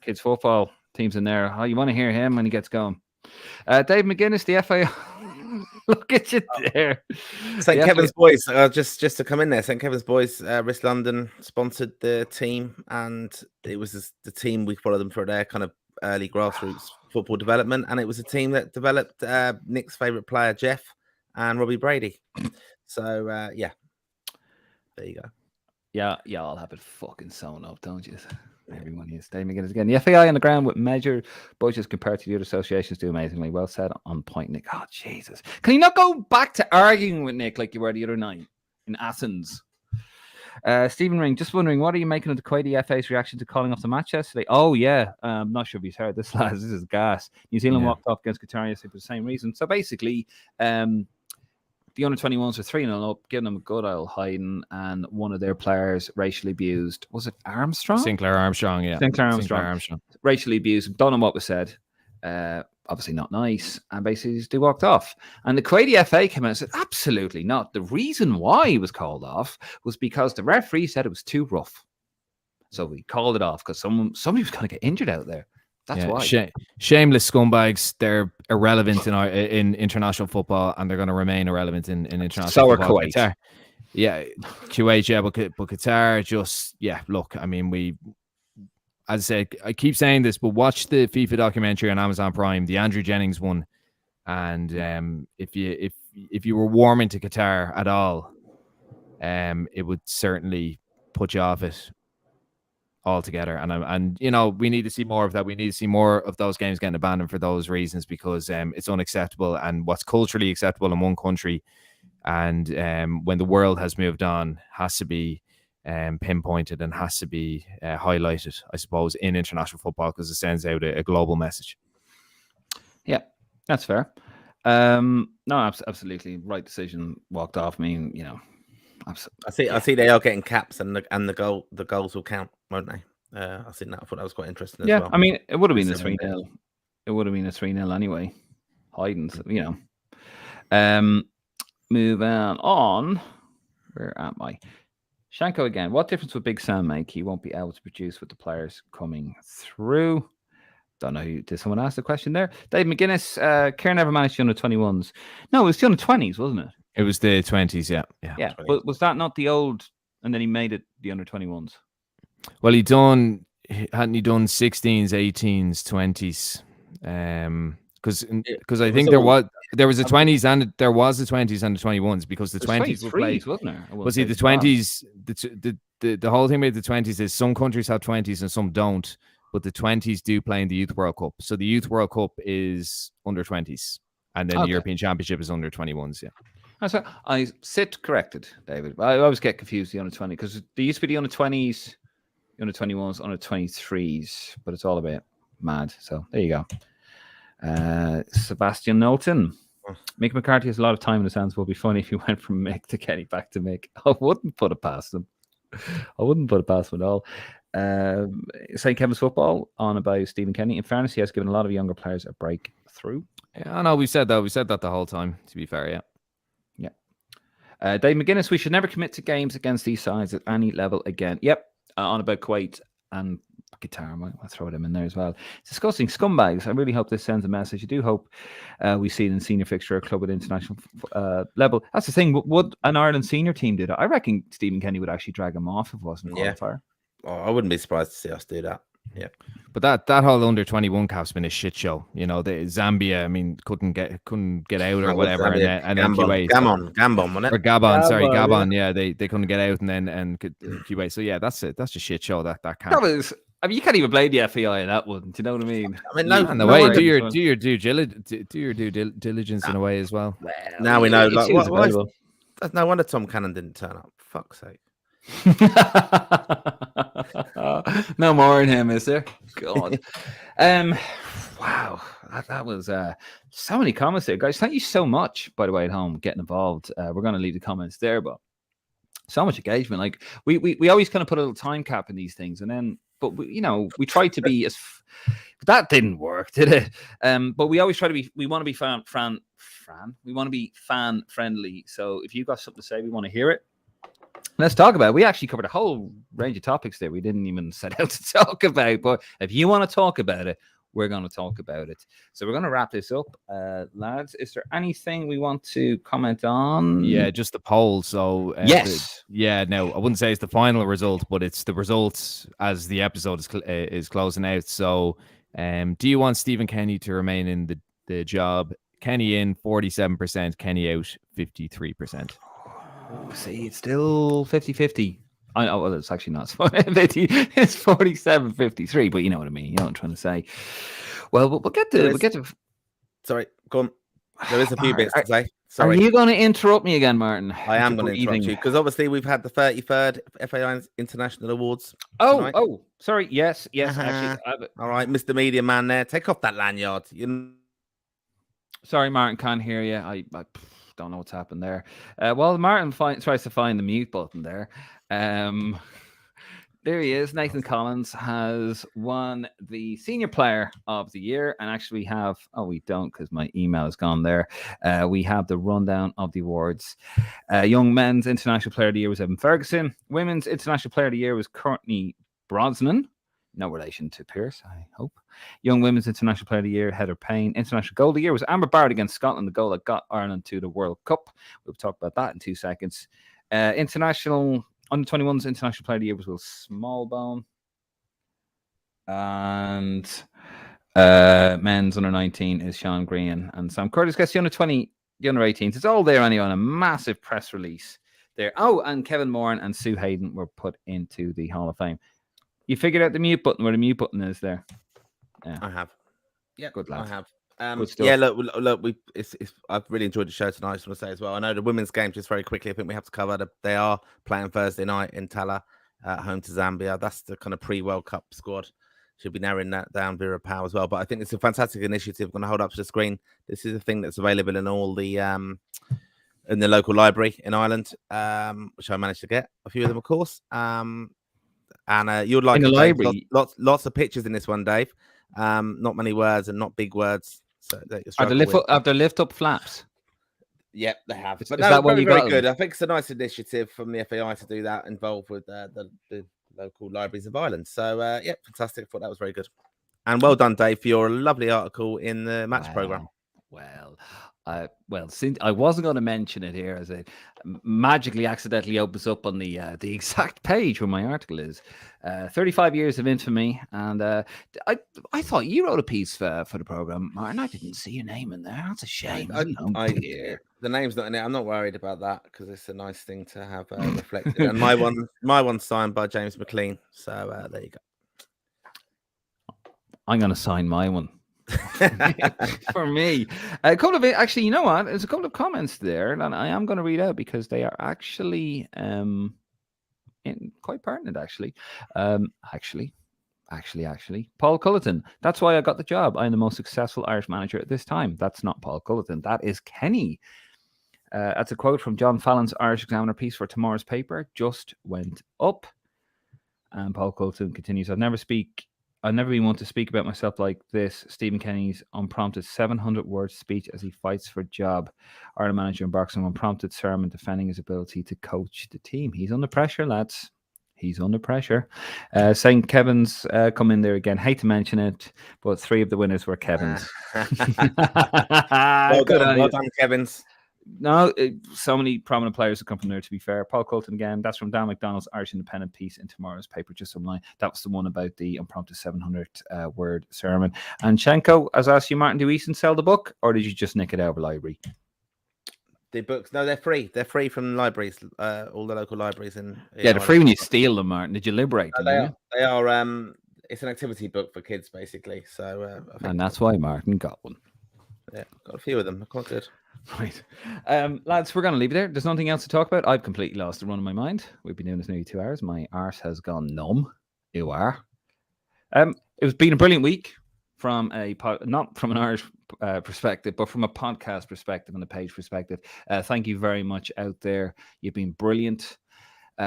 kids' football teams in there. Oh, you want to hear him when he gets going. Dave McGuinness, the FA... Look at you there. St. Kevin's Boys, just to come in there, St. Kevin's Boys, Risk London sponsored the team, and it was the team, we followed them for their kind of early grassroots football development, and it was a team that developed Nick's favourite player, Jeff, and Robbie Brady. So, there you go. Yeah, I'll have it fucking sewn up, don't you? Everyone is. Dave McGuinness again. The FAI on the ground with measured budgets compared to the other associations do amazingly. Well said, on point, Nick. Oh, Jesus. Can you not go back to arguing with Nick like you were the other night in Athens? Stephen Ring, just wondering, what are you making of the Kuwaiti FA's reaction to calling off the match yesterday? Oh, yeah. I'm not sure if he's heard this, lads. This is gas. New Zealand walked off against Qatar yesterday for the same reason. So basically, the under-21s were 3-0 up, giving them a good old hiding, and one of their players racially abused. Was it Armstrong? Sinclair Armstrong, yeah. Sinclair Armstrong. Racially abused. Don't know what was said. Obviously not nice. And basically they walked off. And the Kuwaiti FA came out and said, absolutely not. The reason why he was called off was because the referee said it was too rough. So we called it off because somebody was going to get injured out there. That's why. Shameless scumbags. They're irrelevant in international football, and they're going to remain irrelevant in international football. So are Kuwait. Qatar, Kuwait, but Qatar just, look, I mean, as I said, I keep saying this, but watch the FIFA documentary on Amazon Prime, the Andrew Jennings one, and if you were warm into Qatar at all, it would certainly put you off it. altogether. And you know, we need to see more of that. We need to see more of those games getting abandoned for those reasons, because it's unacceptable. And what's culturally acceptable in one country, and when the world has moved on, has to be pinpointed and has to be highlighted, I suppose, in international football, because it sends out a global message. Yeah, that's fair. No, absolutely right decision. Walked off. I mean, you know, I see they are getting caps, and the goals will count, won't they? I thought that was quite interesting as well. I mean, it would have been a 3-0. It would have been a 3-0 anyway. Hayden's, you know. Move on. Where am I? Shanko again. What difference would Big Sam make? He won't be able to produce with the players coming through. Don't know who. Did someone ask the question there? Dave McGuinness. Kerr never managed the under-21s. No, it was the under-20s, wasn't it? It was the 20s, yeah. Yeah, but was that not the old? And then he made it the under-21s. Well, hadn't he done 16s, 18s, 20s? Because I think there was a 20s and there was a 20s and the 21s, because the 20s were played, wasn't there? Well, see, the 20s, the whole thing with the 20s is some countries have 20s and some don't, but the 20s do play in the Youth World Cup. So the Youth World Cup is under 20s, and then the European Championship is under 21s. Yeah. So I sit corrected, David. I always get confused the under 20, because there used to be the under 20s, the under 21s, under 23s, but it's all about mad. So there you go. Sebastian Knowlton. Mick McCarthy has a lot of time in his hands. Will be funny if he went from Mick to Kenny back to Mick. I wouldn't put it past him. I wouldn't put it past him at all. St. Kevin's football on about Stephen Kenny. In fairness, he has given a lot of younger players a breakthrough. Yeah, I know. We said that. We said that the whole time, to be fair, yeah. Dave McGuinness, we should never commit to games against these sides at any level again. Yep. On about Kuwait and Qatar. I might throw them in there as well. It's disgusting. Scumbags. I really hope this sends a message. I do hope we see it in senior fixture, a club at international level. That's the thing. Would an Ireland senior team do that? I reckon Stephen Kenny would actually drag him off if it wasn't qualifier. Oh, I wouldn't be surprised to see us do that. Yeah. But that whole under-21 cap's been a shit show. You know, the Zambia, I mean, couldn't get out or whatever, and then Kuwait. Gabon, wasn't it? Or Gabon. Yeah, they couldn't get out, and then Kuwait. So yeah, that's it. That's a shit show. That camp. That was. I mean, you can't even blame the FAI in that one. Do you know what I mean? I mean, in a way, do your due diligence in a way as well. Now we know. Like, that's no wonder Tom Cannon didn't turn up. Fuck's sake. No more in him, is there? God. Wow, that was so many comments there, guys. Thank you so much, by the way, at home, getting involved. We're going to leave the comments there, but so much engagement. Like we always kind of put a little time cap in these things, and then but we try to be as but that didn't work, did it? But we always try to be. We want to be fan. We want to be fan friendly. So if you've got something to say, we want to hear it. Let's talk about it. We actually covered a whole range of topics there we didn't even set out to talk about. But if you want to talk about it, we're going to talk about it. So we're going to wrap this up. Lads, is there anything we want to comment on? Yeah, just the poll. So yes. No, I wouldn't say it's the final result, but it's the results as the episode is closing out. So do you want Stephen Kenny to remain in the job? Kenny in 47%, Kenny out 53%. See, it's still 50-50. I know, well, it's actually not 50. It's 47-53, but you know what I mean. You know what I'm trying to say. Well, we'll get to. Sorry, come. There is a few bits to say. Sorry. Are you going to interrupt me again, Martin? I am going to interrupt you because obviously we've had the 33rd FAI International Awards. Oh, sorry. Yes. Actually, all right, Mr. Media Man, there, take off that lanyard. Sorry, Martin, can't hear you. I don't know what's happened there. Well, Martin tries to find the mute button there. There he is. Nathan Collins has won the Senior Player of the Year. And actually we have, we don't because my email is gone there. We have the rundown of the awards. Young Men's International Player of the Year was Evan Ferguson. Women's International Player of the Year was Courtney Brosnan. No relation to Pierce, I hope. Young Women's International Player of the Year, Heather Payne. International Goal of the Year was Amber Barrett against Scotland, the goal that got Ireland to the World Cup. We'll talk about that in 2 seconds. International Under-21's International Player of the Year was Will Smallbone. And men's Under-19 is Sean Green and Sam Curtis. Gets the Under-20, the Under-18s. It's all there anyway on a massive press release there. Oh, and Kevin Moran and Sue Hayden were put into the Hall of Fame. You figured out the mute button where the mute button is there. Yeah, I have. Yeah, good lad. I have. Good stuff. Yeah, look. I've really enjoyed the show tonight. I just want to say as well. I know the women's game just very quickly. I think we have to cover that. They are playing Thursday night in Tala, at home to Zambia. That's the kind of pre-World Cup squad. Should be narrowing that down via Power as well. But I think it's a fantastic initiative. I'm going to hold up to the screen. This is a thing that's available in all the in the local library in Ireland, which I managed to get a few of them, of course. And you'd like In the it, Dave. library? Lots of pictures in this one, Dave. Not many words and not big words. So Are there lift up flaps? Yep, they have. Is But that no, what very, you very got? good. I think it's a nice initiative from the FAI to do that, involved with the local libraries of Ireland. So, yeah, fantastic. I thought that was very good. And well done, Dave, for your lovely article in the match programme. Well, since I wasn't going to mention it here, as it magically accidentally opens up on the exact page where my article is. 35 years of infamy, and I thought you wrote a piece for the programme, Martin. I didn't see your name in there. That's a shame. The name's not in it. I'm not worried about that because it's a nice thing to have reflected. And my one's signed by James McLean. So there you go. I'm going to sign my one. For me, a couple of actually, you know what? There's a couple of comments there, and I am going to read out because they are actually quite pertinent. Actually, Paul Culleton. That's why I got the job. I'm the most successful Irish manager at this time. That's not Paul Culleton. That is Kenny. That's a quote from John Fallon's Irish Examiner piece for tomorrow's paper. Just went up, and Paul Culleton continues. I've never been one to speak about myself like this. Stephen Kenny's unprompted 700-word speech as he fights for a job. Ireland manager embarks on an unprompted sermon defending his ability to coach the team. He's under pressure, lads. He's under pressure. St. Kevin's come in there again. Hate to mention it, but 3 of the winners were Kevin's. Well done, Kevin's. No, so many prominent players have come from there, to be fair. Paul Culleton again. That's from Dan McDonald's Irish Independent piece in tomorrow's paper, just online. That was the one about the unprompted 700-word sermon. And Shenko has asked you, Martin, do Easton sell the book, or did you just nick it out of the library? The books? No, they're free. They're free from libraries, all the local libraries. They're free when you steal them, Martin. Did you liberate them? They are. It's an activity book for kids, basically. So, and that's why Martin got one. Yeah, got a few of them. They're quite good. Right. Lads, we're going to leave it there. There's nothing else to talk about. I've completely lost the run of my mind. We've been doing this nearly 2 hours. My arse has gone numb. You are. It's been a brilliant week from not from an Irish perspective, but from a podcast perspective and a page perspective. Thank you very much out there. You've been brilliant.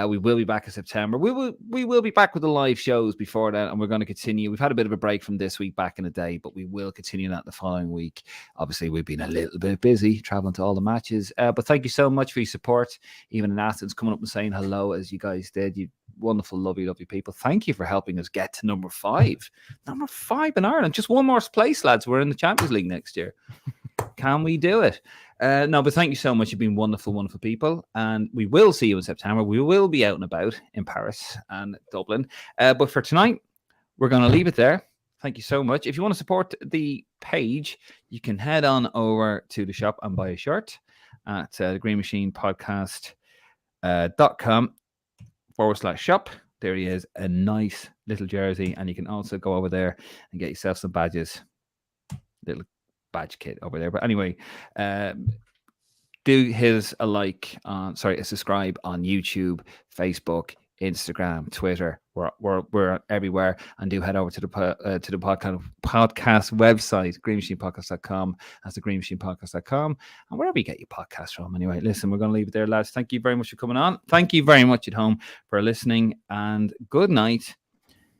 We will be back in September. We will be back with the live shows before that, and we're going to continue. We've had a bit of a break from this week back in the day, but we will continue that the following week. Obviously, we've been a little bit busy traveling to all the matches, but thank you so much for your support. Even in Athens, coming up and saying hello as you guys did. You wonderful, lovely people. Thank you for helping us get to number 5. Number 5 in Ireland. Just one more place, lads. We're in the Champions League next year. Can we do it? No, but thank you so much. You've been wonderful, wonderful people. And we will see you in September. We will be out and about in Paris and Dublin. But for tonight, we're going to leave it there. Thank you so much. If you want to support the page, you can head on over to the shop and buy a shirt at thegreenmachinepodcast.com/shop. There he is, a nice little jersey. And you can also go over there and get yourself some badges. Little badge kit over there. But anyway, do a subscribe on YouTube, Facebook, Instagram, Twitter. We're everywhere. And do head over to the podcast website, greenmachinepodcast.com. That's the greenmachinepodcast.com, and wherever you get your podcast from. Anyway, listen, we're going to leave it there, lads. Thank you very much for coming on. Thank you very much at home for listening, and good night.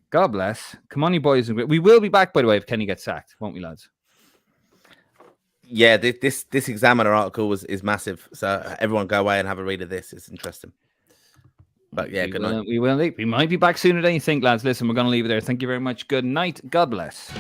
God bless. Come on, you boys. We will be back, by the way, if Kenny gets sacked, won't we, lads? Yeah, this Examiner article is massive. So everyone go away and have a read of this. It's interesting. But yeah, good night. We might be back sooner than you think, lads. Listen, we're going to leave it there. Thank you very much. Good night. God bless.